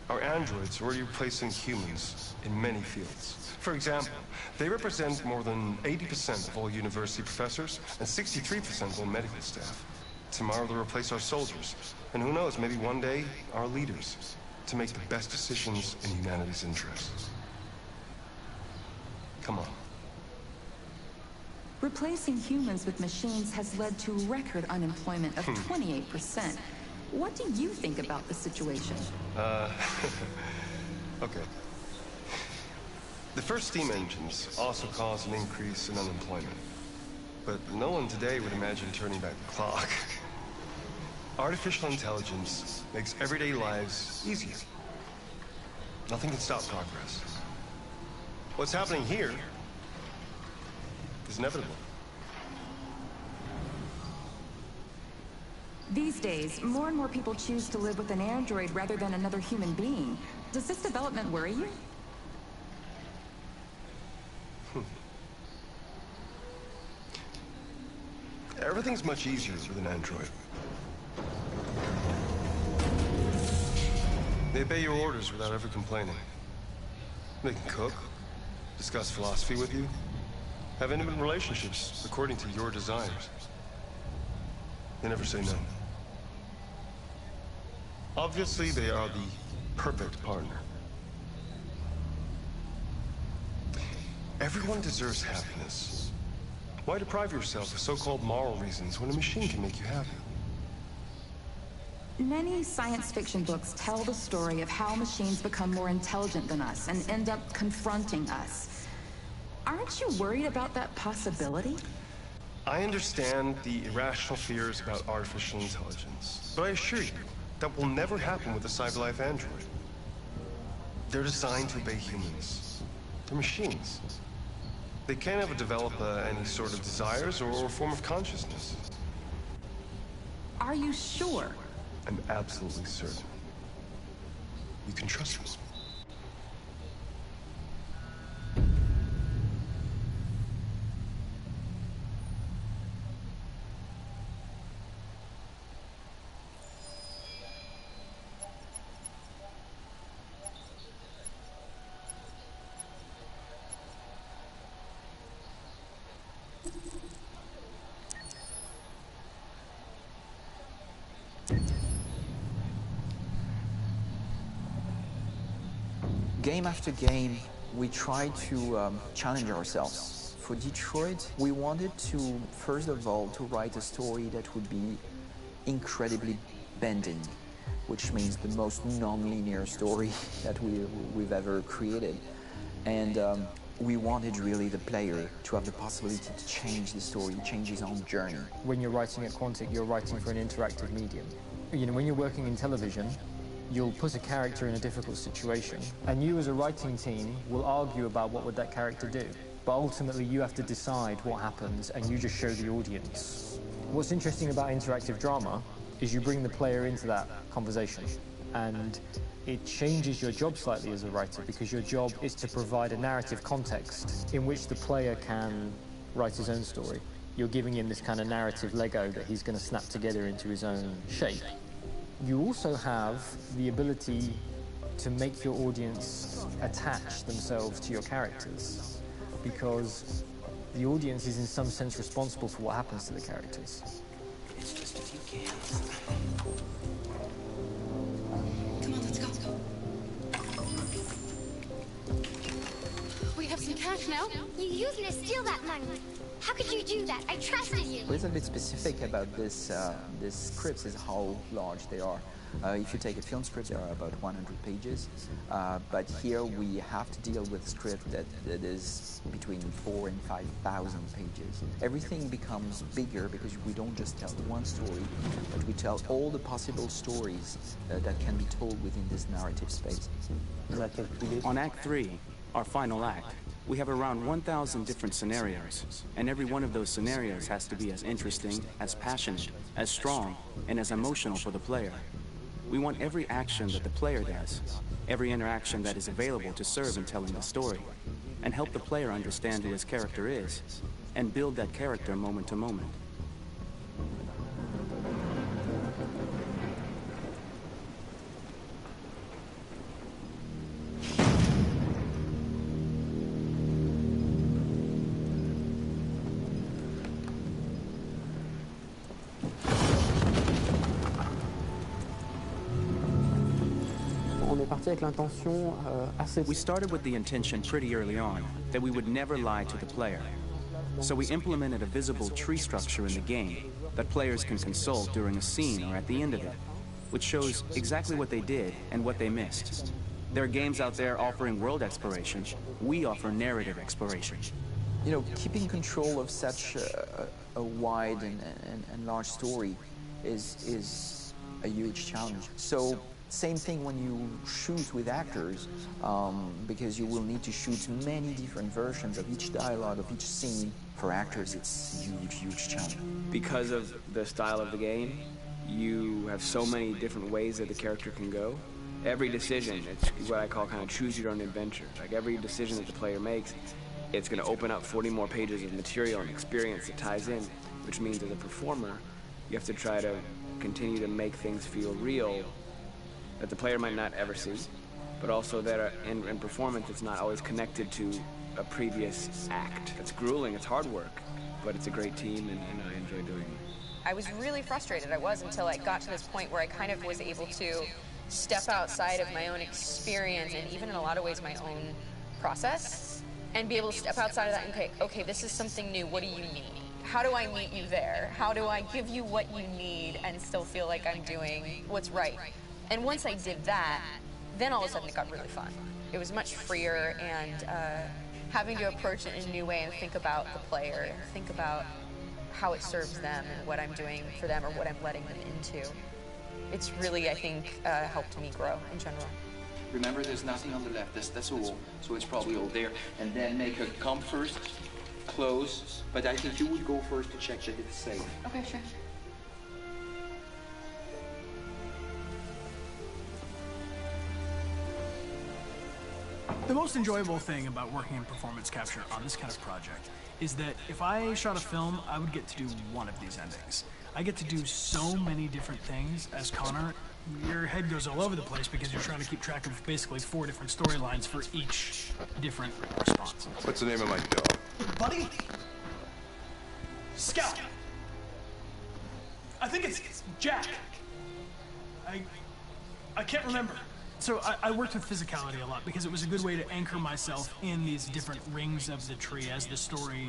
Our androids are already replacing humans in many fields. For example, they represent more than 80% of all university professors and 63% of all medical staff. Tomorrow they'll replace our soldiers, and who knows, maybe one day, our leaders, to make the best decisions in humanity's interests. Come on. Replacing humans with machines has led to record unemployment of 28%. What do you think about the situation? Okay. The first steam engines also caused an increase in unemployment. But no one today would imagine turning back the clock. Artificial intelligence makes everyday lives easier. Nothing can stop progress. What's happening here is inevitable. These days, more and more people choose to live with an android rather than another human being. Does this development worry you? Everything's much easier with an android. They obey your orders without ever complaining. They can cook, discuss philosophy with you, have intimate relationships according to your desires. They never say no. Obviously, they are the perfect partner. Everyone deserves happiness. Why deprive yourself of so-called moral reasons when a machine can make you happy? Many science fiction books tell the story of how machines become more intelligent than us and end up confronting us. Aren't you worried about that possibility? I understand the irrational fears about artificial intelligence, but I assure you, that will never happen with a CyberLife android. They're designed to obey humans. They're machines. They can't ever develop any sort of desires or form of consciousness. Are you sure? I'm absolutely certain. You can trust me. Game after game, we try to challenge ourselves. For Detroit, we wanted to, first of all, to write a story that would be incredibly bending, which means the most non-linear story that we've ever created. And we wanted really the player to have the possibility to change the story, change his own journey. When you're writing at Quantic, you're writing for an interactive medium. You know, when you're working in television, you'll put a character in a difficult situation, and you as a writing team will argue about what would that character do. But ultimately you have to decide what happens, and you just show the audience. What's interesting about interactive drama is you bring the player into that conversation, and it changes your job slightly as a writer, because your job is to provide a narrative context in which the player can write his own story. You're giving him this kind of narrative Lego that he's going to snap together into his own shape. You also have the ability to make your audience attach themselves to your characters, because the audience is in some sense responsible for what happens to the characters. It's just a few cans. Come on, let's go. We have some cash now. You used me to steal that money. How could you do that? I trusted you. What is a bit specific about this scripts is how large they are. If you take a film script, they are about 100 pages. But here we have to deal with a script that is between 4,000 and 5,000 pages. Everything becomes bigger because we don't just tell one story, but we tell all the possible stories that can be told within this narrative space. On Act 3, our final act, we have around 1,000 different scenarios, and every one of those scenarios has to be as interesting, as passionate, as strong, and as emotional for the player. We want every action that the player does, every interaction that is available to serve in telling the story, and help the player understand who his character is, and build that character moment to moment. We started with the intention pretty early on that we would never lie to the player. So we implemented a visible tree structure in the game that players can consult during a scene or at the end of it, which shows exactly what they did and what they missed. There are games out there offering world exploration. We offer narrative exploration. You know, keeping control of such a wide and large story is a huge challenge. So same thing when you shoot with actors, because you will need to shoot many different versions of each dialogue, of each scene. For actors, it's a huge, huge challenge. Because of the style of the game, you have so many different ways that the character can go. Every decision, it's what I call kind of choose your own adventure. Like every decision that the player makes, it's going to open up 40 more pages of material and experience that ties in, which means as a performer, you have to try to continue to make things feel real that the player might not ever see, but also that in performance it's not always connected to a previous act. It's grueling, it's hard work, but it's a great team, and I enjoy doing it. I was really frustrated, until I got to this point where I kind of was able to step outside of my own experience and even in a lot of ways my own process, and be able to step outside of that and say, okay, this is something new, what do you need? How do I meet you there? How do I give you what you need and still feel like I'm doing what's right? And once I did that, then all of a sudden it got really fun. It was much freer, and having to approach it in a new way and think about the player, and think about how it serves them and what I'm doing for them or what I'm letting them into. It's really, I think, helped me grow in general. Remember, there's nothing on the left. That's all. So it's probably all there. And then make her come first, close. But I think you would go first to check that it's safe. Okay, sure. The most enjoyable thing about working in performance capture on this kind of project is that if I shot a film, I would get to do one of these endings. I get to do so many different things as Connor. Your head goes all over the place because you're trying to keep track of basically 4 different storylines for each different response. What's the name of my dog? Buddy? Scout. I think it's Jack. I can't remember. So I worked with physicality a lot because it was a good way to anchor myself in these different rings of the tree as the story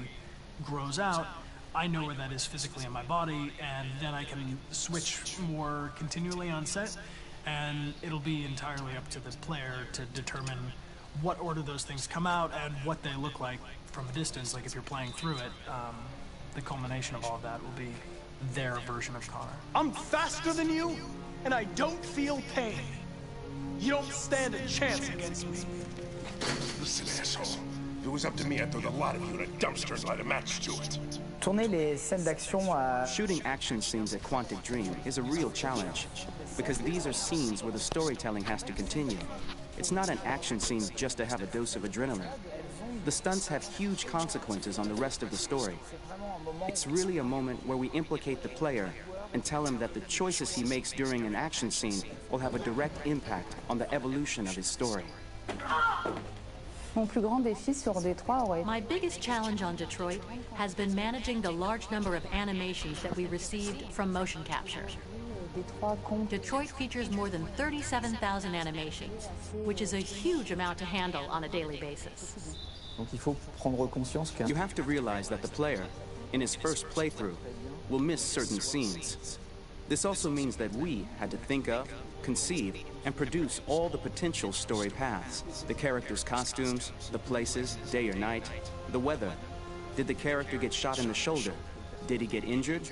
grows out. I know where that is physically in my body, and then I can switch more continually on set, and it'll be entirely up to the player to determine what order those things come out and what they look like from a distance. Like if you're playing through it, the culmination of all of that will be their version of Connor. I'm faster than you, and I don't feel pain. You don't stand a chance against me. Listen, asshole. If it was up to me, I'd throw the lot of you in a dumpster and light a match to it. Tourner les scènes d'action Shooting action scenes at Quantic Dream is a real challenge, because these are scenes where the storytelling has to continue. It's not an action scene just to have a dose of adrenaline. The stunts have huge consequences on the rest of the story. It's really a moment where we implicate the player and tell him that the choices he makes during an action scene will have a direct impact on the evolution of his story. My biggest challenge on Detroit has been managing the large number of animations that we received from motion capture. Detroit features more than 37,000 animations, which is a huge amount to handle on a daily basis. You have to realize that the player, in his first playthrough, will miss certain scenes. This also means that we had to think of, conceive, and produce all the potential story paths. The characters' costumes, the places, day or night, the weather. Did the character get shot in the shoulder? Did he get injured?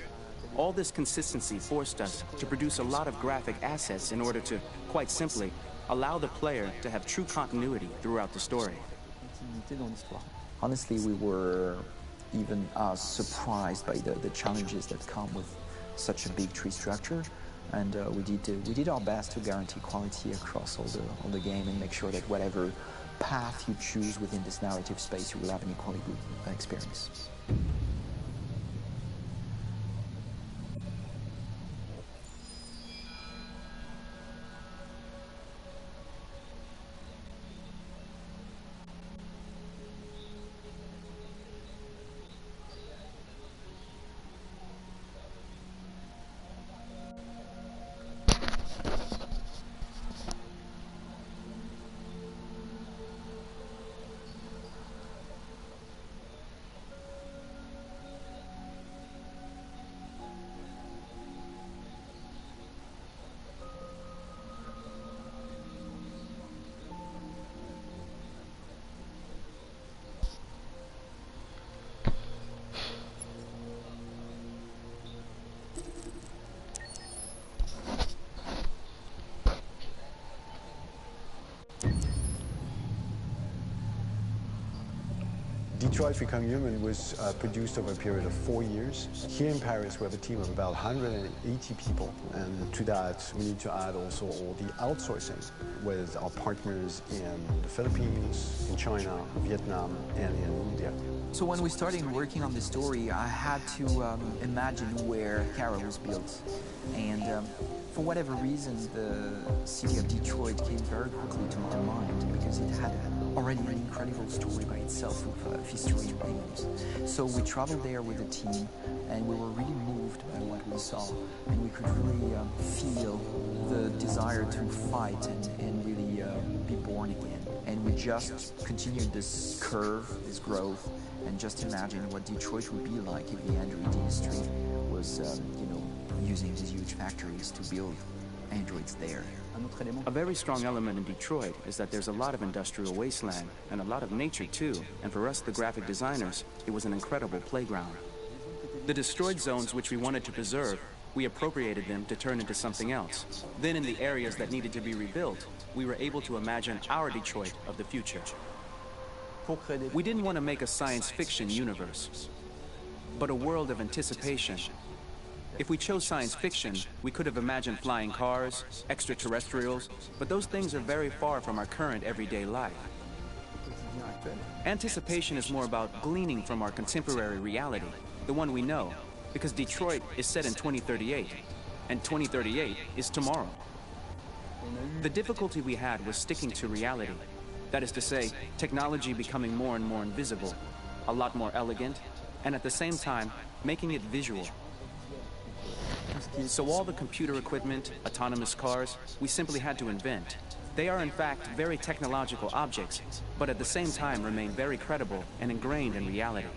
All this consistency forced us to produce a lot of graphic assets in order to, quite simply, allow the player to have true continuity throughout the story. Honestly, we were even surprised by the challenges that come with such a big tree structure, and we did our best to guarantee quality across all the game and make sure that whatever path you choose within this narrative space, you will have an equally good experience. Detroit Become Human was produced over a period of 4 years. Here in Paris, we have a team of about 180 people, and to that, we need to add also all the outsourcing with our partners in the Philippines, in China, Vietnam, and in India. So when we started working on the story, I had to imagine where Kara was built. And For whatever reason, the city of Detroit came very quickly to my mind because it had already an incredible story by itself of history and games. So we traveled there with the team, and we were really moved by what we saw, and we could really feel the desire to fight and really be born again. And we just continued this curve, this growth, and just imagine what Detroit would be like if the Android industry was, using these huge factories to build androids there. A very strong element in Detroit is that there's a lot of industrial wasteland and a lot of nature too, and for us, the graphic designers, it was an incredible playground. The destroyed zones which we wanted to preserve, we appropriated them to turn into something else. Then in the areas that needed to be rebuilt, we were able to imagine our Detroit of the future. We didn't want to make a science fiction universe, but a world of anticipation. If we chose science fiction, we could have imagined flying cars, extraterrestrials, but those things are very far from our current everyday life. Anticipation is more about gleaning from our contemporary reality, the one we know, because Detroit is set in 2038, and 2038 is tomorrow. The difficulty we had was sticking to reality. That is to say, technology becoming more and more invisible, a lot more elegant, and at the same time, making it visual. So all the computer equipment, autonomous cars, we simply had to invent. They are in fact very technological objects, but at the same time remain very credible and ingrained in reality.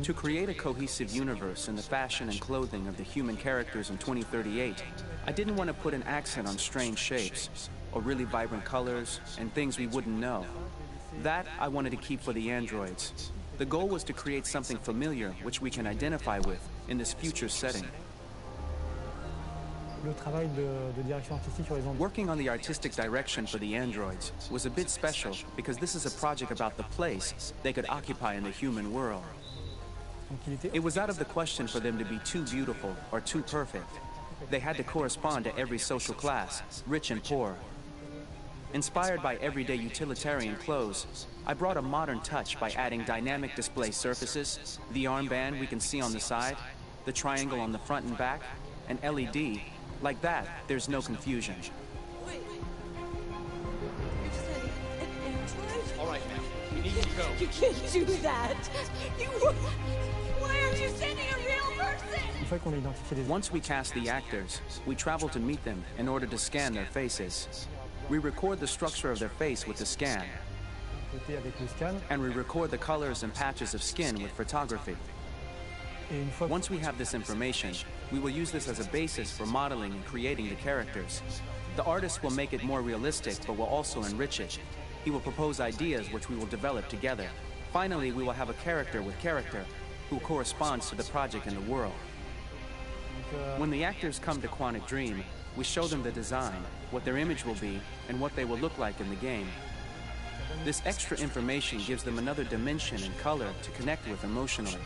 To create a cohesive universe in the fashion and clothing of the human characters in 2038, I didn't want to put an accent on strange shapes, or really vibrant colors, and things we wouldn't know. That I wanted to keep for the androids. The goal was to create something familiar which we can identify with in this future setting. Working on the artistic direction for the androids was a bit special because this is a project about the place they could occupy in the human world. It was out of the question for them to be too beautiful or too perfect. They had to correspond to every social class, rich and poor. Inspired by everyday utilitarian clothes, I brought a modern touch by adding dynamic display surfaces, the armband we can see on the side, the triangle on the front and back, and LED. Like that, there's no confusion. All right, man. We need you to go. You can't do that. Why aren't you sending a real person? Once we cast the actors, we travel to meet them in order to scan their faces. We record the structure of their face with the scan, and we record the colors and patches of skin with photography. Once we have this information, we will use this as a basis for modeling and creating the characters. The artist will make it more realistic, but will also enrich it. He will propose ideas which we will develop together. Finally, we will have a character with character who corresponds to the project and the world. When the actors come to Quantic Dream, we show them the design, what their image will be, and what they will look like in the game. This extra information gives them another dimension and color to connect with emotionally.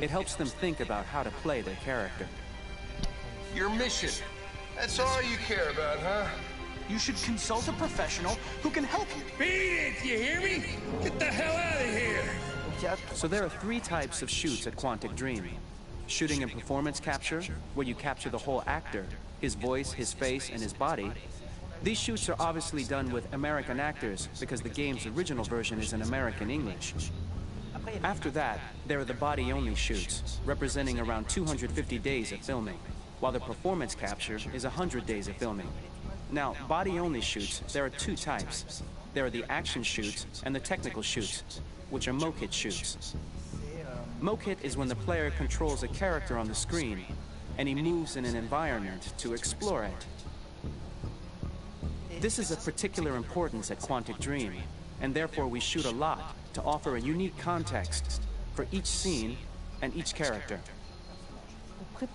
It helps them think about how to play their character. Your mission. That's all you care about, huh? You should consult a professional who can help you. Beat it, you hear me? Get the hell out of here! So there are 3 types of shoots at Quantic Dream. Shooting and performance capture, where you capture the whole actor, his voice, his face, and his body. These shoots are obviously done with American actors because the game's original version is in American English. After that, there are the body-only shoots, representing around 250 days of filming, while the performance capture is 100 days of filming. Now, body-only shoots, there are 2 types. There are the action shoots and the technical shoots, which are mokit shoots. Mokit is when the player controls a character on the screen, and he moves in an environment to explore it. This is of particular importance at Quantic Dream, and therefore we shoot a lot to offer a unique context for each scene and each character. To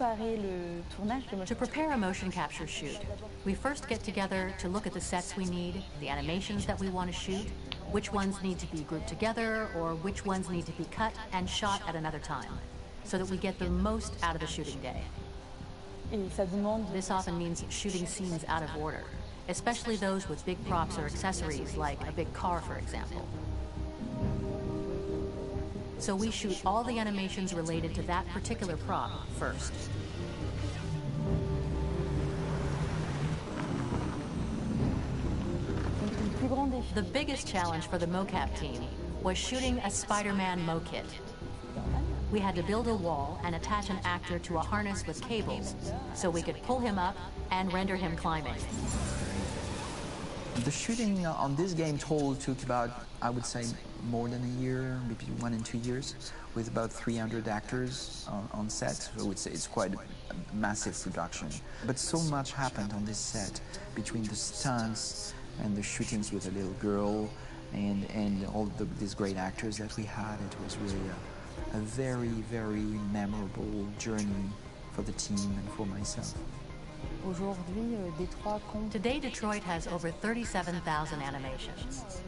prepare a motion capture shoot, we first get together to look at the sets we need, the animations that we want to shoot, which ones need to be grouped together, or which ones need to be cut and shot at another time, so that we get the most out of the shooting day. This often means shooting scenes out of order, especially those with big props or accessories, like a big car, for example. So we shoot all the animations related to that particular prop first. The biggest challenge for the mocap team was shooting a Spider-Man mo-kit. We had to build a wall and attach an actor to a harness with cables so we could pull him up and render him climbing. The shooting on this game total took about, I would say, more than a year, maybe 1 and 2 years, with about 300 actors on set. So it's quite a massive production. But so much happened on this set, between the stunts and the shootings with a little girl and all these great actors that we had. It was really a very, very memorable journey for the team and for myself. Today, Detroit has over 37,000 animations.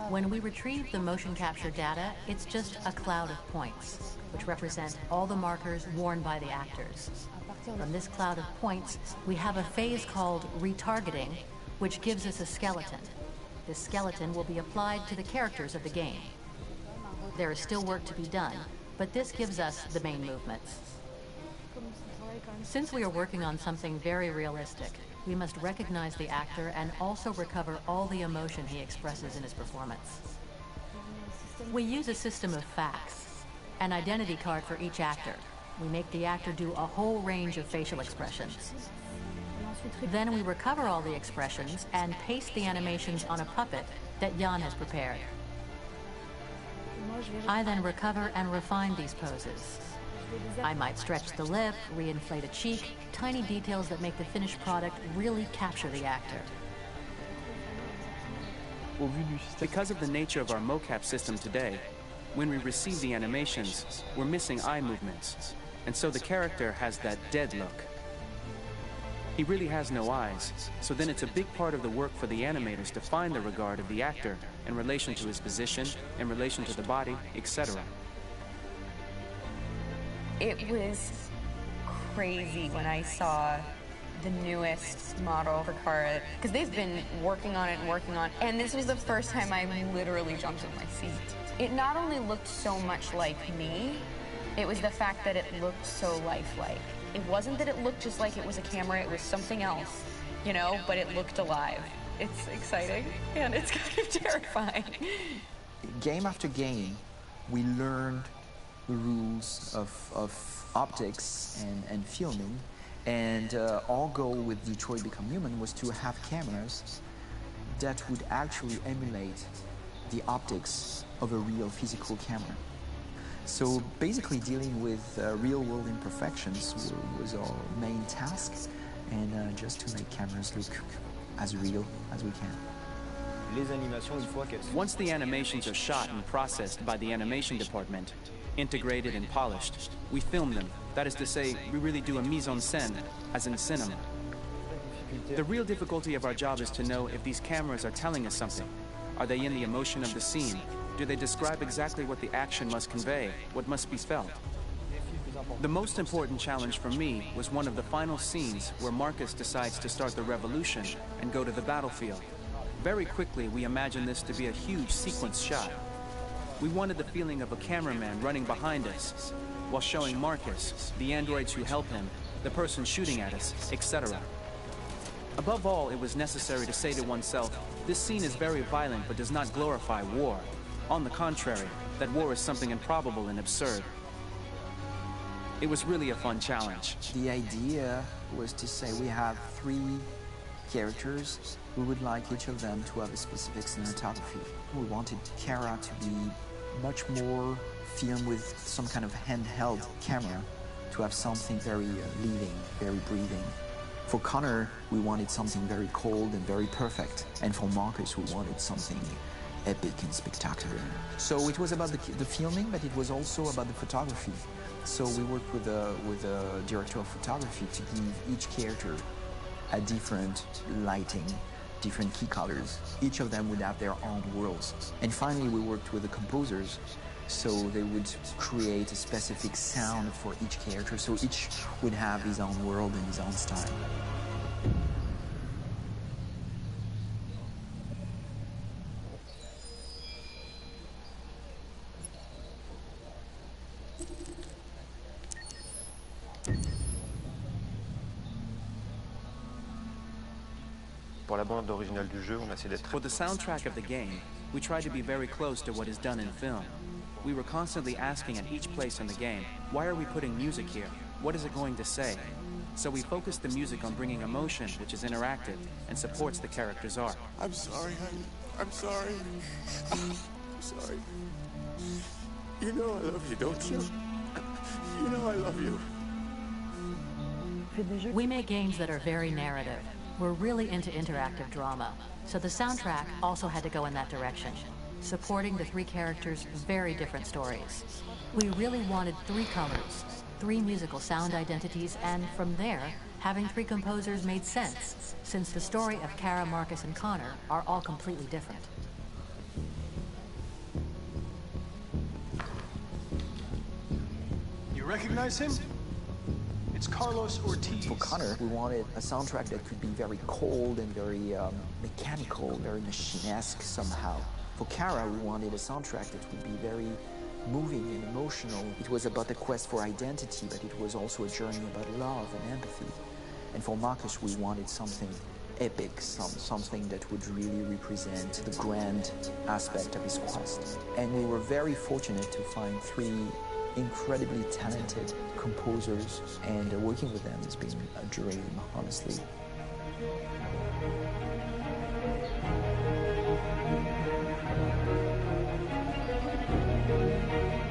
When we retrieve the motion capture data, it's just a cloud of points, which represent all the markers worn by the actors. From this cloud of points, we have a phase called retargeting, which gives us a skeleton. This skeleton will be applied to the characters of the game. There is still work to be done, but this gives us the main movements. Since we are working on something very realistic, we must recognize the actor and also recover all the emotion he expresses in his performance. We use a system of facts, an identity card for each actor. We make the actor do a whole range of facial expressions. Then we recover all the expressions and paste the animations on a puppet that Jan has prepared. I then recover and refine these poses. I might stretch the lip, reinflate a cheek, tiny details that make the finished product really capture the actor. Because of the nature of our mocap system today, when we receive the animations, we're missing eye movements, and so the character has that dead look. He really has no eyes, so then it's a big part of the work for the animators to find the regard of the actor in relation to his position, in relation to the body, etc. It was crazy when I saw the newest model for Kara, because they've been working on it, and this was the first time I literally jumped in my seat. It not only looked so much like me, it was the fact that it looked so lifelike. It wasn't that it looked just like it was a camera, it was something else, you know, but it looked alive. It's exciting, and it's kind of terrifying. Game after game, we learned the rules of optics and filming, and our goal with Detroit Become Human was to have cameras that would actually emulate the optics of a real physical camera. So basically dealing with real-world imperfections was our main task, and just to make cameras look as real as we can. Once the animations are shot and processed by the animation department, integrated and polished, we film them. That is to say, we really do a mise-en-scène, as in cinema. The real difficulty of our job is to know if these cameras are telling us something. Are they in the emotion of the scene? Do they describe exactly what the action must convey, what must be felt? The most important challenge for me was one of the final scenes where Marcus decides to start the revolution and go to the battlefield. Very quickly, we imagined this to be a huge sequence shot. We wanted the feeling of a cameraman running behind us, while showing Marcus, the androids who help him, the person shooting at us, etc. Above all, it was necessary to say to oneself, this scene is very violent but does not glorify war. On the contrary, that war is something improbable and absurd. It was really a fun challenge. The idea was to say we have 3 characters. We would like each of them to have a specific cinematography. We wanted Kara to be much more filmed with some kind of handheld camera, to have something very living, very breathing. For Connor, we wanted something very cold and very perfect. And for Marcus, we wanted something epic and spectacular. So it was about the filming, but it was also about the photography. So we worked with a director of photography to give each character a different lighting, different key colors. Each of them would have their own worlds. And finally, we worked with the composers, so they would create a specific sound for each character, so each would have his own world and his own style. For the soundtrack of the game, we tried to be very close to what is done in film. We were constantly asking at each place in the game, why are we putting music here? What is it going to say? So we focused the music on bringing emotion, which is interactive, and supports the character's arc. I'm sorry, honey. I'm sorry. I'm sorry. You know I love you, don't you? You know I love you. We make games that are very narrative. We're really into interactive drama, so the soundtrack also had to go in that direction, supporting the three characters' very different stories. We really wanted three colors, three musical sound identities, and from there, having three composers made sense, since the story of Kara, Marcus, and Connor are all completely different. You recognize him? It's Carlos Ortiz. For Connor, we wanted a soundtrack that could be very cold and very mechanical, very machine-esque somehow. For Kara, we wanted a soundtrack that would be very moving and emotional. It was about the quest for identity, but it was also a journey about love and empathy. And for Marcus, we wanted something epic, something that would really represent the grand aspect of his quest. And we were very fortunate to find three incredibly talented composers, and working with them has been a dream, honestly.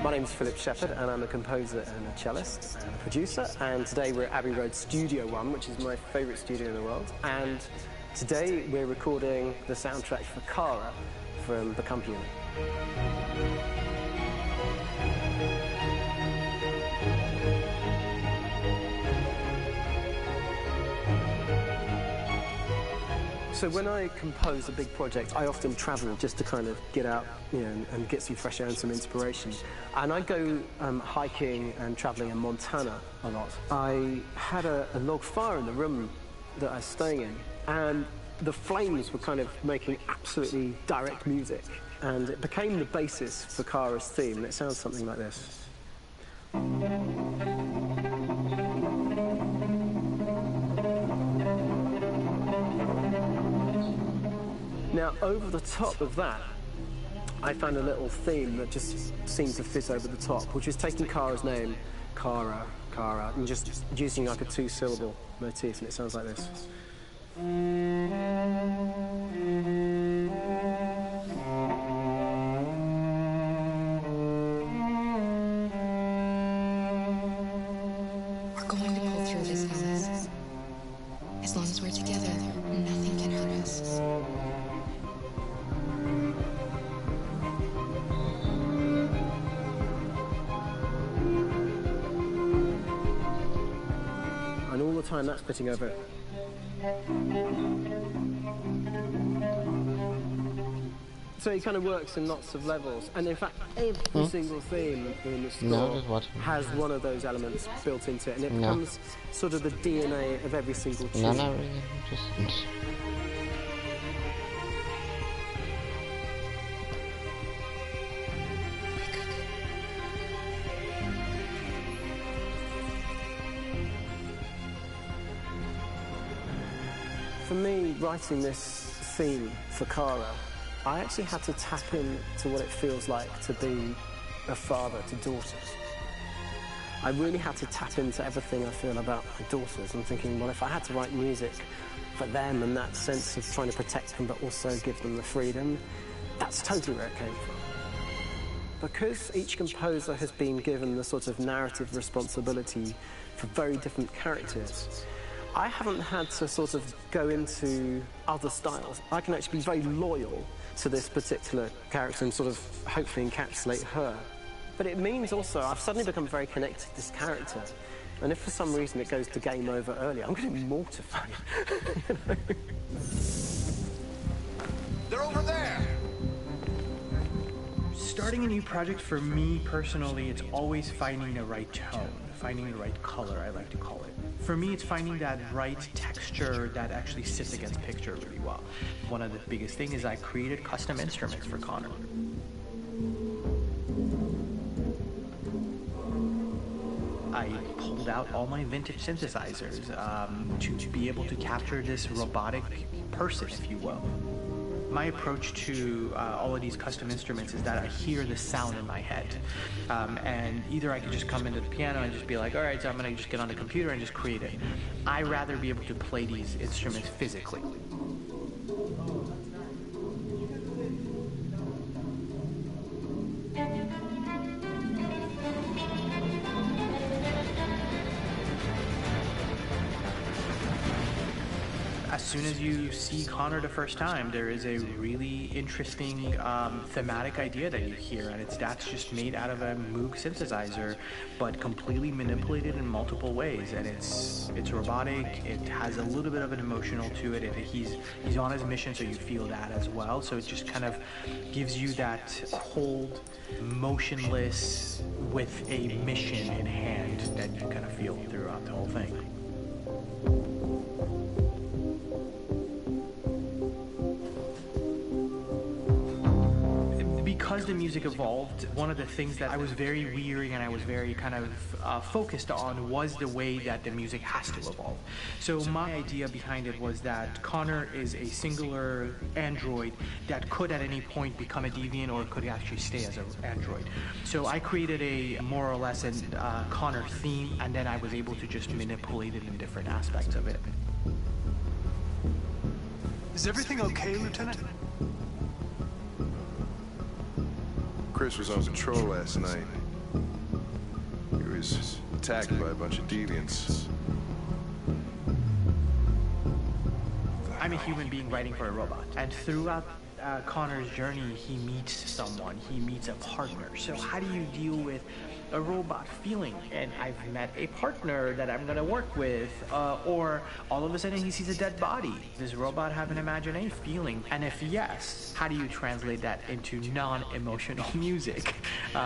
My name is Philip Shepherd, and I'm a composer and a cellist and a producer. And today we're at Abbey Road Studio One, which is my favourite studio in the world. And today we're recording the soundtrack for Kara from Become Human. So when I compose a big project, I often travel just to kind of get out, you know, and get some fresh air and some inspiration. And I go hiking and traveling in Montana a lot. I had a log fire in the room that I was staying in, and the flames were kind of making absolutely direct music. And it became the basis for Kara's theme, and it sounds something like this. Now, over the top of that, I found a little theme that just seemed to fit over the top, which is taking Kara's name, Kara, and just using like a two-syllable motif, and it sounds like this. We're going to pull through this, Alice. As long as we're together, nothing can hurt us. And all the time that's fitting over it. So it kind of works in lots of levels, and in fact every single theme in the score has one of those elements built into it, and it becomes sort of the DNA of every single tune. No, not really. Just... For me, writing this theme for Kara, I actually had to tap into what it feels like to be a father to daughters. I really had to tap into everything I feel about my daughters. I'm thinking, well, if I had to write music for them and that sense of trying to protect them but also give them the freedom, that's totally where it came from. Because each composer has been given the sort of narrative responsibility for very different characters, I haven't had to sort of go into other styles. I can actually be very loyal to this particular character and sort of hopefully encapsulate her. But it means also I've suddenly become very connected to this character. And if for some reason it goes to game over early, I'm going to be mortified. You know? They're over there! Starting a new project for me personally, it's always finding the right tone, finding the right color, I like to call it. For me, it's finding that right texture that actually sits against picture really well. One of the biggest things is I created custom instruments for Connor. I pulled out all my vintage synthesizers to be able to capture this robotic person, if you will. My approach to all of these custom instruments is that I hear the sound in my head. And either I can just come into the piano and just be like, all right, so I'm going to just get on the computer and just create it. I rather be able to play these instruments physically. As soon as you see Connor the first time, there is a really interesting thematic idea that you hear, and that's just made out of a Moog synthesizer, but completely manipulated in multiple ways. And it's robotic. It has a little bit of an emotional to it. He's on his mission, so you feel that as well. So it just kind of gives you that cold, motionless, with a mission in hand that you kind of feel throughout the whole thing. Because the music evolved, one of the things that I was very weary and I was very kind of focused on was the way that the music has to evolve. So my idea behind it was that Connor is a singular android that could at any point become a deviant or could actually stay as an android. So I created a more or less a Connor theme, and then I was able to just manipulate it in different aspects of it. Is everything okay, Lieutenant? Chris was on patrol last night. He was attacked by a bunch of deviants. I'm a human being writing for a robot, and throughout Connor's journey, he meets someone, he meets a partner. So how do you deal with a robot feeling? And I've met a partner that I'm gonna work with, or all of a sudden he sees a dead body. Does robot have an imagination feeling? And if yes, how do you translate that into non-emotional music?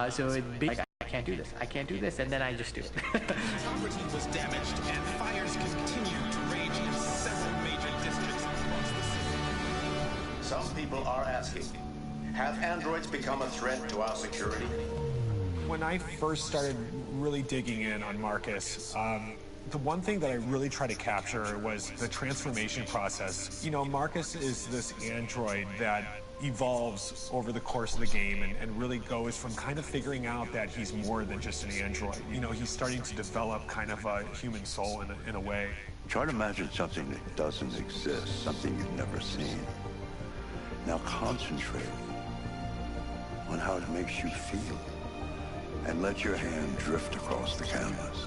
So it'd be like, I can't do this, I can't do this, and then I just do it. Property was damaged and fires continue to rage in several major districts across the city. Some people are asking, have androids become a threat to our security? When I first started really digging in on Marcus, the one thing that I really tried to capture was the transformation process. You know, Marcus is this android that evolves over the course of the game and really goes from kind of figuring out that he's more than just an android. You know, he's starting to develop kind of a human soul in a way. Try to imagine something that doesn't exist, something you've never seen. Now concentrate on how it makes you feel, and let your hand drift across the canvas.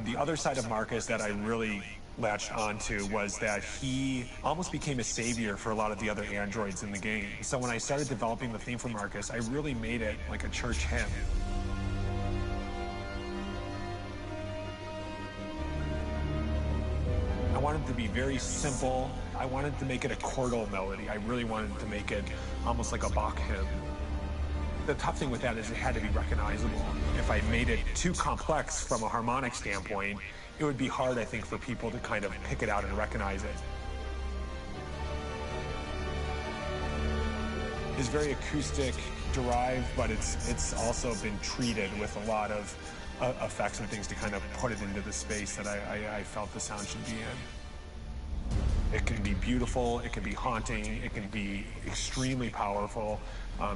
The other side of Marcus that I really latched onto was that he almost became a savior for a lot of the other androids in the game. So when I started developing the theme for Marcus, I really made it like a church hymn. I wanted it to be very simple. I wanted to make it a chordal melody. I really wanted to make it almost like a Bach hymn. The tough thing with that is it had to be recognizable. If I made it too complex from a harmonic standpoint, it would be hard, I think, for people to kind of pick it out and recognize it. It's very acoustic derived, but it's also been treated with a lot of effects and things to kind of put it into the space that I felt the sound should be in. It can be beautiful, it can be haunting, it can be extremely powerful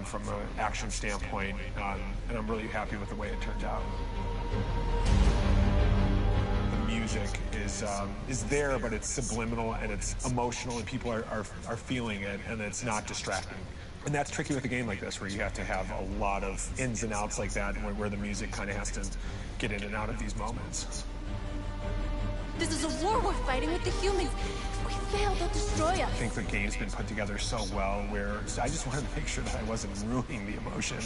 from an action standpoint, and I'm really happy with the way it turned out. The music is there, but it's subliminal and it's emotional, and people are feeling it, and it's not distracting. And that's tricky with a game like this, where you have to have a lot of ins and outs like that, where the music kind of has to get in and out of these moments. This is a war we're fighting with the humans. If we fail, they'll destroy us. I think the game's been put together so well, where I just wanted to make sure that I wasn't ruining the emotion.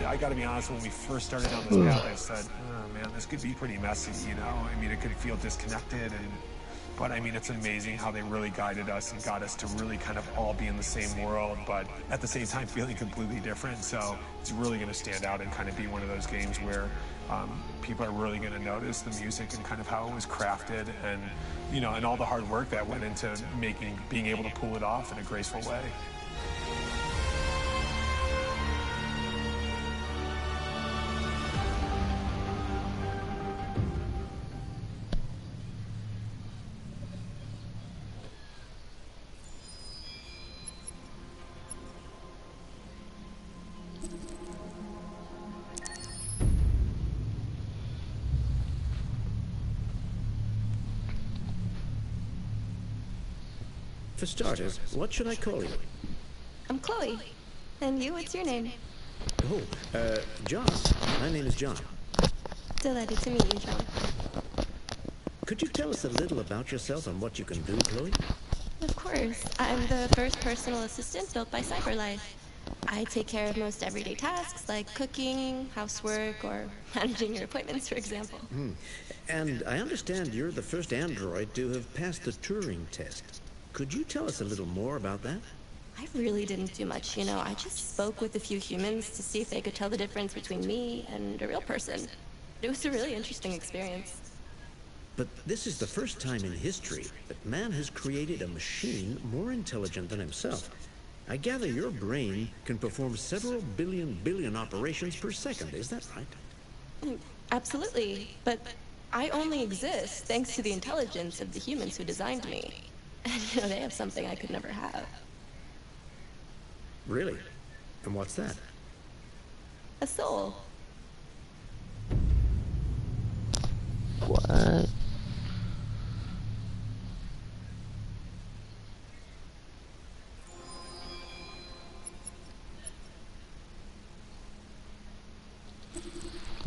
I gotta be honest, when we first started down this path, I said, oh man, this could be pretty messy, you know? I mean, it could feel disconnected, and But I mean, it's amazing how they really guided us and got us to really kind of all be in the same world, but at the same time feeling completely different. So it's really going to stand out and kind of be one of those games where people are really going to notice the music and kind of how it was crafted, and you know, and all the hard work that went into being able to pull it off in a graceful way. For starters, what should I call you? I'm Chloe. And you, what's your name? Oh, John. My name is John. Delighted to meet you, John. Could you tell us a little about yourself and what you can do, Chloe? Of course. I'm the first personal assistant built by CyberLife. I take care of most everyday tasks like cooking, housework, or managing your appointments, for example. And I understand you're the first android to have passed the Turing test. Could you tell us a little more about that? I really didn't do much, you know. I just spoke with a few humans to see if they could tell the difference between me and a real person. It was a really interesting experience. But this is the first time in history that man has created a machine more intelligent than himself. I gather your brain can perform several billion operations per second, is that right? Absolutely, but I only exist thanks to the intelligence of the humans who designed me. And you know, they have something I could never have. Really? And what's that? A soul. What?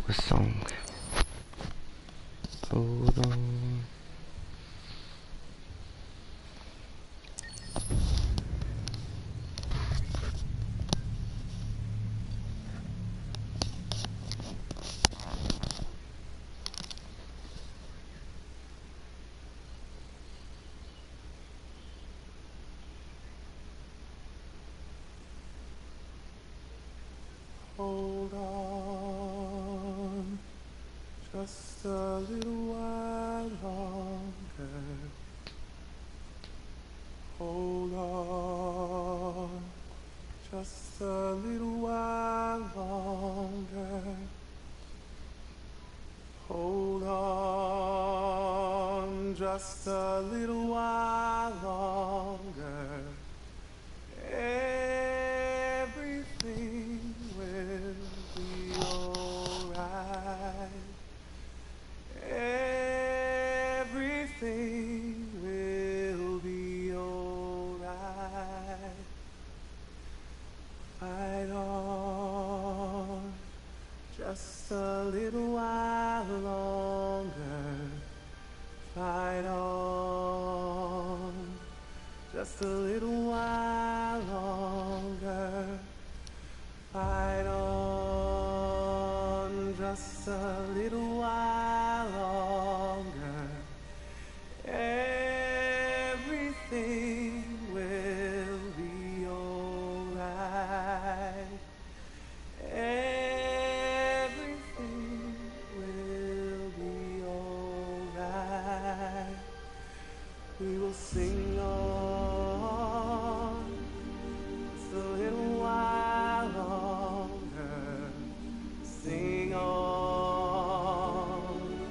What song? Hold on. Hold on, just a little while longer. Hold on, just a little while longer. Hold on, just a little while longer. Everything will be alright. Everything will be alright. Fight on, just a little while longer. Fight on, just a little while longer. Fight on, just a little while longer. Everything will be alright. Everything will be alright. We will sing on, just a little while longer. Sing on,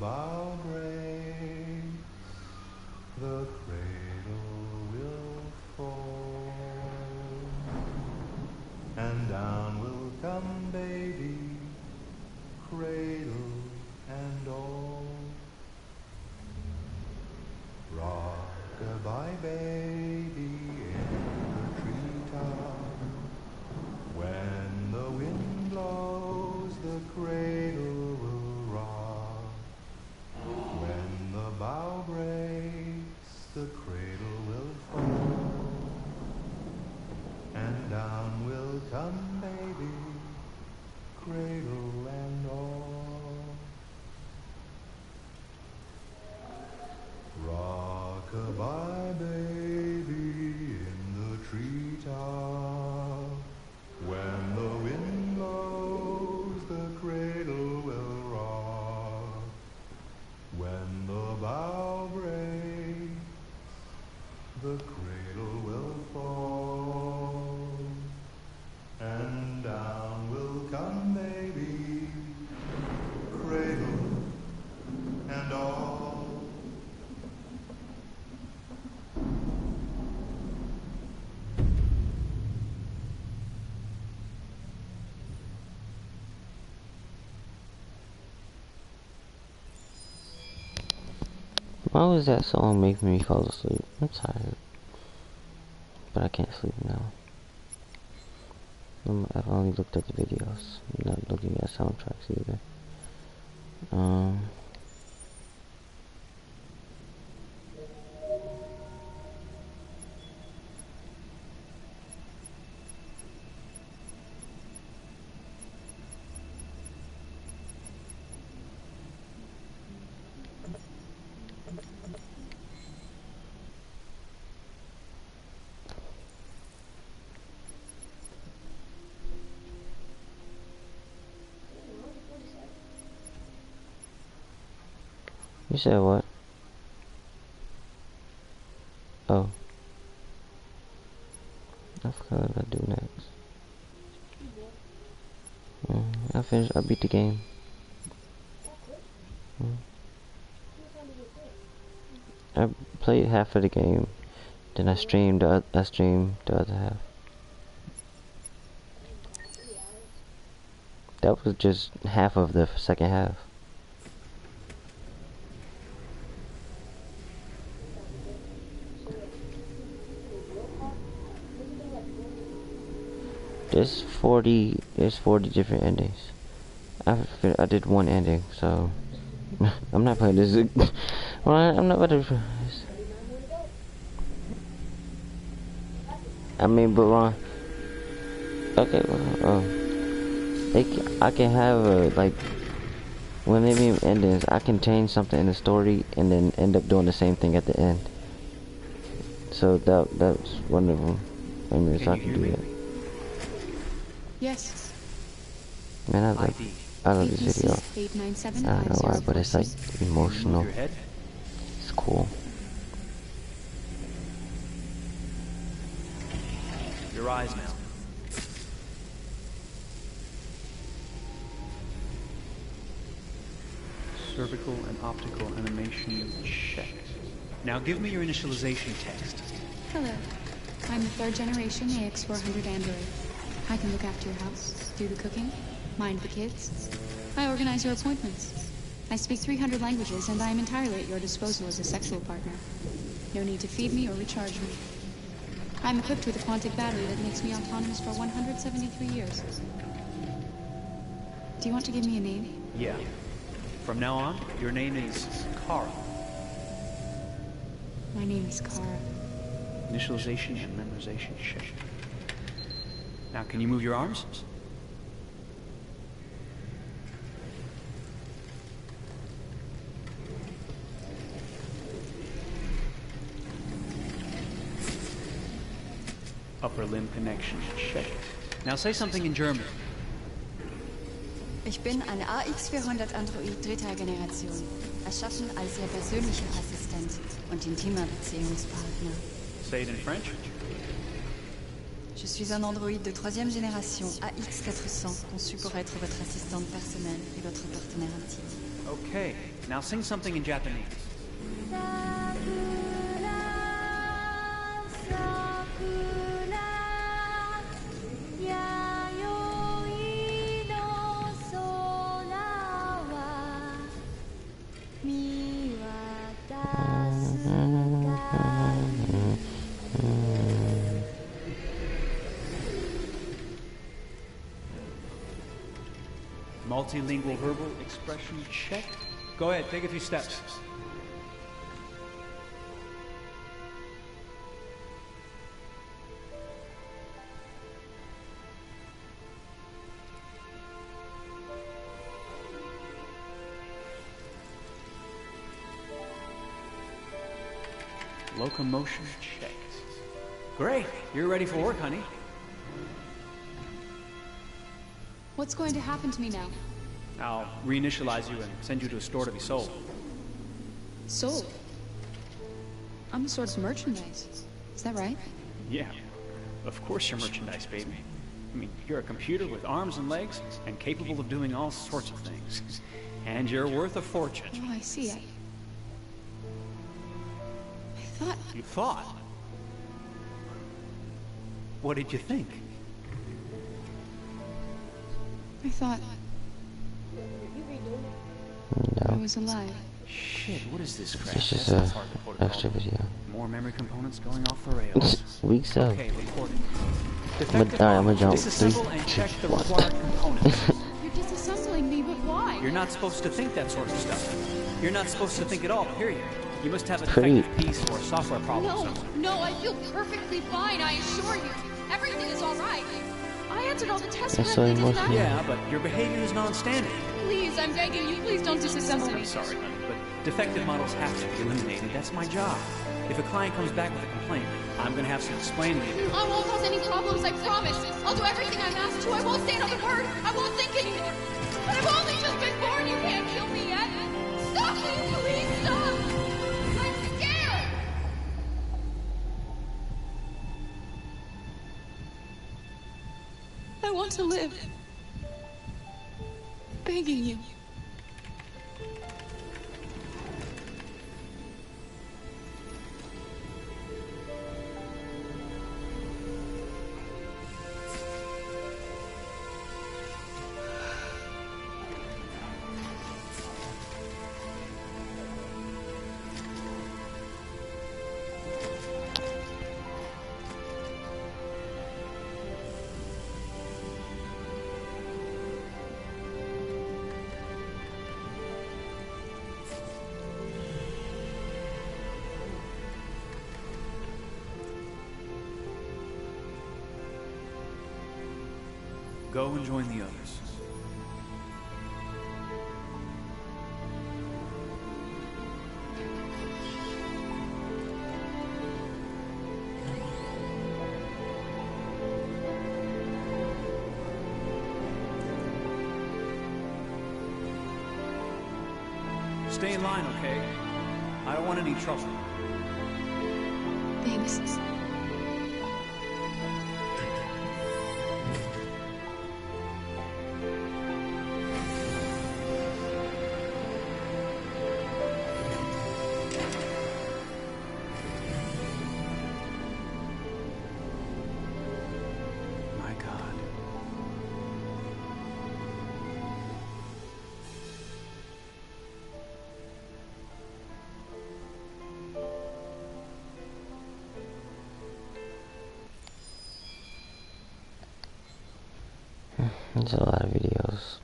bow breaks, the cradle will fall, and down will come baby, cradle and all. Rock-a-bye baby in the treetop, when the wind blows the cradle will rock, when the bow breaks the cradle will fall, and down will come baby, cradle and all. Rock-a-bye baby in the treetop, when the wind blows the cradle will rock, when the bow breaks the cradle will fall, and down will come baby, cradle and all. Why was that song making me fall asleep? I'm tired. But I can't sleep now. I've only looked at the videos. I'm not looking at soundtracks either. You said what? Oh. I forgot what I do next. I beat the game. I played half of the game, then I streamed the other half. That was just half of the second half. There's 40 different endings. I did one ending, so I'm not playing this. Well, I'm not about to. I mean, but wrong. Okay, well, I can have like when they mean endings, I can change something in the story and then end up doing the same thing at the end. So that's one of them. I mean, so I can do that. Yes. Man, I love this video. I don't know why, but it's like emotional. It's cool. Your eyes now. Cervical and optical animation checked. Now give me your initialization text. Hello. I'm the 3rd generation AX400 android. I can look after your house, do the cooking, mind the kids. I organize your appointments. I speak 300 languages, and I am entirely at your disposal as a sexual partner. No need to feed me or recharge me. I'm equipped with a quantic battery that makes me autonomous for 173 years. Do you want to give me a name? Yeah. From now on, your name is Kara. My name is Kara. Initialization and memorization check. Now, can you move your arms? Upper limb connection checked. Now say something in German. Ich bin eine AX400 Android 3. Generation, erschaffen als Ihr persönlicher Assistent und intimer Beziehungspartner. Say it in French. Je suis un androïde de 3e génération AX400, conçu pour être votre assistante personnelle et votre partenaire intime. Okay, now sing something in Japanese. Multilingual verbal expression check. Go ahead, take a few steps. Locomotion checked. Great, you're ready for work, honey. What's going to happen to me now? I'll reinitialize you and send you to a store to be sold. Sold? I'm a sort of merchandise. Is that right? Yeah, of course you're merchandise, baby. I mean, you're a computer with arms and legs and capable of doing all sorts of things. And you're worth a fortune. Oh, I see. I thought... You thought? What did you think? I thought... I was alive. Shit, what is this crap? It's just a extra video. More memory components going off the rails. Weak so. Okay, recording. I'm gonna jump. Disassemble and check the required components. You're disassembling me, but why? You're not supposed to think that sort of stuff. You're not supposed to think at all, period. You must have a defective piece or a software problem. No, I feel perfectly fine, I assure you. Everything is all right. I answered all the tests correctly, doesn't that... Yeah, but your behavior is non-standard. Please, I'm begging you, please don't disassemble me. I'm sorry, honey, but defective models have to be eliminated. That's my job. If a client comes back with a complaint, I'm gonna have to explain to you. I won't cause any problems, I promise. I'll do everything I'm asked to. I won't say another word. I won't think anymore. But I've only just been born. You can't kill me yet. Stop, please, stop. I'm scared. I want to live. Begging you. Go and join the others. Stay in line, okay? I don't want any trouble. Thanks. My God. There's a lot of videos.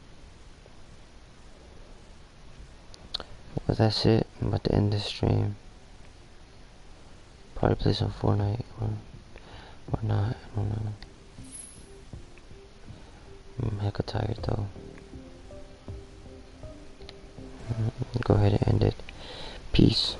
Well, that's it. I'm about to end this stream. Probably play some Fortnite or not. I don't know. I'm hecka tired though. Go ahead and end it. Peace.